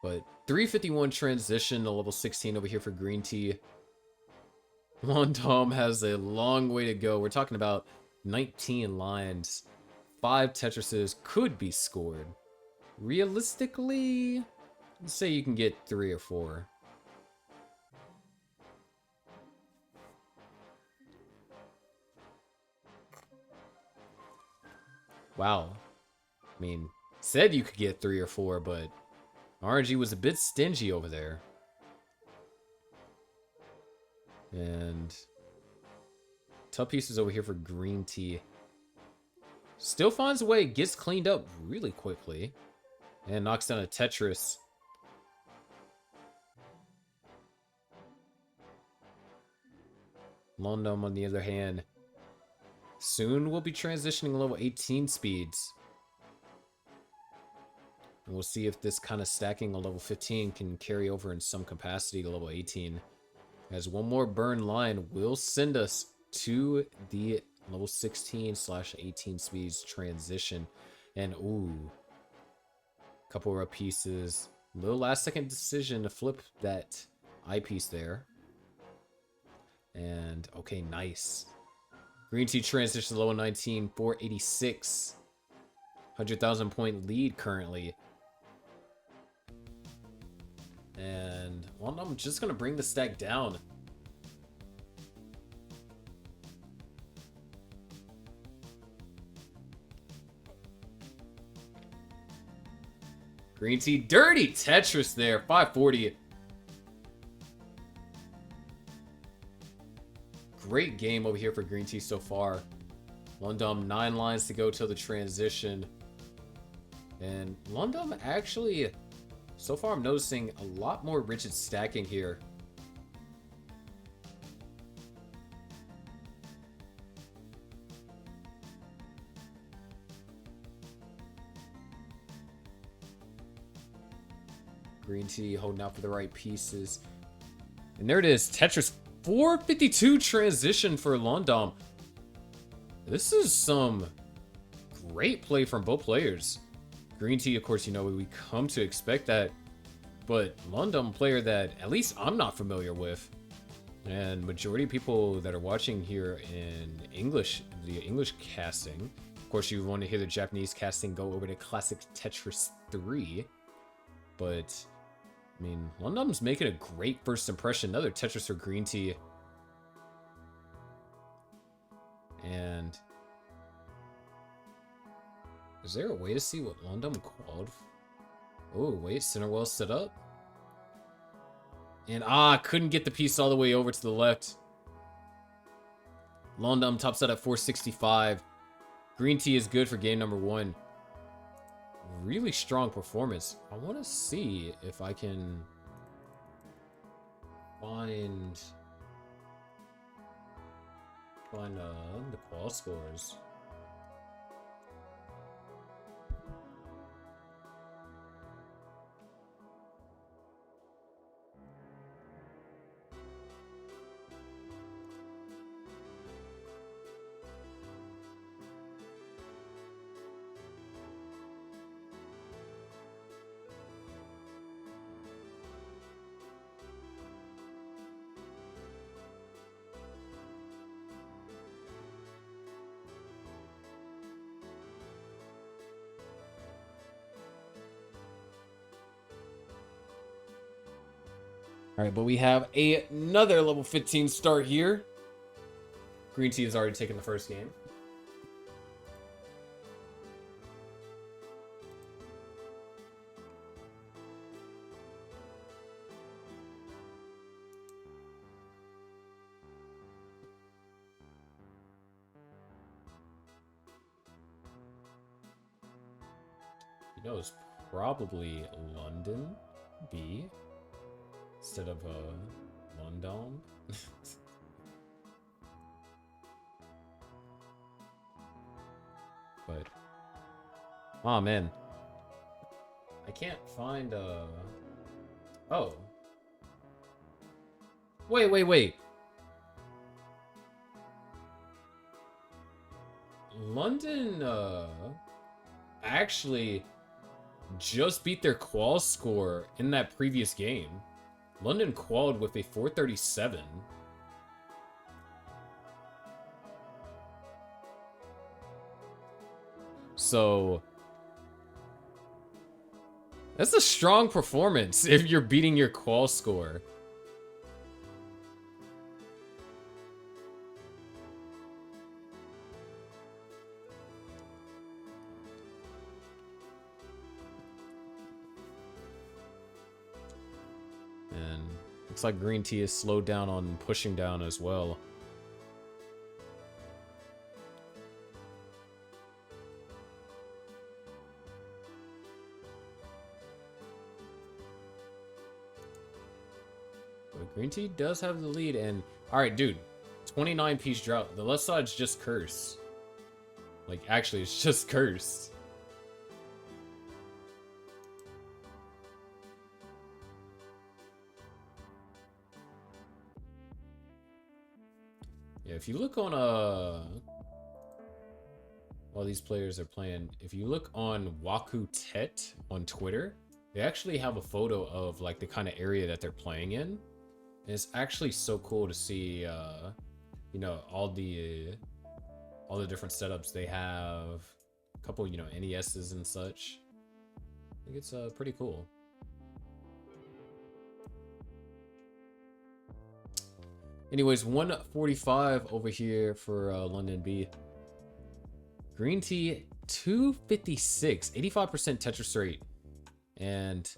But 351 transition to level 16 over here for green tea. Londom has a long way to go. We're talking about 19 lines. 5 Tetrises could be scored. Realistically, let's say you can get 3 or 4. Wow. I mean, said you could get 3 or 4, but RNG was a bit stingy over there. And tough pieces over here for green tea. Still finds a way, gets cleaned up really quickly. And knocks down a Tetris. Londom, on the other hand, soon will be transitioning level 18 speeds. And we'll see if this kind of stacking on level 15 can carry over in some capacity to level 18. As one more burn line will send us to the level 16/18 speeds transition. And ooh, couple of pieces. Little last second decision to flip that eyepiece there. And okay, nice. Green tea transition to level 19, 486. 100,000 point lead currently. And well, I'm just gonna bring the stack down. Green tea, dirty Tetris there, 540. Great game over here for green tea so far. Londom, 9 lines to go till the transition. And Londom actually, so far I'm noticing a lot more rigid stacking here. Green tea holding out for the right pieces. And there it is, Tetris 452 transition for Londom. This is some great play from both players. Green tea, of course, you know, we come to expect that. But Londom, player that at least I'm not familiar with. And majority of people that are watching here in English, the English casting. Of course, you want to hear the Japanese casting, go over to ClassicTetris 3. But, I mean, Londom's making a great first impression. Another Tetris for green tea. And is there a way to see what Londom qualified? Oh, wait, center well set up. And couldn't get the piece all the way over to the left. Londom tops out at 465. Green tea is good for game number 1. really strong performance. I want to see if I can find the qual scores. All right, but we have another level 15 start here. Green Tea has already taken the first game. You know, it's probably London B instead of London. But oh man, I can't find oh, wait, London actually just beat their qual score in that previous game. London qualled with a 437. So that's a strong performance if you're beating your qual score. And looks like Green Tea is slowed down on pushing down as well. Green Tea does have the lead, and alright, dude, 29 piece drought. The left side's just curse. Like, actually, it's just curse. Yeah, if you look on while these players are playing, if you look on Waku Tet on Twitter, they actually have a photo of like the kind of area that they're playing in. And it's actually so cool to see, you know, all the different setups they have. A couple, you know, NESs and such. I think it's pretty cool. Anyways, 145 over here for London B. Green Tea 256, 85% Tetris rate, and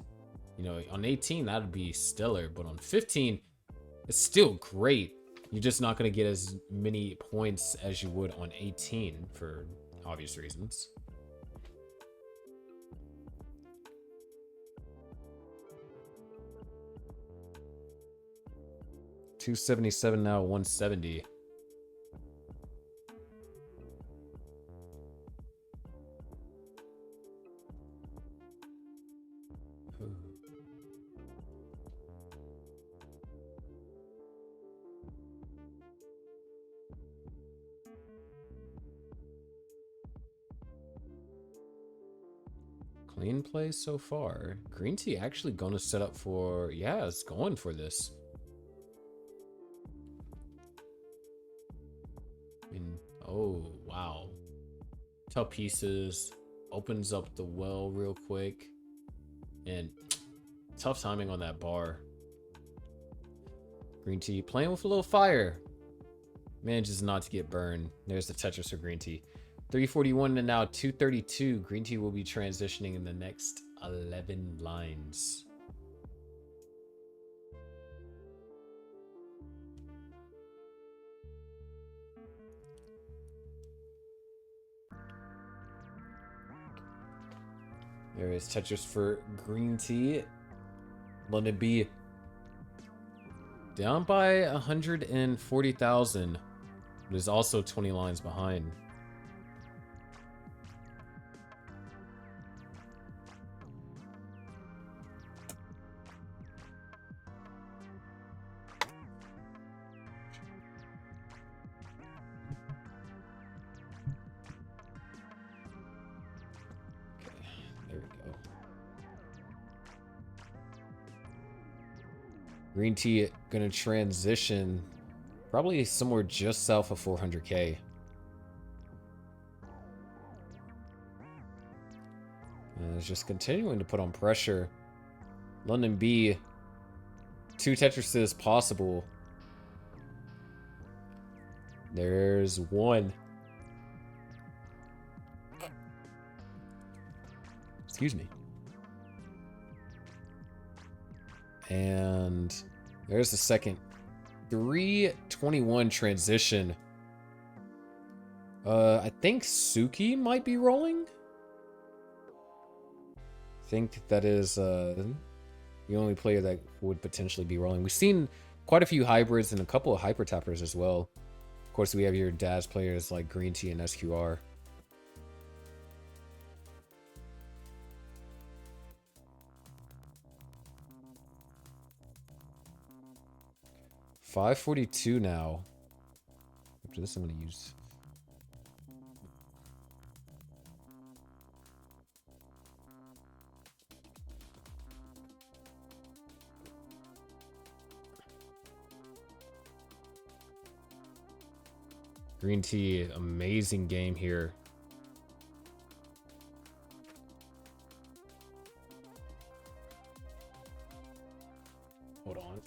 you know, on 18 that would be stellar, but on 15. It's still great. You're just not going to get as many points as you would on 18 for obvious reasons. $277 now, 170. Clean play so far. Green Tea actually going to set up for, yeah, it's going for this. I mean, oh, wow. Tough pieces. Opens up the well real quick. And tough timing on that bar. Green Tea playing with a little fire. Manages not to get burned. There's the Tetris for Green Tea. 341 and now 232. Green Tea will be transitioning in the next 11 lines. There is Tetris for green tea. London B down by 140,000. But is also 20 lines behind. There we go. Green tea gonna transition probably somewhere just south of 400K. And it's just continuing to put on pressure. London B, 2 Tetrises possible. There's 1. Excuse me. And there's the second. 321 transition. I think Suki might be rolling. I think that is the only player that would potentially be rolling. We've seen quite a few hybrids and a couple of hyper tappers as well. Of course, we have your Daz players like Green Tea and SQR. $542 now. After this, I'm going to use... Green Tea, amazing game here. Hold on.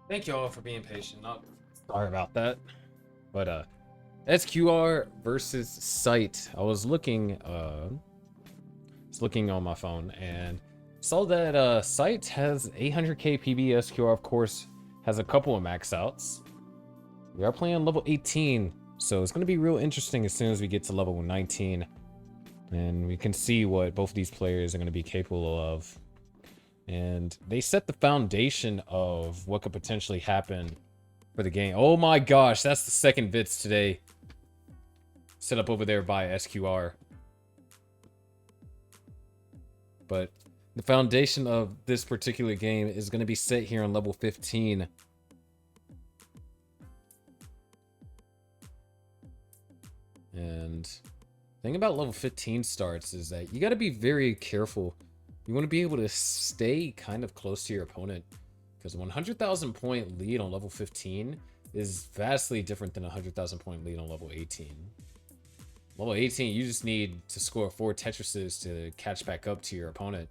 Thank you all for being patient. Sorry about that. But SQR versus Sight. I was looking on my phone and saw that Sight has 800k PB. SQR of course has a couple of max outs. We are playing level 18, so it's going to be real interesting as soon as we get to level 19. And we can see what both of these players are going to be capable of. And they set the foundation of what could potentially happen for the game. Oh my gosh, that's the second Vits today. Set up over there by SQR. But the foundation of this particular game is going to be set here on level 15. And the thing about level 15 starts is that you got to be very careful. You want to be able to stay kind of close to your opponent, because a 100,000 point lead on level 15 is vastly different than a 100,000 point lead on level 18. Level 18, you just need to score 4 Tetrises to catch back up to your opponent.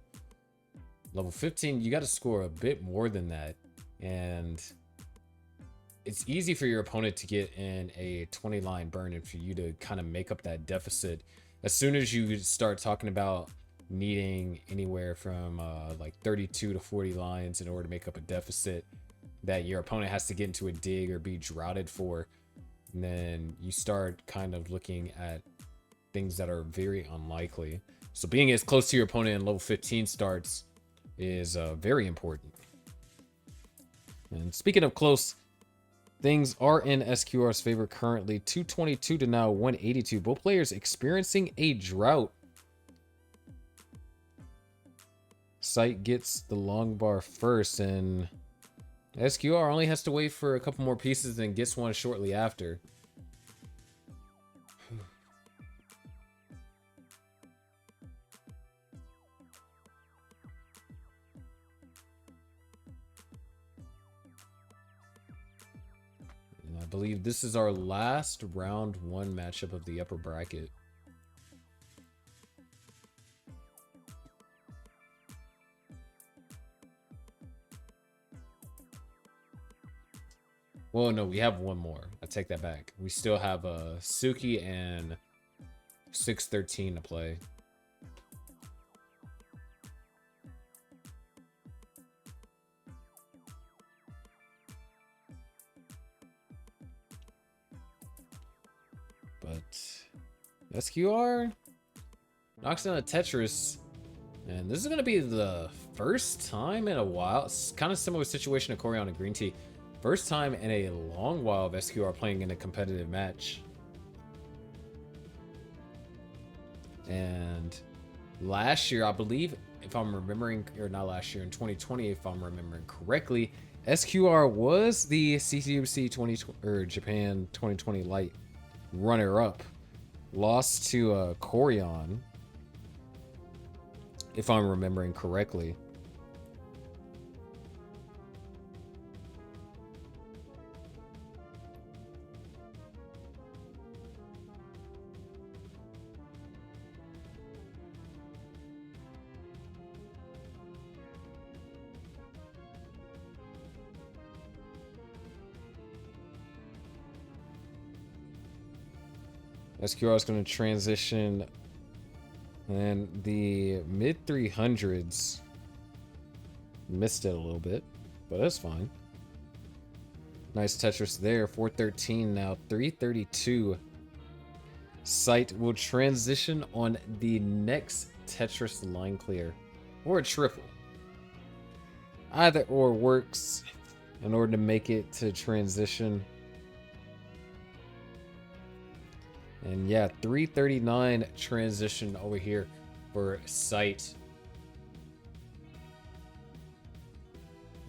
Level 15, you got to score a bit more than that, and it's easy for your opponent to get in a 20 line burn and for you to kind of make up that deficit. As soon as you start talking about needing anywhere from like 32 to 40 lines in order to make up a deficit that your opponent has to get into a dig or be droughted for, and then you start kind of looking at things that are very unlikely. So being as close to your opponent in level 15 starts is very important. And speaking of close, things are in SQR's favor currently, 222 to now 182. Both players experiencing a drought. Sight gets the long bar first, and SQR only has to wait for a couple more pieces and gets one shortly after. And I believe this is our last round 1 matchup of the upper bracket. Well, no, we have one more. I take that back. We still have Suki and 613 to play. But SQR knocks down a Tetris, and this is going to be the first time in a while. It's kind of similar situation to Corian and Green Tea. First time in a long while of SQR playing in a competitive match. And last year, I believe, if I'm remembering, or not last year, in 2020, if I'm remembering correctly, SQR was the CTWC 2020 or Japan 2020 Light runner-up. Lost to Corian, if I'm remembering correctly. SQR is going to transition, and the mid 300s missed it a little bit, but that's fine. Nice Tetris there. 413 now, 332. Sight will transition on the next Tetris line clear, or a triple. Either or works in order to make it to transition. And yeah, 339 transition over here for Sight.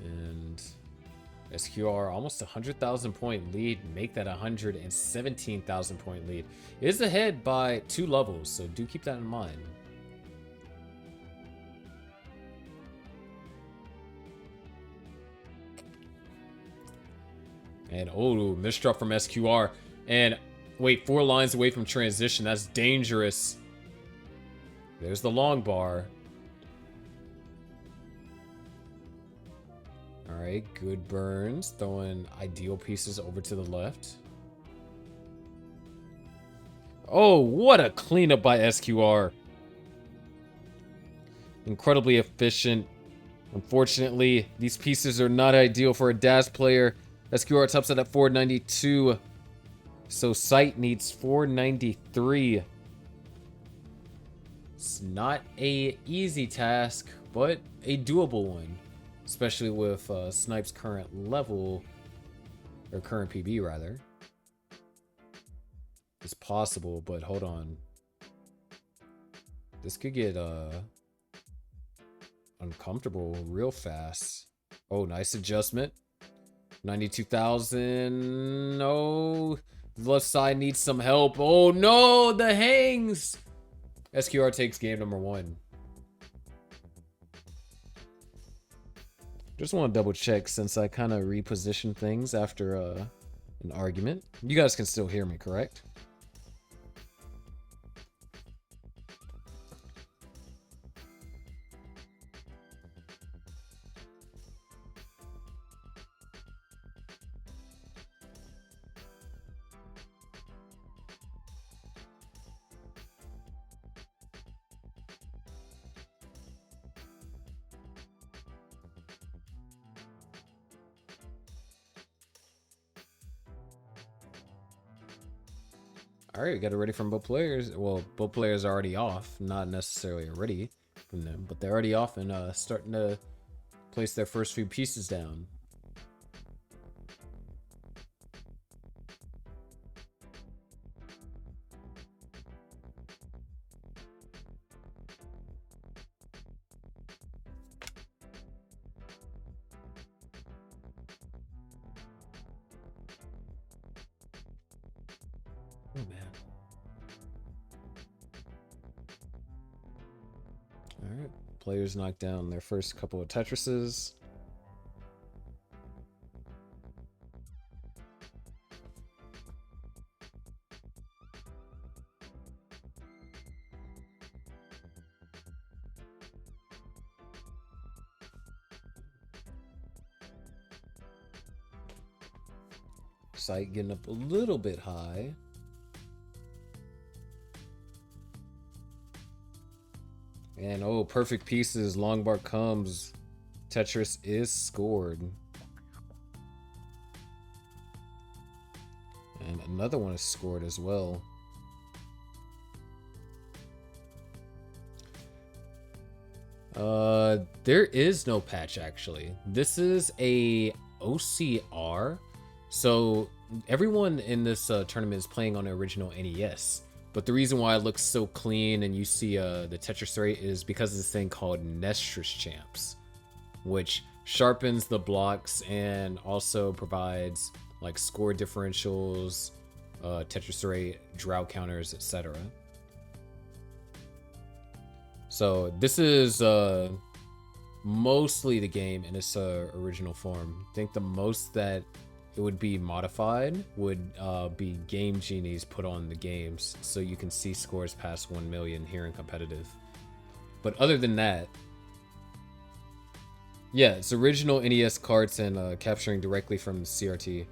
And SQR almost 100,000 point lead, make that 117,000 point lead. It is ahead by 2 levels, so do keep that in mind. And oh, misdrop from SQR. And wait, 4 lines away from transition. That's dangerous. There's the long bar. All Alright, good burns. Throwing ideal pieces over to the left. Oh, what a cleanup by SQR. Incredibly efficient. Unfortunately, these pieces are not ideal for a dash player. SQR tops it at 492. So Sight needs 493. It's not a easy task, but a doable one. Especially with Snipe's current level, or current PB rather. It's possible, but hold on. This could get uncomfortable real fast. Oh, nice adjustment. 92,000. No. The left side needs some help. Oh no, the hangs. SQR takes game number 1. Just want to double check since I kind of repositioned things after an argument. You guys can still hear me, correct? All right, we got it ready from both players. Well, both players are already off, not necessarily ready from them, but they're already off and starting to place their first few pieces down. Oh man. Alright, players knock down their first couple of Tetrises. Sight getting up a little bit high. And oh, perfect pieces. Long bar comes. Tetris is scored. And another one is scored as well. There is no patch actually. This is a OCR. So everyone in this tournament is playing on the original NES. But the reason why it looks so clean and you see the Tetris rate is because of this thing called Tetris Champs, which sharpens the blocks and also provides like score differentials, Tetris rate, drought counters, etc. So this is mostly the game in its original form. I think the most that it would be modified would be Game Genies put on the games so you can see scores past 1 million here in competitive. But other than that, yeah, it's original NES carts and capturing directly from the CRT.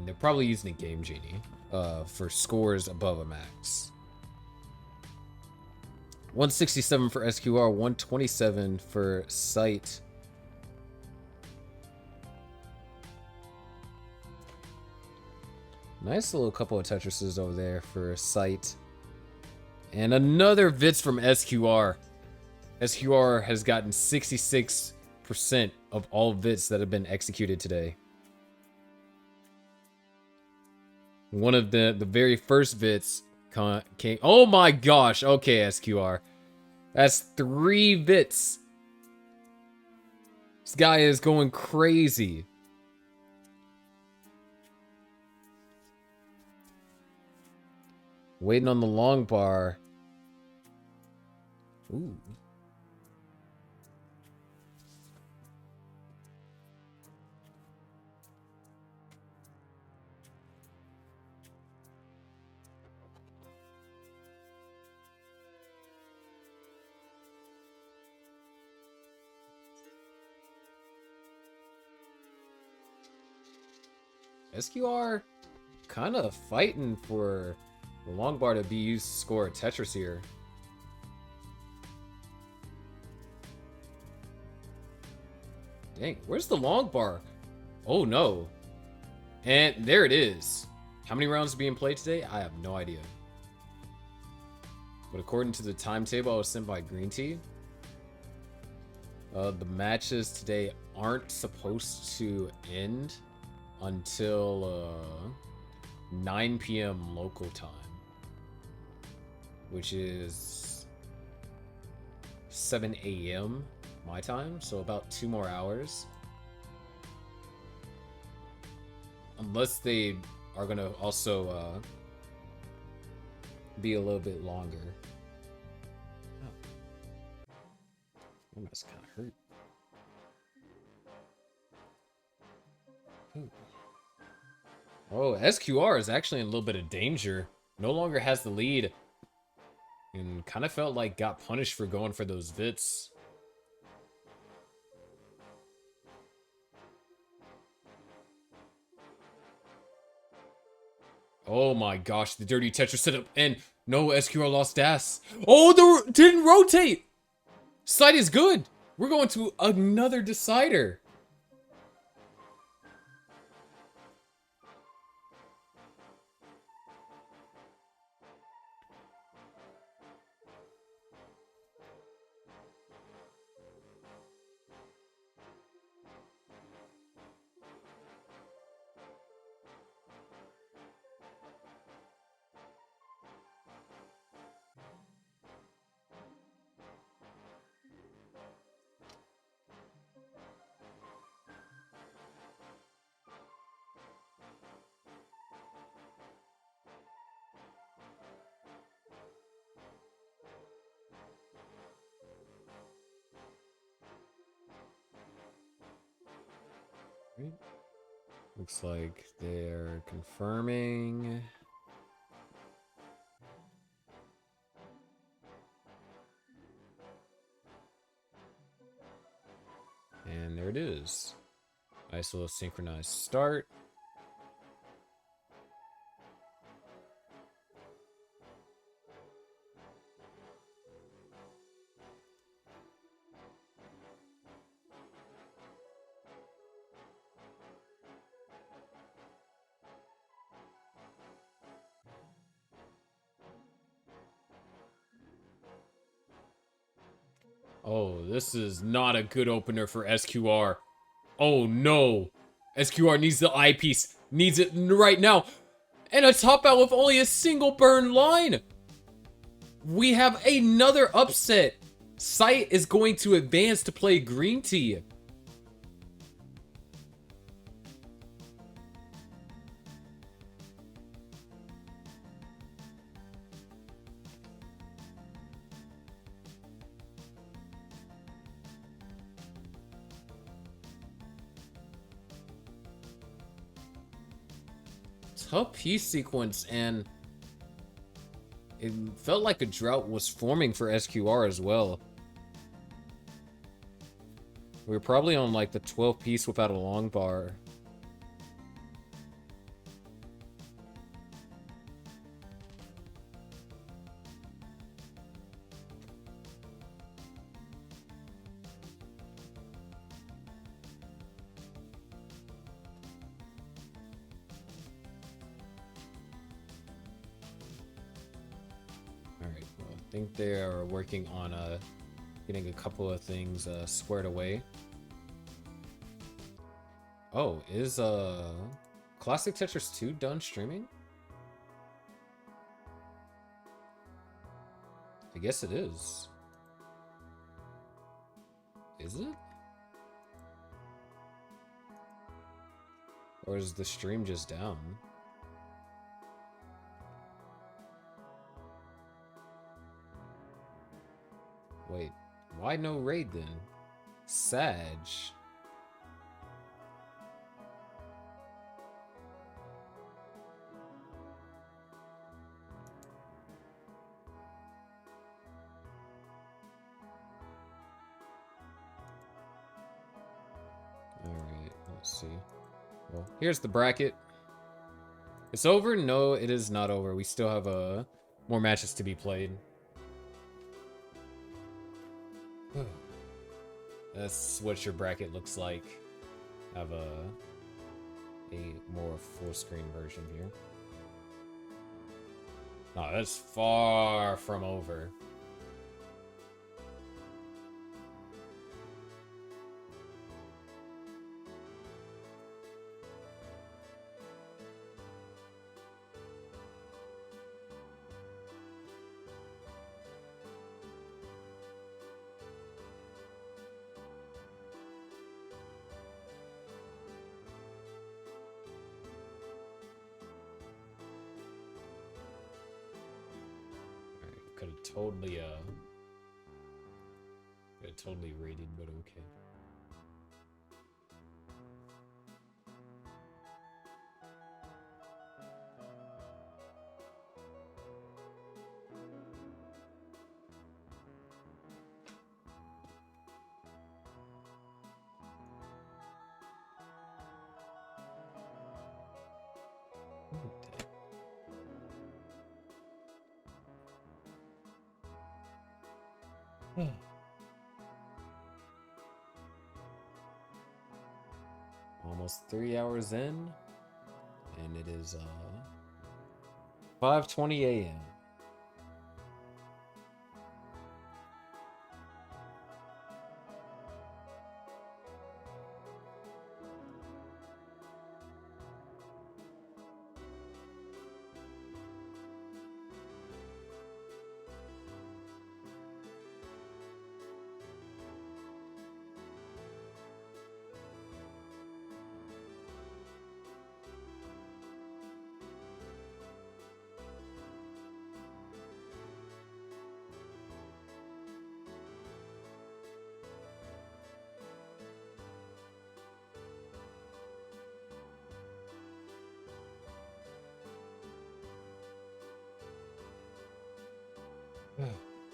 They're probably using a Game Genie for scores above a max. 167 for SQR, 127 for Sight. Nice little couple of Tetrises over there for Sight. And another Vits from SQR. SQR has gotten 66% of all Vits that have been executed today. One of the very first Vits came. Oh my gosh. Okay, SQR. That's 3 Vits. This guy is going crazy. Waiting on the long bar. Ooh. SQR kind of fighting for the long bar to be used to score a Tetris here. Dang, where's the long bar? Oh no. And there it is. How many rounds are being played today? I have no idea. But according to the timetable I was sent by Green Tea, the matches today aren't supposed to end until 9 p.m. local time, which is 7 a.m. my time, so about 2 more hours. Unless they are gonna also be a little bit longer. Oh, that's kind of hurt. Ooh. Oh, SQR is actually in a little bit of danger. No longer has the lead. And kind of felt like got punished for going for those Vits. Oh my gosh, the dirty Tetris setup. And no, SQR lost Das. Oh, the didn't rotate. Side is good. We're going to another decider. Looks like they're confirming. And there it is. Nice little synchronized start. Oh, this is not a good opener for SQR. Oh no. SQR needs the eyepiece. Needs it right now. And a top out with only a single burn line. We have another upset. Sight is going to advance to play Green Tea. Tough piece sequence, and it felt like a drought was forming for SQR as well. We were probably on like the 12th piece without a long bar. I think they are working on getting a couple of things squared away. Oh, is ClassicTetris 2 done streaming? I guess it is. Is it? Or is the stream just down? Wait, why no raid then? Sag. Alright, let's see. Well, here's the bracket. It's over? No, it is not over. We still have more matches to be played. That's what your bracket looks like. I have a more full screen version here. Oh, that's far from over. Could have totally rated, but okay. Almost 3 hours in, and it is 5:20 a.m.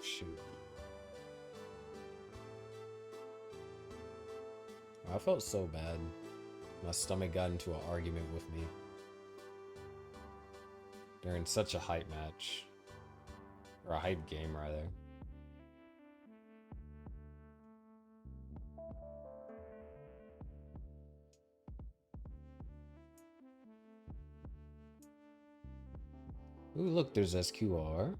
Shoot. I felt so bad. My stomach got into an argument with me during such a hype match. Or a hype game, rather. Ooh, look, there's SQR.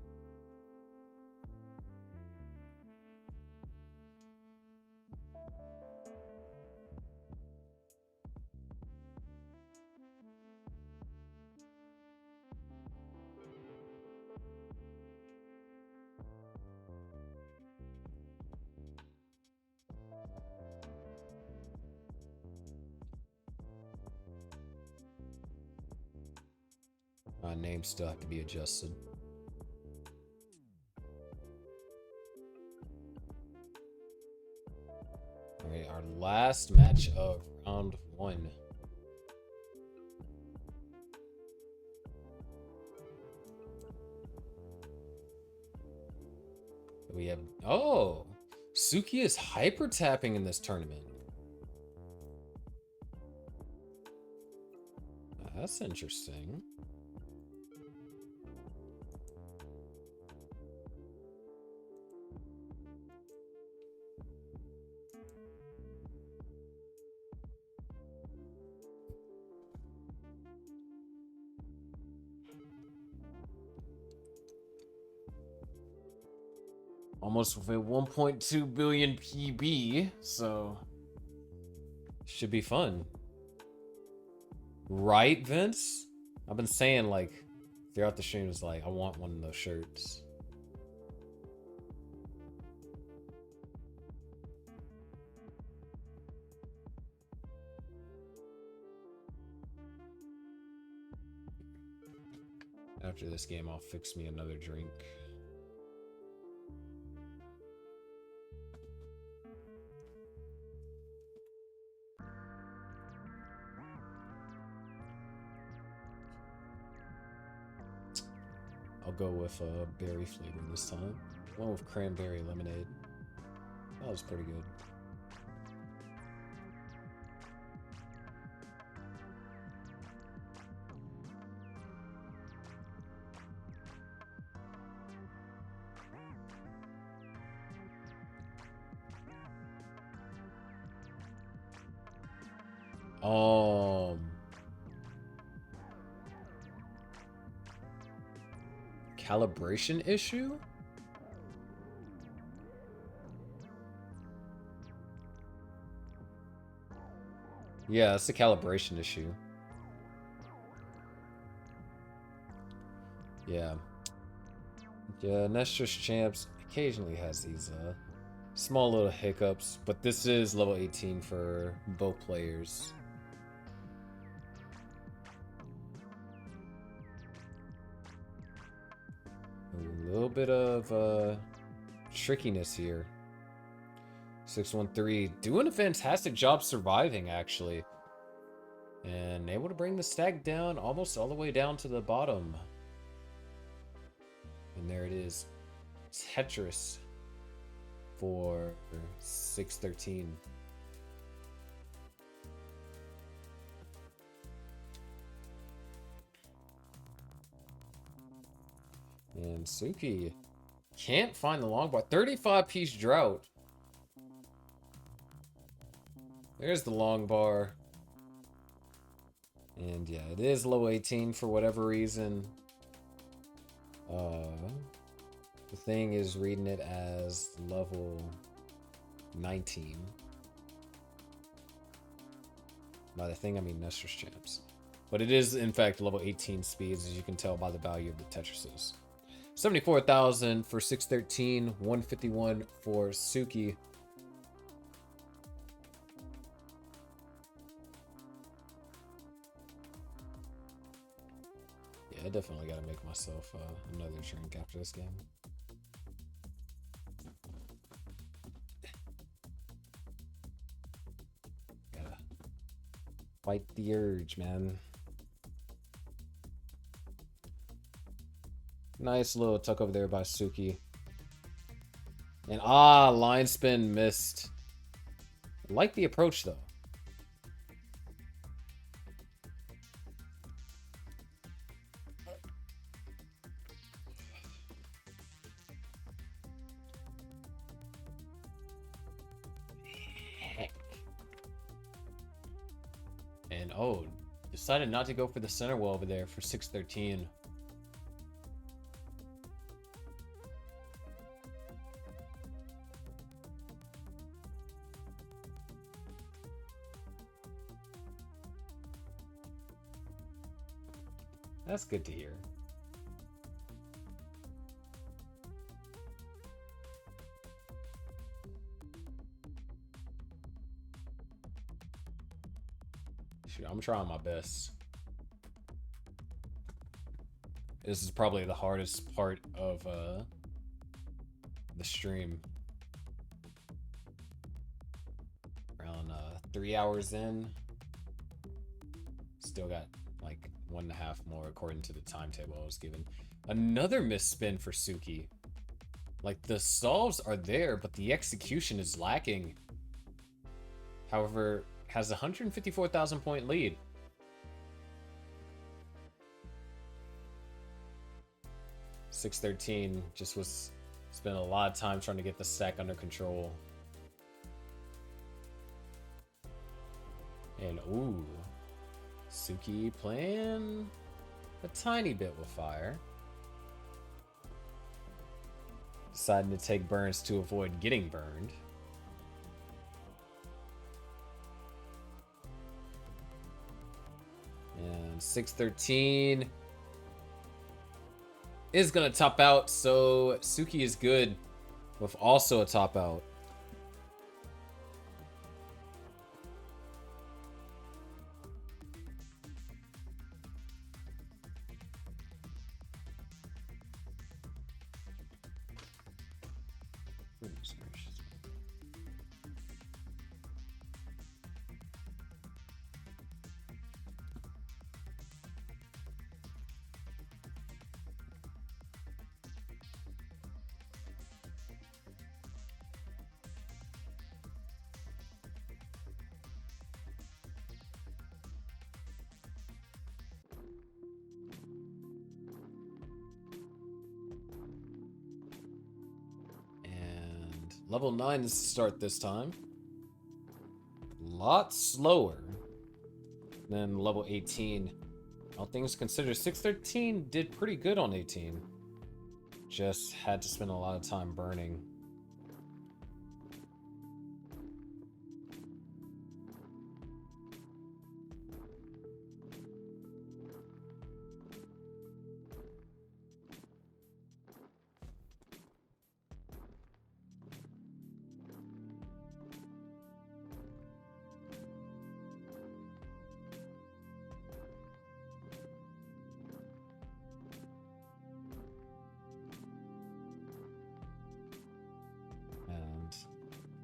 My names still have to be adjusted. Alright, our last match of round 1. We have... Oh! Suki is hyper tapping in this tournament. That's interesting. Almost with a 1.2 billion PB, so should be fun. Right, Vince? I've been saying, like, throughout the streams, like, I want one of those shirts. After this game, I'll fix me another drink. I'll go with a berry flavor this time. One with cranberry lemonade. That was pretty good. Calibration issue? Yeah, it's a calibration issue. Yeah. Yeah, NES Champs occasionally has these small little hiccups, but this is level 18 for both players. A little bit of trickiness here. 613 doing a fantastic job surviving, actually. And able to bring the stack down almost all the way down to the bottom. And there it is. Tetris for 613. And Suki can't find the long bar. 35-piece drought. There's the long bar. And yeah, it is low 18 for whatever reason. The thing is reading it as level 19. By the thing, I mean NES Champs. But it is, in fact, level 18 speeds, as you can tell by the value of the Tetrises. 74,000 for 613, 151 for Suki. Yeah, I definitely gotta make myself another drink after this game. Gotta fight the urge, man. Nice little tuck over there by Suki. And line spin missed. I like the approach though. Heck. And oh, decided not to go for the center wall over there for 613. That's good to hear. Shoot, I'm trying my best. This is probably the hardest part of the stream. Around 3 hours in. Still got like 1.5 more according to the timetable I was given. Another misspin for Suki. Like, the solves are there, but the execution is lacking. However, has a 154,000 point lead. $613 just was spent a lot of time trying to get the stack under control. And ooh, Suki playing a tiny bit with fire. Deciding to take burns to avoid getting burned. And 613 is gonna top out, so Suki is good with also a top out. Level 9 is to start this time. Lot slower. Then level 18. All things considered, 613 did pretty good on 18. Just had to spend a lot of time burning.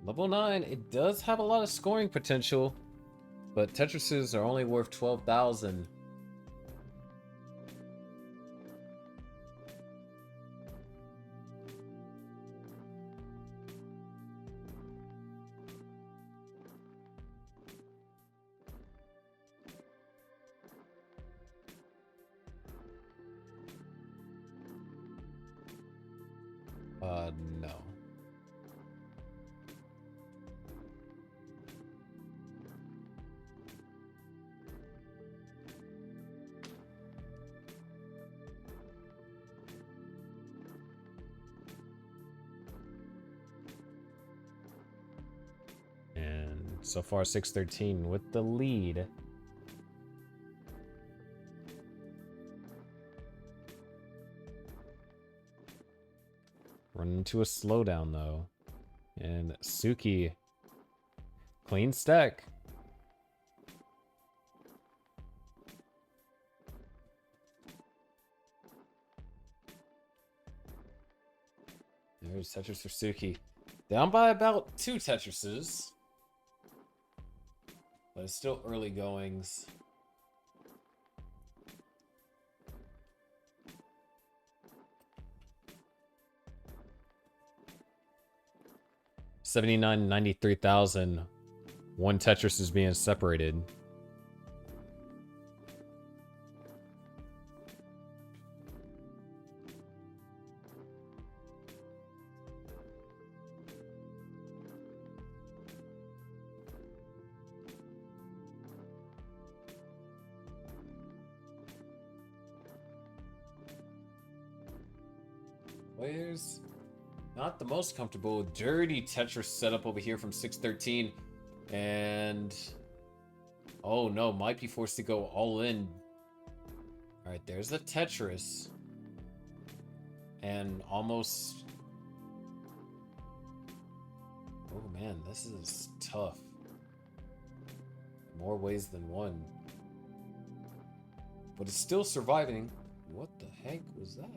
Level 9, it does have a lot of scoring potential, but Tetrises are only worth 12,000. No. And so far 613 with the lead. Run into a slowdown though. And Suki, clean stack. There's Tetris for Suki. Down by about 2 Tetrises. But it's still early goings. $79,93,000. 1 Tetris is being separated. Where's not the most comfortable, dirty Tetris setup over here from 613, and oh no, might be forced to go all in. All right, there's the Tetris, and almost. Oh man, this is tough. More ways than one, but it's still surviving. What the heck was that?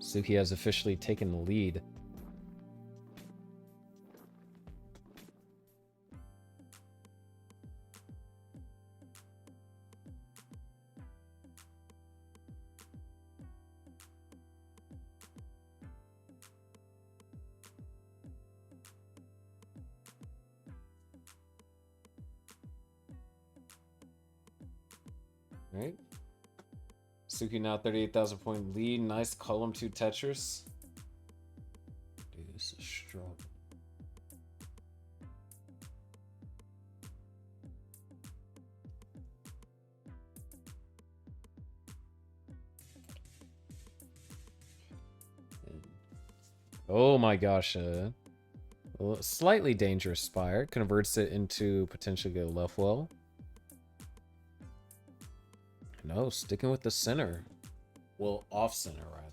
Suki has officially taken the lead. All right. Suki now 38,000 point lead. Nice column 2 Tetris. Dude, this is strong. Oh my gosh. Slightly dangerous spire. Converts it into potentially a left well. No, sticking with the center. Well, off center, rather.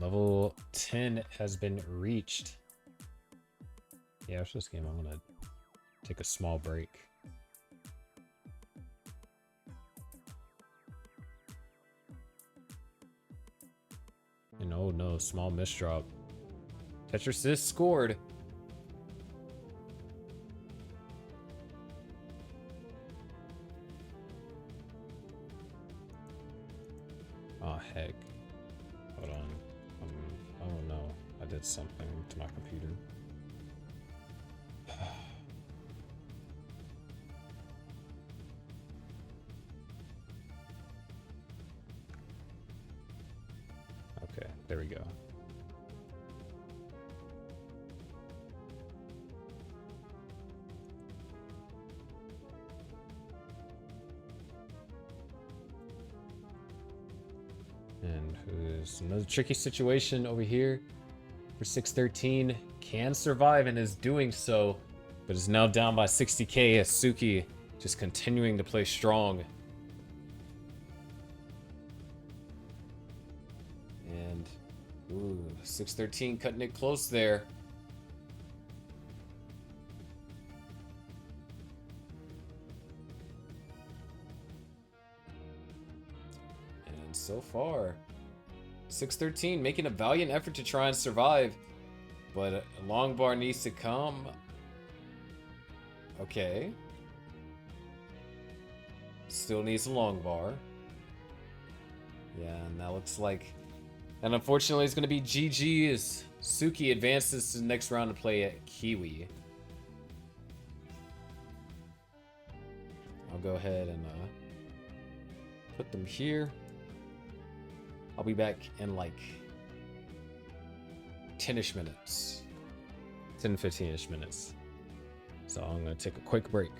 Level 10 has been reached. Yeah, after this game, I'm gonna take a small break. And oh no, small misdrop. Tetris is scored. Oh heck. Hold on. Oh no, I did something to my computer. Okay, there we go. And who's another tricky situation over here for 613. Can survive and is doing so, but is now down by 60k as Suki just continuing to play strong. And ooh, 613 cutting it close there. And so far, 613 making a valiant effort to try and survive, but a long bar needs to come. Okay. Still needs a long bar. Yeah, and that looks like... And unfortunately, it's going to be GG as Suki advances to the next round to play at Kiwi. I'll go ahead and put them here. I'll be back in like 10-ish minutes. 10, 15-ish minutes. So I'm going to take a quick break.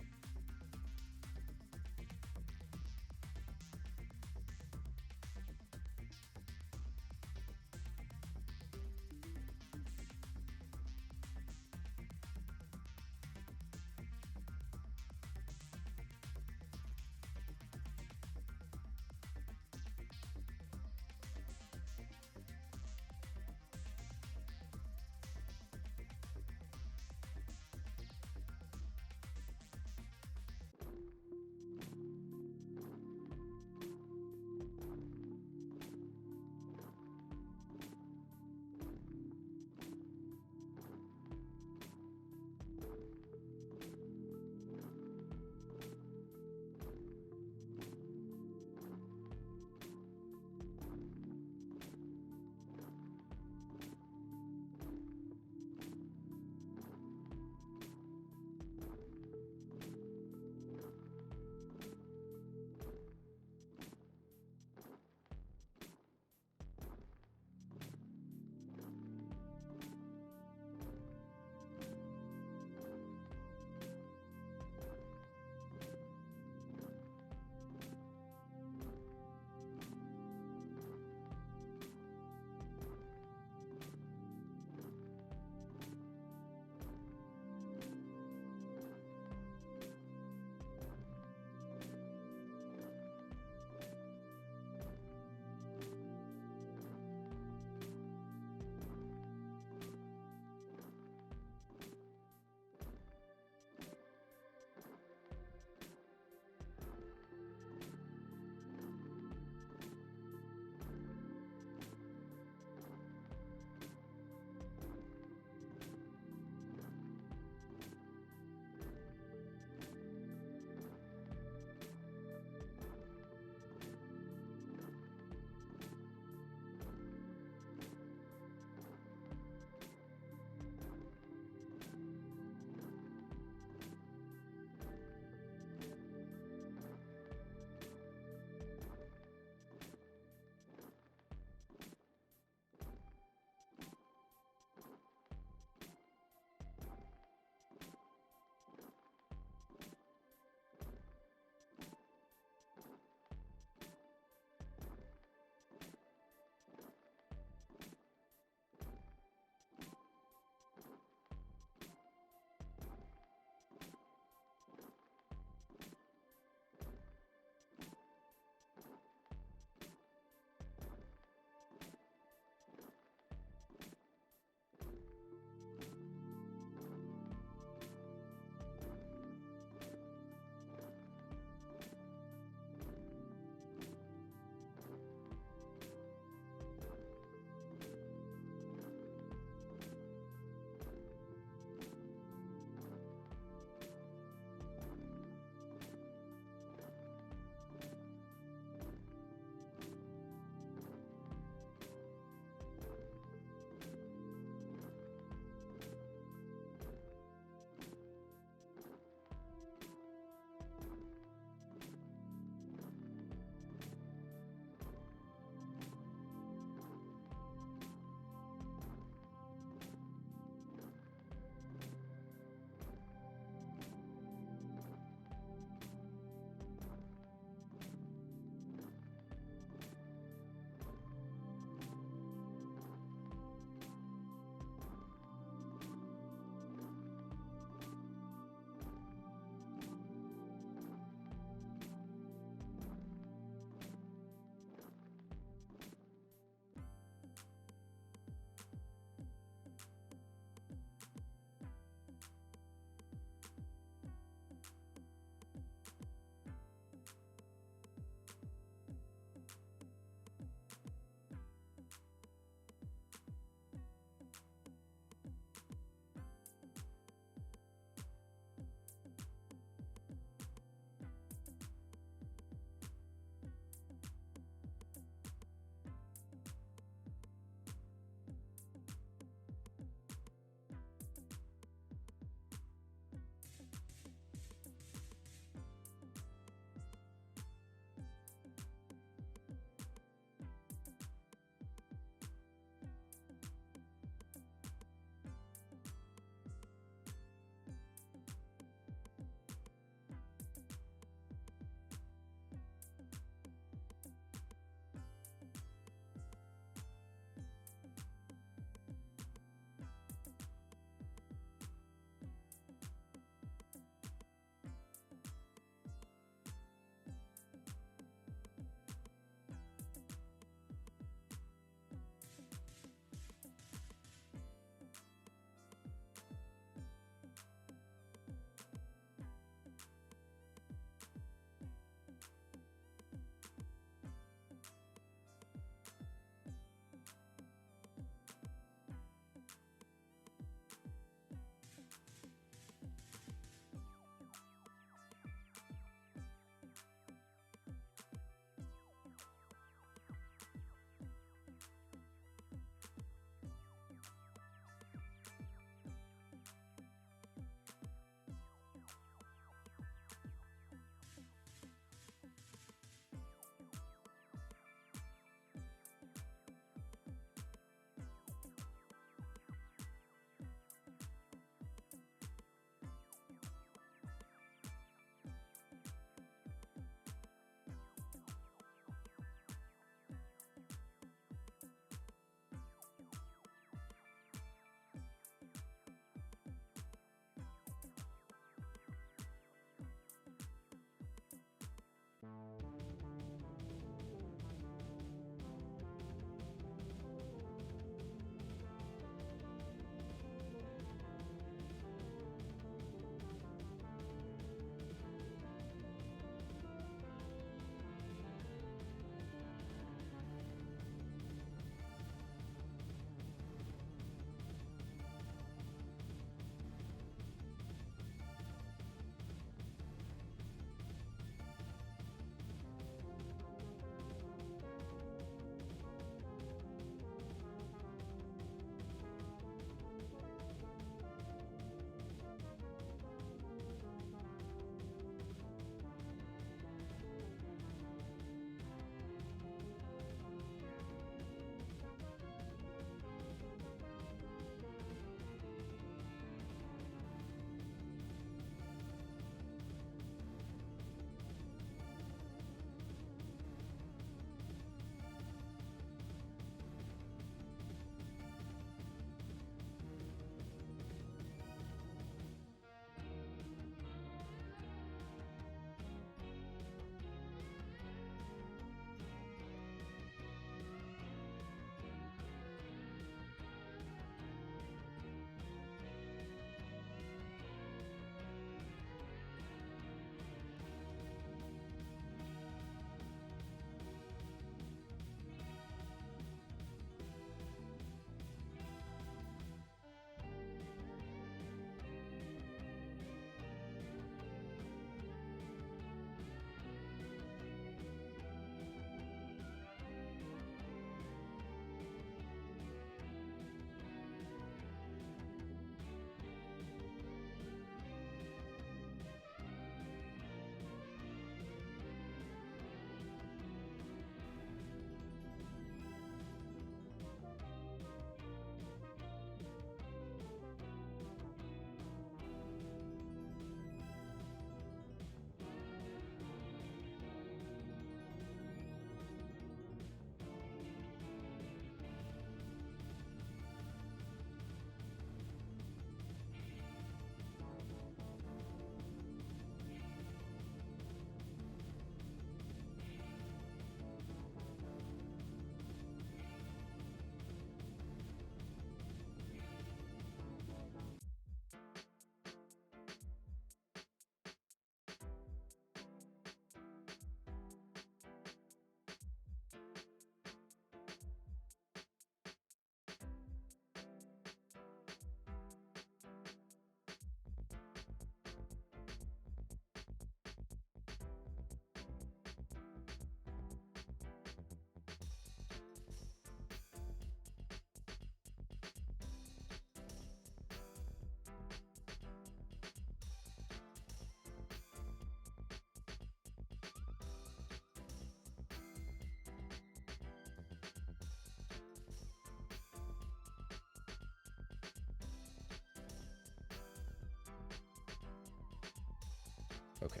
Okay.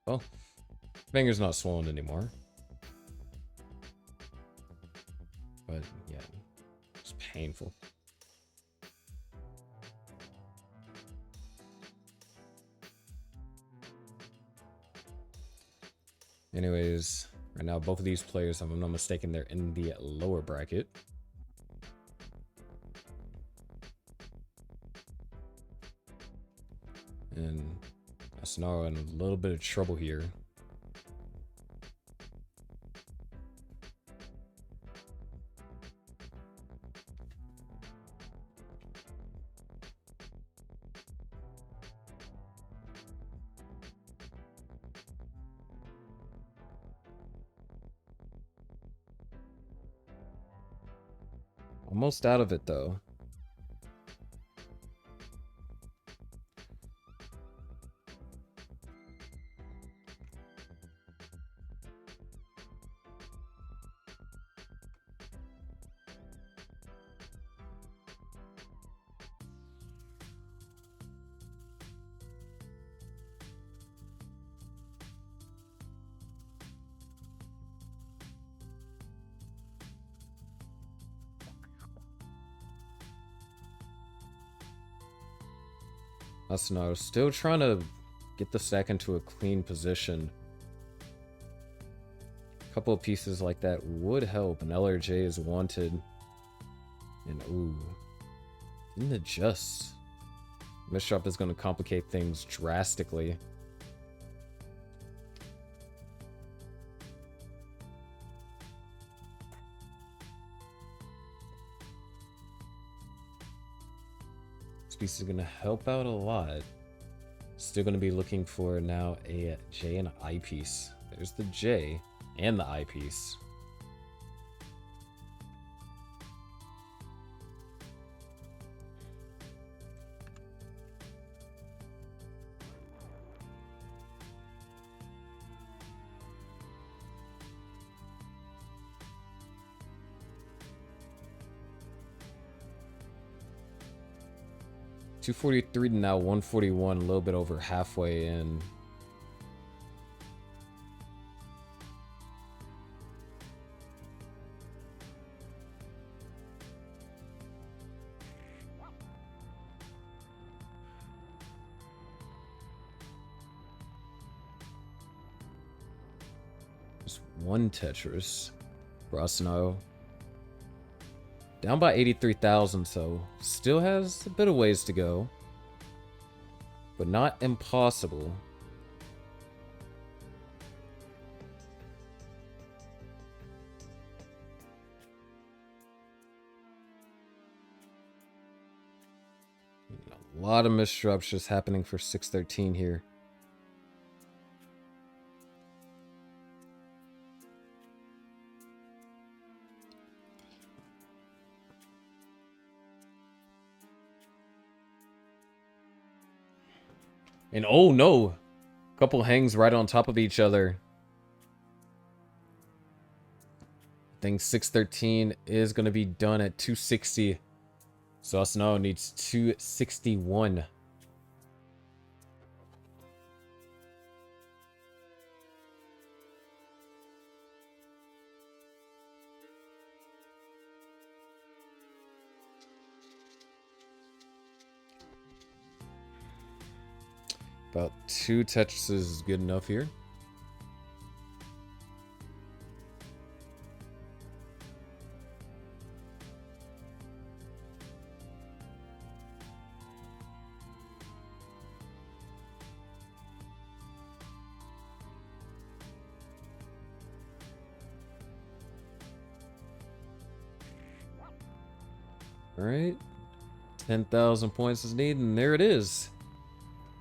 Well, finger's not swollen anymore. But yeah, it's painful. Anyways, right now both of these players, if I'm not mistaken, they're in the lower bracket. And Asunaro in a little bit of trouble here. Almost out of it though. Asunaro still trying to get the stack into a clean position. A couple of pieces like that would help. An LRJ is wanted. And ooh, didn't adjust. Misdrop is going to complicate things drastically. This piece is going to help out a lot. Still going to be looking for now a J and an I piece. There's the J and the I piece. $243 to now $141, a little bit over halfway in. Just one Tetris for Asunaro. Down by 83,000, so still has a bit of ways to go. But not impossible. A lot of misdrops happening for 613 here. And oh no, couple hangs right on top of each other. I think 613 is going to be done at 260. So Asunaro needs 261. About 2 Tetris is good enough here. All right, 10,000 points is needed, and there it is.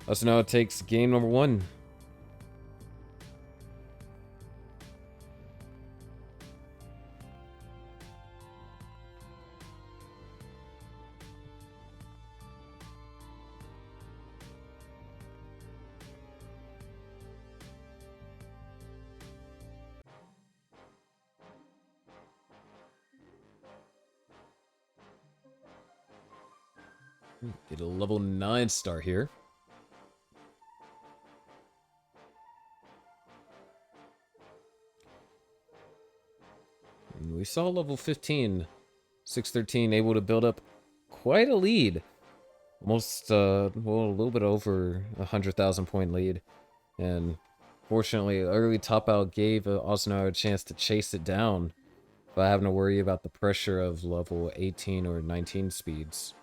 Asunaro takes game number 1. Get a level 9 star here. we saw level 15. 613 able to build up quite a lead. Almost, well, a little bit over 100,000 point lead. And fortunately, early top out gave Osanaro a chance to chase it down without having to worry about the pressure of level 18 or 19 speeds.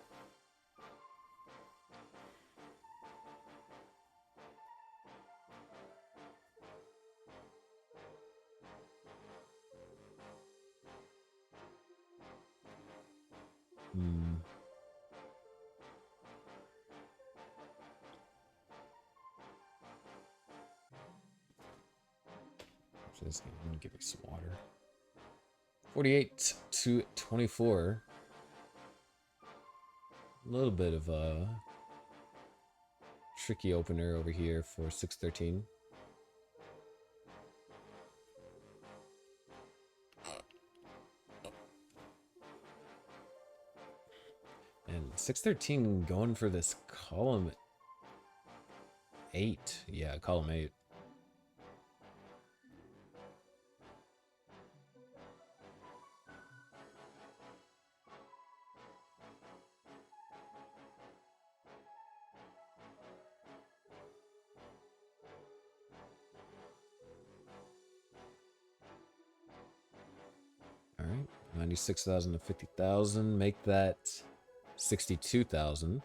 Just gonna give me some water. 48 to 24. A little bit of a tricky opener over here for 613. And 613 going for this column 8. Yeah, column 8. All right, 96,000 to 50,000. Make that 62,000.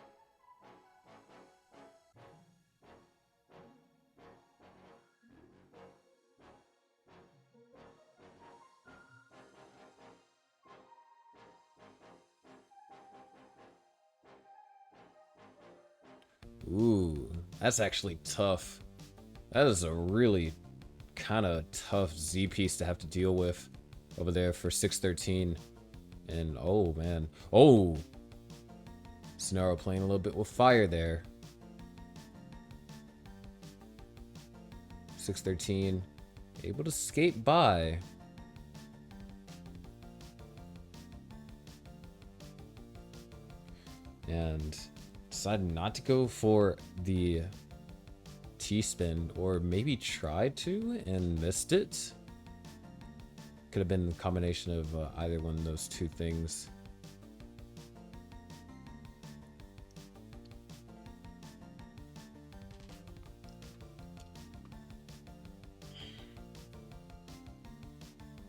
Ooh, that's actually tough. That is a really kind of tough Z piece to have to deal with over there for 613. And oh man, oh, Sonaro playing a little bit with fire there. 613 able to skate by. And decided not to go for the T-spin, or maybe tried to and missed it. Could have been a combination of either one of those two things.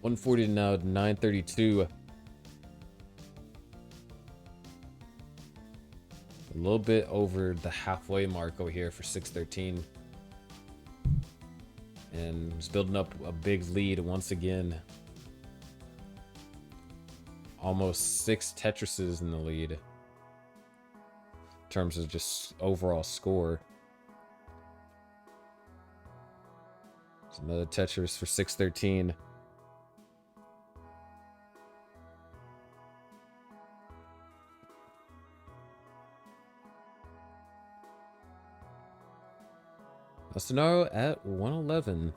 $140 now, $932. A little bit over the halfway mark over here for 613. And he's building up a big lead once again. Almost 6 Tetrises in the lead in terms of just overall score. There's another Tetris for 613. Sonaro at 111.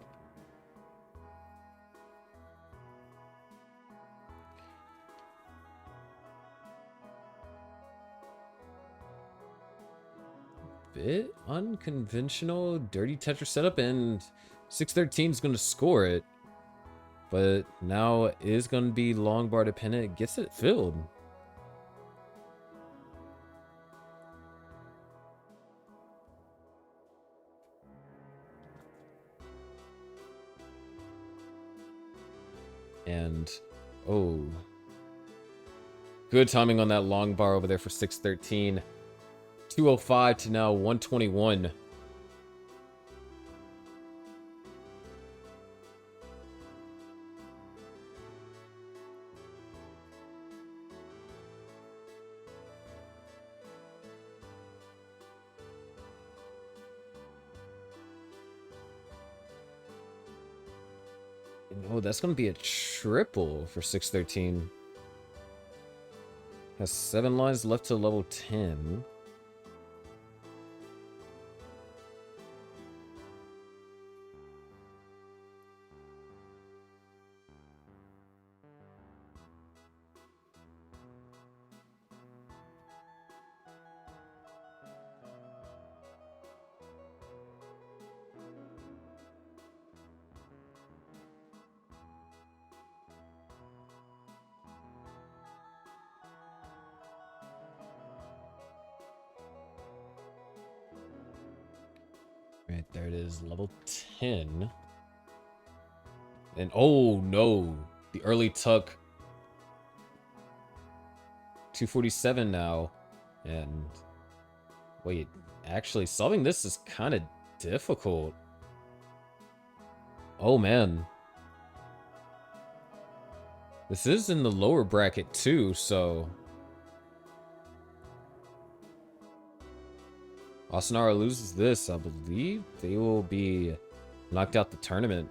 Bit unconventional, dirty Tetris setup, and 613 is going to score it. But now it is going to be long bar dependent. It gets it filled. And, oh. Good timing on that long bar over there for 613. 205 to now 121. Oh, that's going to be a triple for 613. Has 7 lines left to level 10. Right, there it is, level 10. And oh no, the early tuck. 247 now. And wait, actually solving this is kind of difficult. Oh man. This is in the lower bracket too, so Asanara loses this, I believe they will be knocked out the tournament.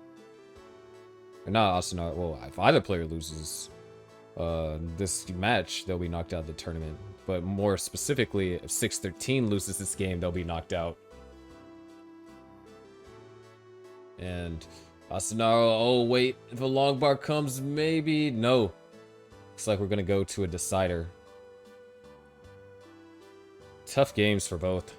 Or not Asanara, well, if either player loses this match, they'll be knocked out of the tournament. But more specifically, if 613 loses this game, they'll be knocked out. And Asanara, oh wait, if a long bar comes, maybe, no. Looks like we're gonna go to a decider. Tough games for both.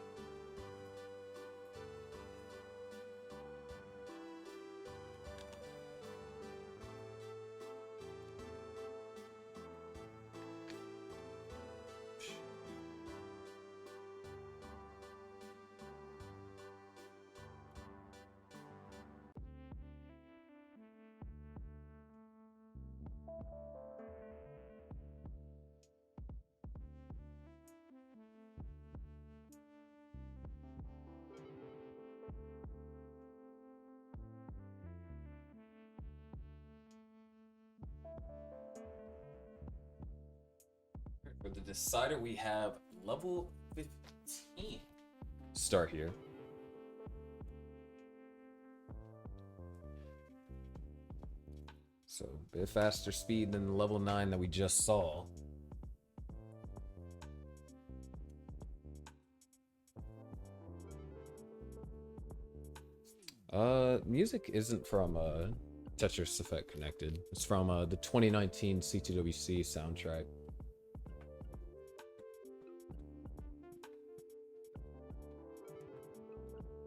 For the decider, we have level 15. Start here. So a bit faster speed than the level 9 that we just saw. Music isn't from Tetris Effect Connected. It's from the 2019 CTWC soundtrack.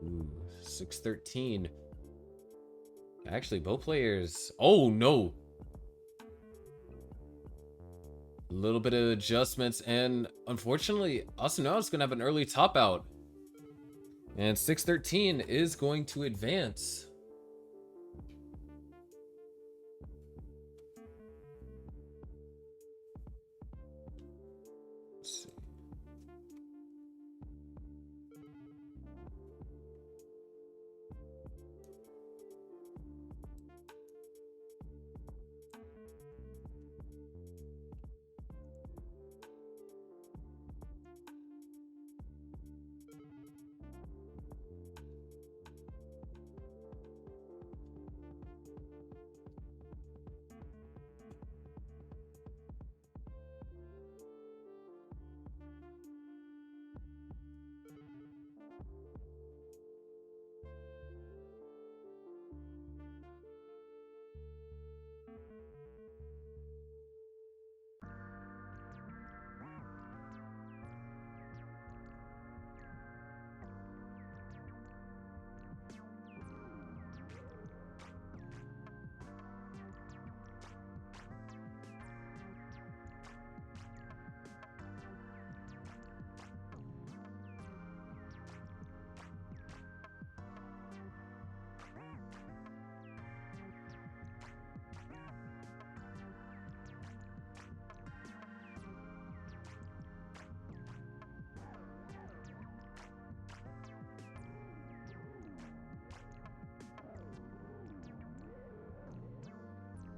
Ooh, 613. Actually, both players. Oh no! A little bit of adjustments, and unfortunately, Asanara's gonna have an early top out. And 613 is going to advance. Let's see.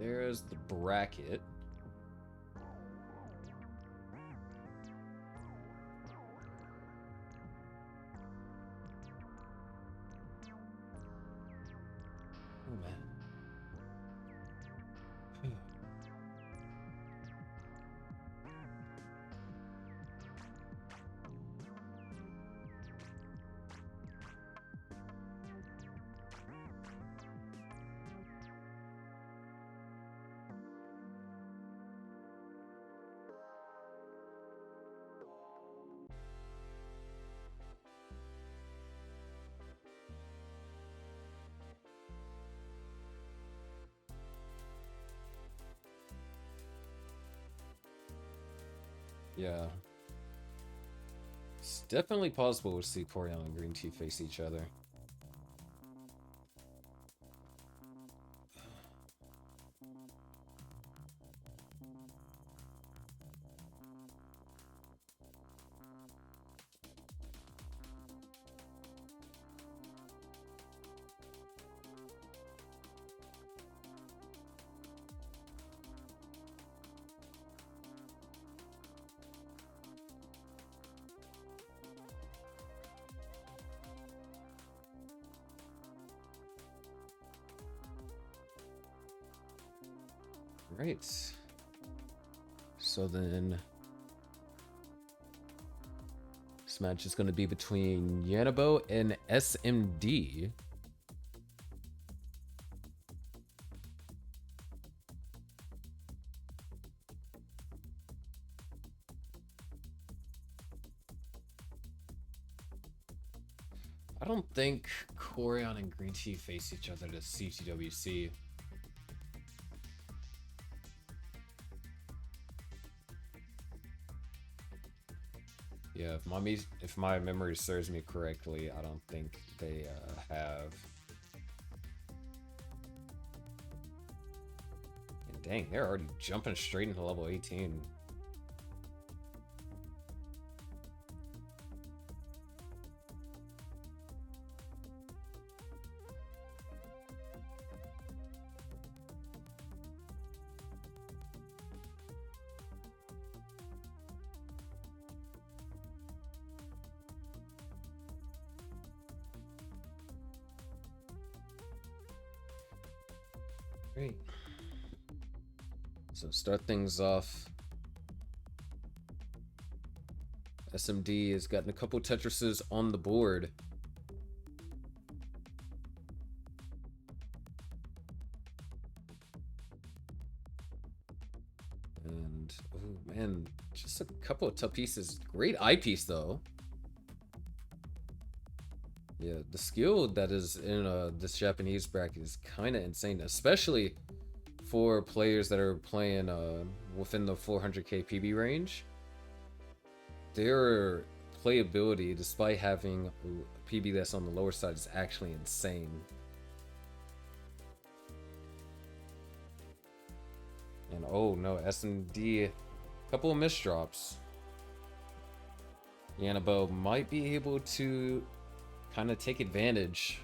There's the bracket. Oh man. Yeah. It's definitely possible to see Corian and Green Tea face each other. Right. So then this match is going to be between Yanabo and SMD. I don't think Corian and Green Tea face each other to CTWC. Yeah, if my memory serves me correctly, I don't think they have. And dang, they're already jumping straight into level 18. Great. So start things off. SMD has gotten a couple Tetrises on the board. And, oh man, just a couple of tough pieces. Great eyepiece though. Yeah, the skill that is in this Japanese bracket is kind of insane, especially for players that are playing within the 400k PB range. Their playability, despite having a PB that's on the lower side, is actually insane. And oh no, S&D, a couple of misdrops. Yanabo might be able to kind of take advantage.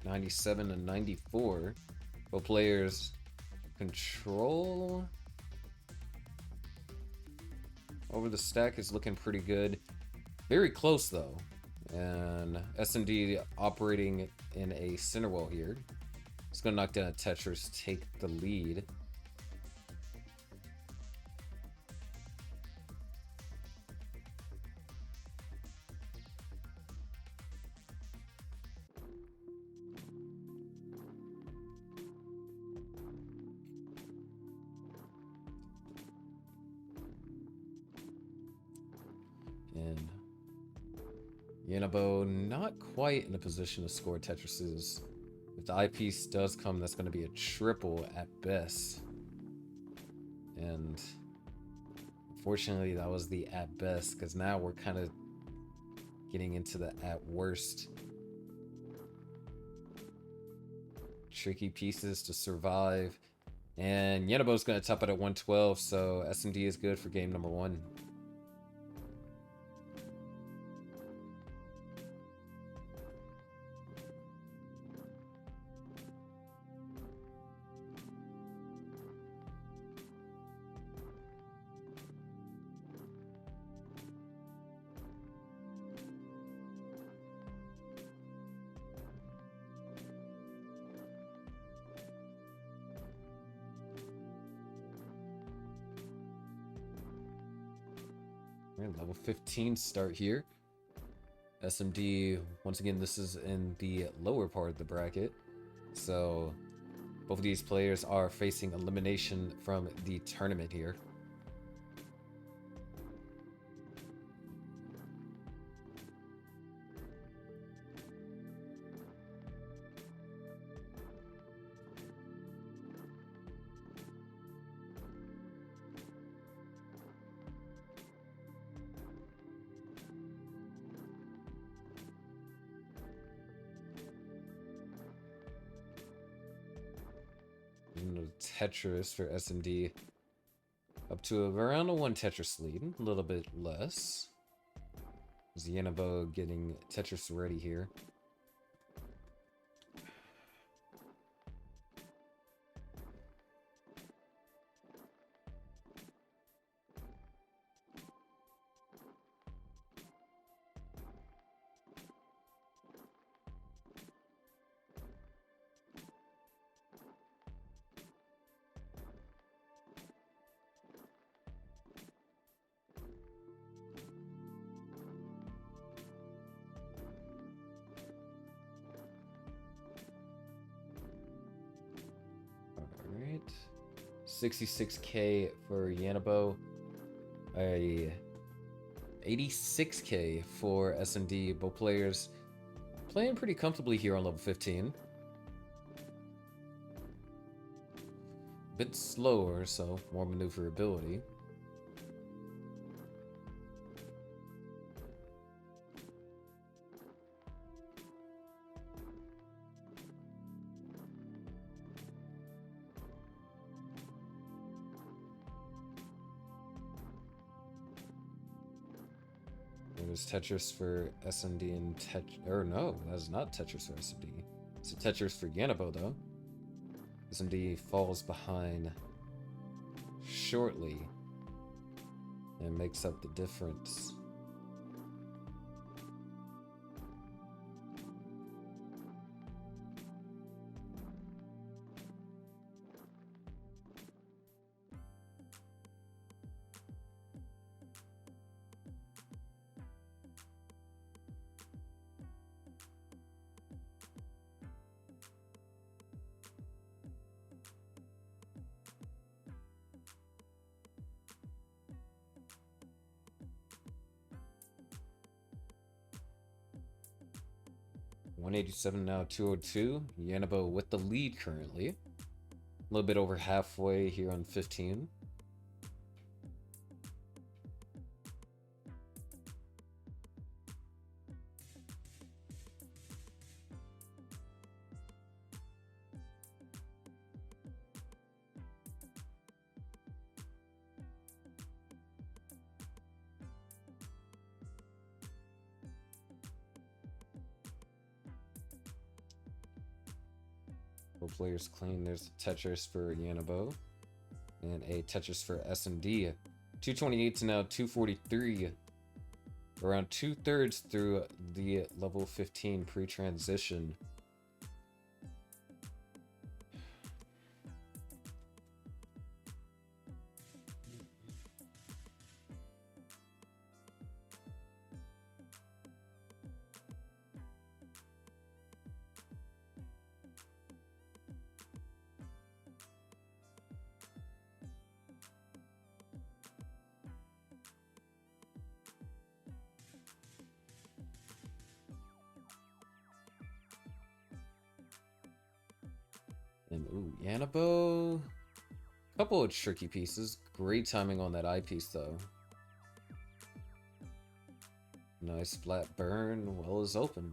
'97 and '94. Both players control over the stack is looking pretty good. Very close though. And S&D operating in a center wall here. It's gonna knock down a Tetris, take the lead. And Yanabo not quite in a position to score Tetrises. If the eyepiece does come, that's going to be a triple at best. And unfortunately, that was the at best, because now we're kind of getting into the at worst. Tricky pieces to survive. And Yanabo's going to top it at 112, so SMD is good for game number 1. Level 15 start here. SMD, once again, this is in the lower part of the bracket. So both of these players are facing elimination from the tournament here. Tetris for SMD. A Up to around a 1 Tetris lead, a little bit less. Yanabo getting Tetris ready here. Alright. 66k for Yanabo. 86k for SMD. Both players playing pretty comfortably here on level 15. Bit slower, so more maneuverability. There's Tetris for SMD and or no, that's not Tetris for SMD. It's a Tetris for Yanabo though. SMD falls behind shortly and makes up the difference. $187 now, 202. Yanabo with the lead currently. A little bit over halfway here on 15. Both players clean. There's a Tetris for Yanabo and a Tetris for SMD. 228 to now 243. Around 2/3 through the level 15 pre-transition. And ooh, Yanabo. Couple of tricky pieces. Great timing on that eyepiece though. Nice flat burn. Well is open.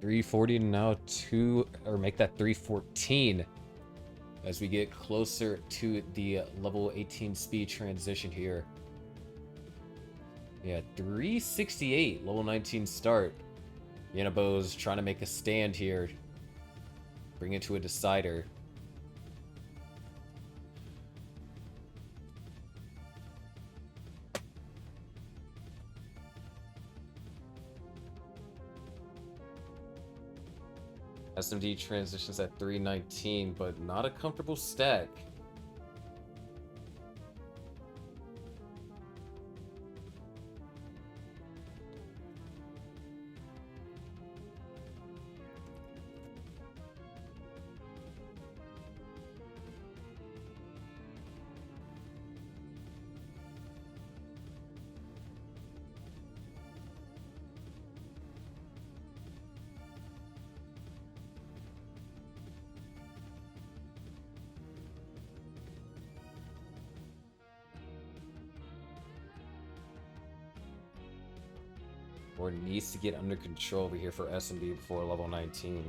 $340 now make that 314 as we get closer to the level 18 speed transition here. Yeah, 368 level 19 start. Yanabo's trying to make a stand here, bring it to a decider. SMD transitions at 319, but not a comfortable stack. or needs to get under control over here for SMD before level 19.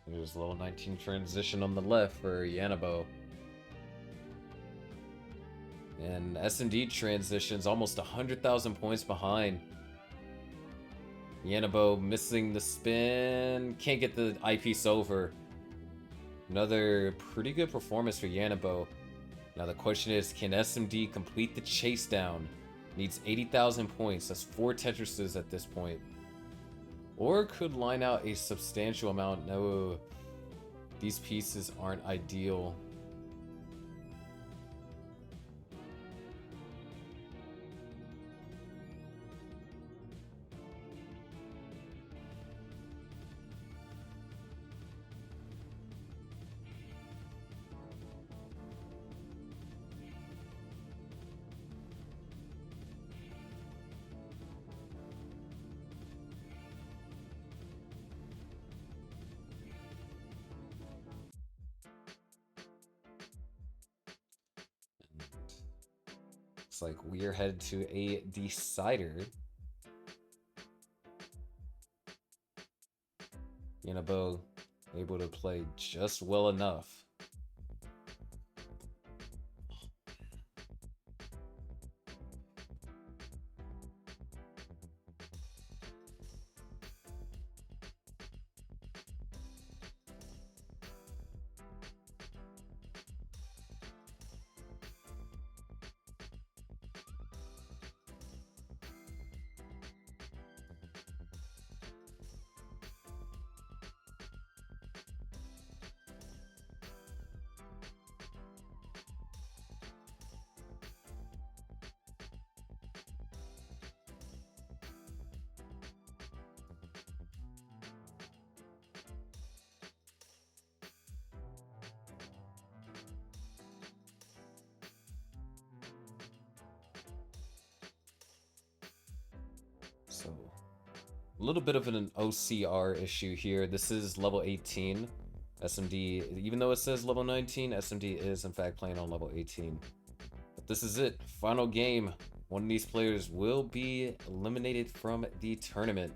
There's level 19 transition on the left for Yanabo. And SMD transitions almost 100,000 points behind. Yanabo missing the spin. Can't get the eyepiece over. Another pretty good performance for Yanabo. Now the question is, can SMD complete the chase down? Needs 80,000 points. That's 4 Tetrises at this point. Or could line out a substantial amount. No, these pieces aren't ideal. Looks like we are headed to a decider. Yanabo able to play just well enough. So, a little bit of an OCR issue here. This is level 18. SMD, even though it says level 19, SMD is in fact playing on level 18. But this is it. Final game. One of these players will be eliminated from the tournament.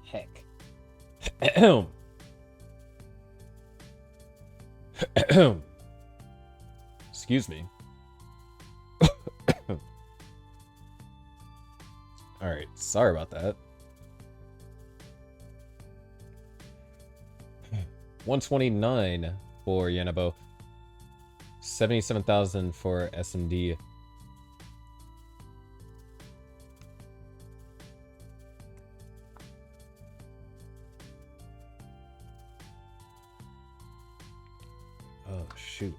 Heck. Excuse me. Alright, sorry about that. 129 for Yanabo. 77,000 for SMD. Oh, shoot.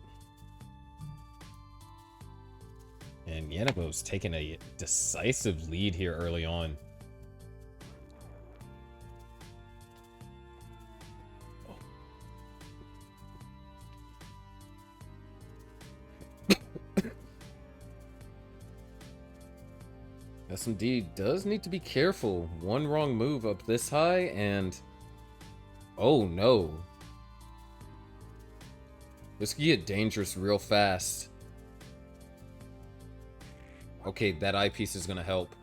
And Yanabo's taking a decisive lead here early on. SMD does need to be careful. One wrong move up this high and... oh no. This could get dangerous real fast. Okay, that eyepiece is gonna help.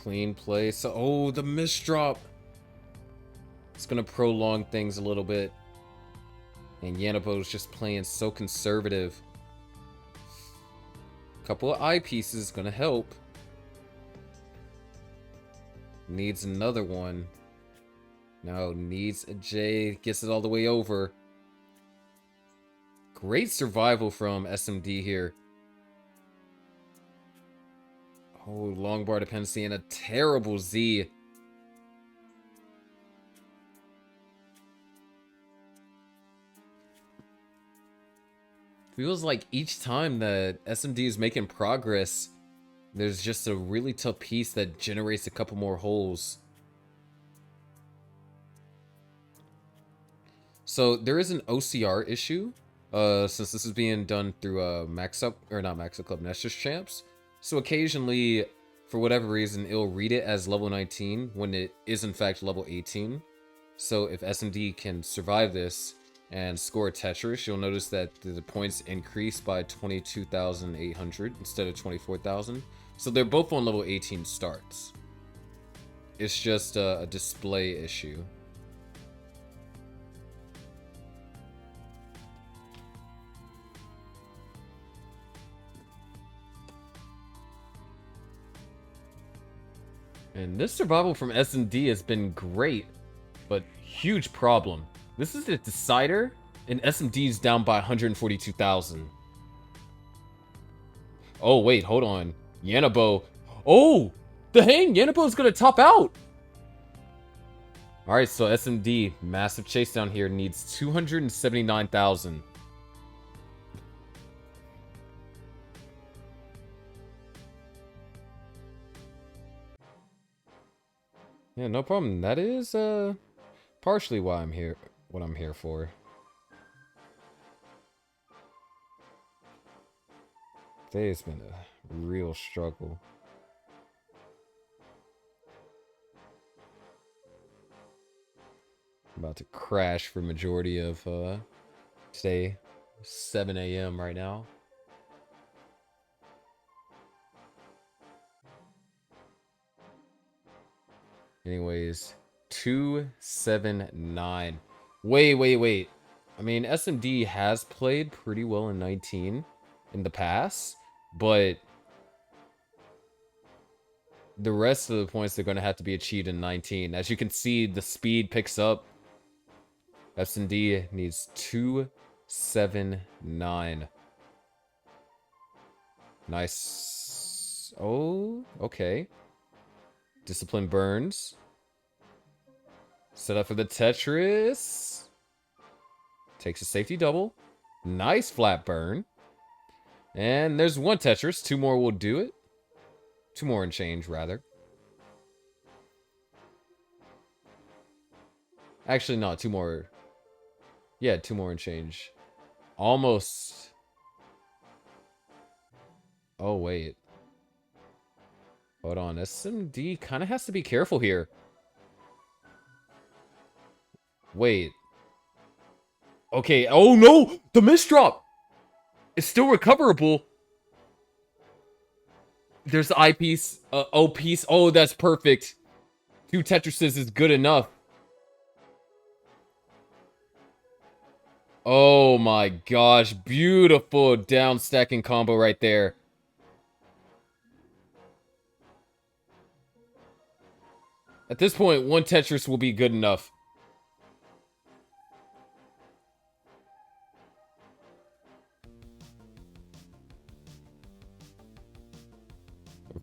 Clean play. So, oh, the misdrop. It's gonna prolong things a little bit. And Yanabo's just playing so conservative. Couple of eyepieces gonna help. Needs another one. No, needs a J. Gets it all the way over. Great survival from SMD here. Oh, long bar dependency and a terrible Z. Feels like each time that SMD is making progress, there's just a really tough piece that generates a couple more holes. So there is an OCR issue, since this is being done through Max Up, or not Max Up Club, Nessus Champs. So occasionally, for whatever reason, it'll read it as level 19 when it is in fact level 18. So if SMD can survive this and score a Tetris, you'll notice that the points increase by 22,800 instead of 24,000. So they're both on level 18 starts. It's just a display issue. And this survival from SMD has been great, but huge problem. This is a decider, and SMD's down by 142,000. Oh, wait, hold on. Yanabo. Oh, the hang! Yanabo's gonna top out! Alright, so SMD, massive chase down here, needs 279,000. Yeah, no problem. That is, partially why I'm here, what I'm here for. Today has been a real struggle. I'm about to crash for majority of, today. 7 a.m. right now. Anyways, 279. Wait. I mean, SMD has played pretty well in 19 in the past, but the rest of the points are going to have to be achieved in 19. As you can see, the speed picks up. SMD needs 279. Nice. Oh, okay. Discipline burns. Set up for the Tetris. Takes a safety double. Nice flat burn. And there's one Tetris. Two more will do it. Two more and change, rather. Actually, not. Two more. Yeah, two more and change. Almost. Oh, wait. Hold on. SMD kind of has to be careful here. Wait. Okay. Oh, no! The misdrop! It's still recoverable. There's the eyepiece. O piece. Oh, that's perfect. Two Tetrises is good enough. Oh my gosh. Beautiful down stacking combo right there. At this point, one Tetris will be good enough.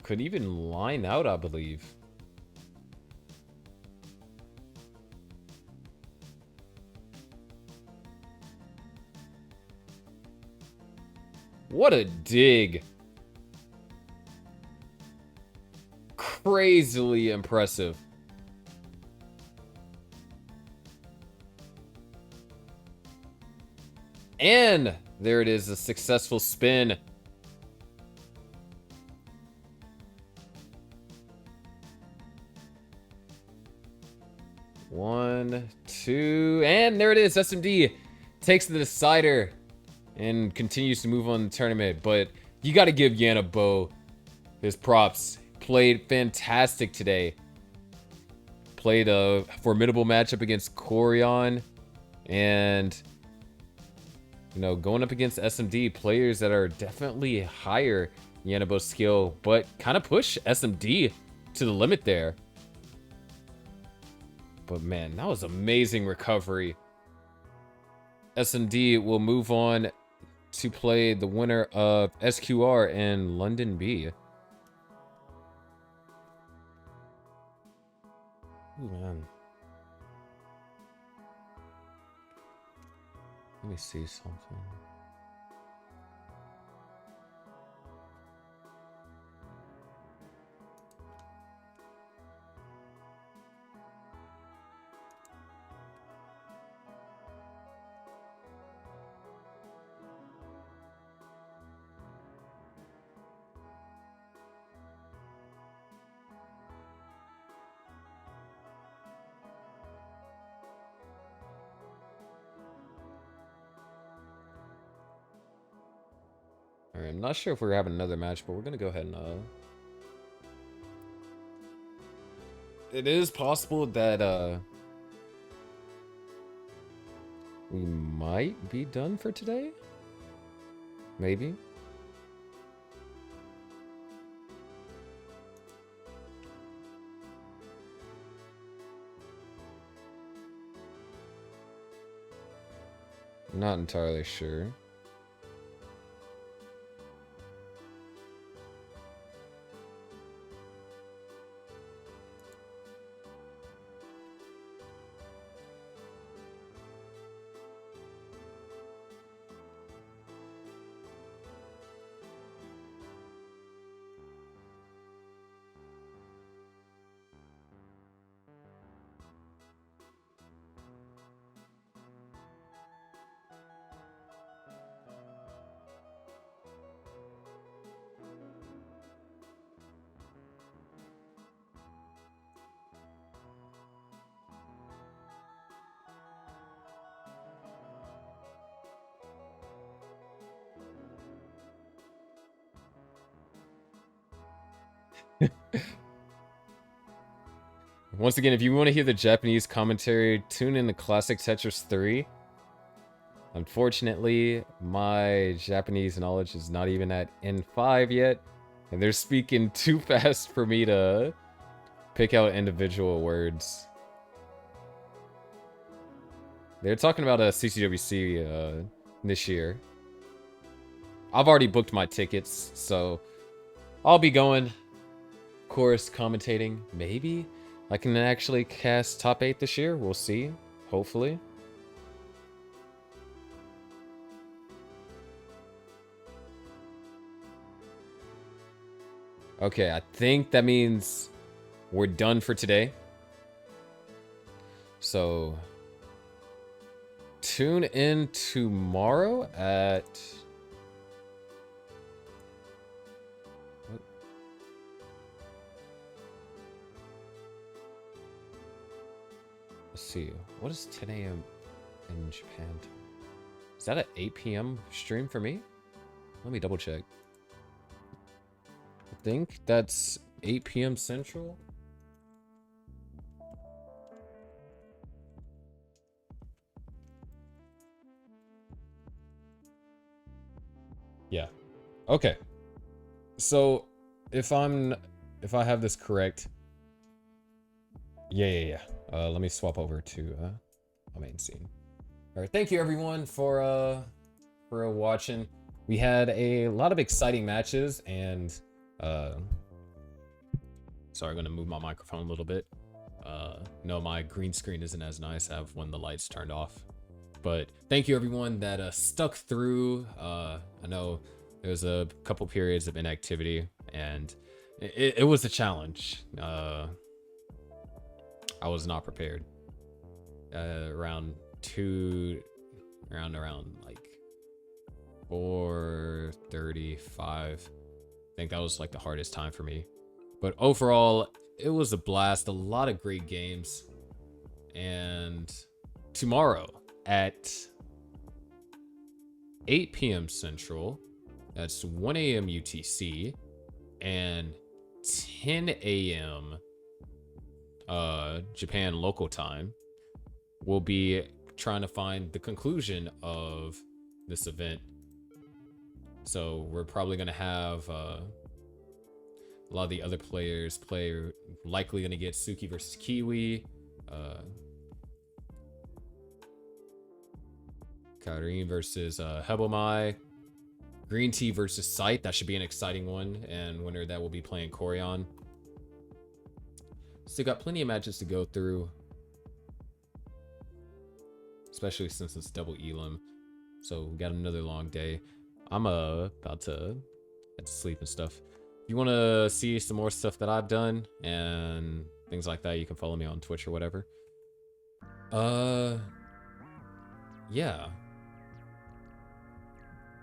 Could even line out, I believe. What a dig. Crazily impressive. And there it is, a successful spin. One, two, and there it is. SMD takes the decider and continues to move on the tournament. But you got to give Yanabo his props. played fantastic today. Played a formidable matchup against Corion, and you know, going up against SMD, players that are definitely higher in Yanobo skill, but kind of push SMD to the limit there. But man, that was amazing recovery. SMD will move on to play the winner of SQR and London B. Ooh, man. Let me see something. Alright, I'm not sure if we're having another match, but we're gonna go ahead and it is possible that we might be done for today? Maybe. Not entirely sure. Once again, if you want to hear the Japanese commentary, tune in to ClassicTetris 3. Unfortunately, my Japanese knowledge is not even at N5 yet, and they're speaking too fast for me to pick out individual words. They're talking about a CTWC this year. I've already booked my tickets, so I'll be going. Of course, commentating. Maybe I can actually cast top 8 this year. We'll see. Hopefully. Okay, I think that means we're done for today. So tune in tomorrow at... Let's see. What is 10 a.m. in Japan? Is that an 8 p.m. stream for me? Let me double check. I think that's 8 p.m. Central. Yeah. Okay. So if I have this correct. Yeah. Let me swap over to my main scene. All right, thank you everyone for watching. We had a lot of exciting matches, and sorry, I'm gonna move my microphone a little bit. No, my green screen isn't as nice. I have when the lights turned off. But thank you everyone that stuck through. I know there was a couple periods of inactivity, and it was a challenge. I was not prepared. Around like 4:35. I think that was like the hardest time for me. But overall, it was a blast. A lot of great games. And tomorrow at 8 p.m. Central, that's 1 a.m. UTC, and 10 a.m. Japan local time, we'll be trying to find the conclusion of this event. So we're probably gonna have a lot of the other players likely gonna get Suki versus Kiwi, Karin versus Hebelmai, Green Tea versus Sight. That should be an exciting one, and winner that will be playing Corion. Still got plenty of matches to go through, especially since it's double Elam. So we got another long day. I'm about to head to sleep and stuff. If you want to see some more stuff that I've done and things like that, you can follow me on Twitch or whatever. Yeah.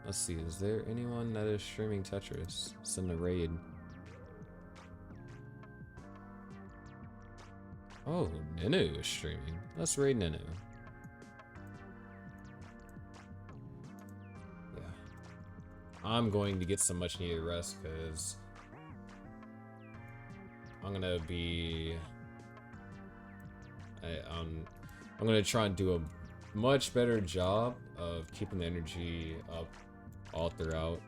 Let's see, is there anyone that is streaming Tetris? Send a raid. Oh, Ninu is streaming. Let's raid Ninu. Yeah. I'm going to get some much needed rest because I'm gonna be I'm gonna try and do a much better job of keeping the energy up all throughout.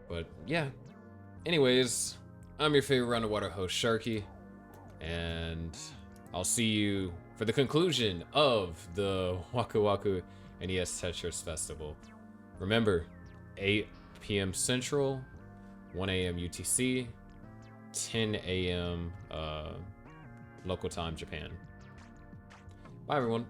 But yeah, anyways, I'm your favorite round of water host, Sharky, and I'll see you for the conclusion of the Waku Waku NES Tetris Festival. Remember, 8 p.m. Central, 1 a.m. UTC, 10 a.m. local time Japan. Bye, everyone.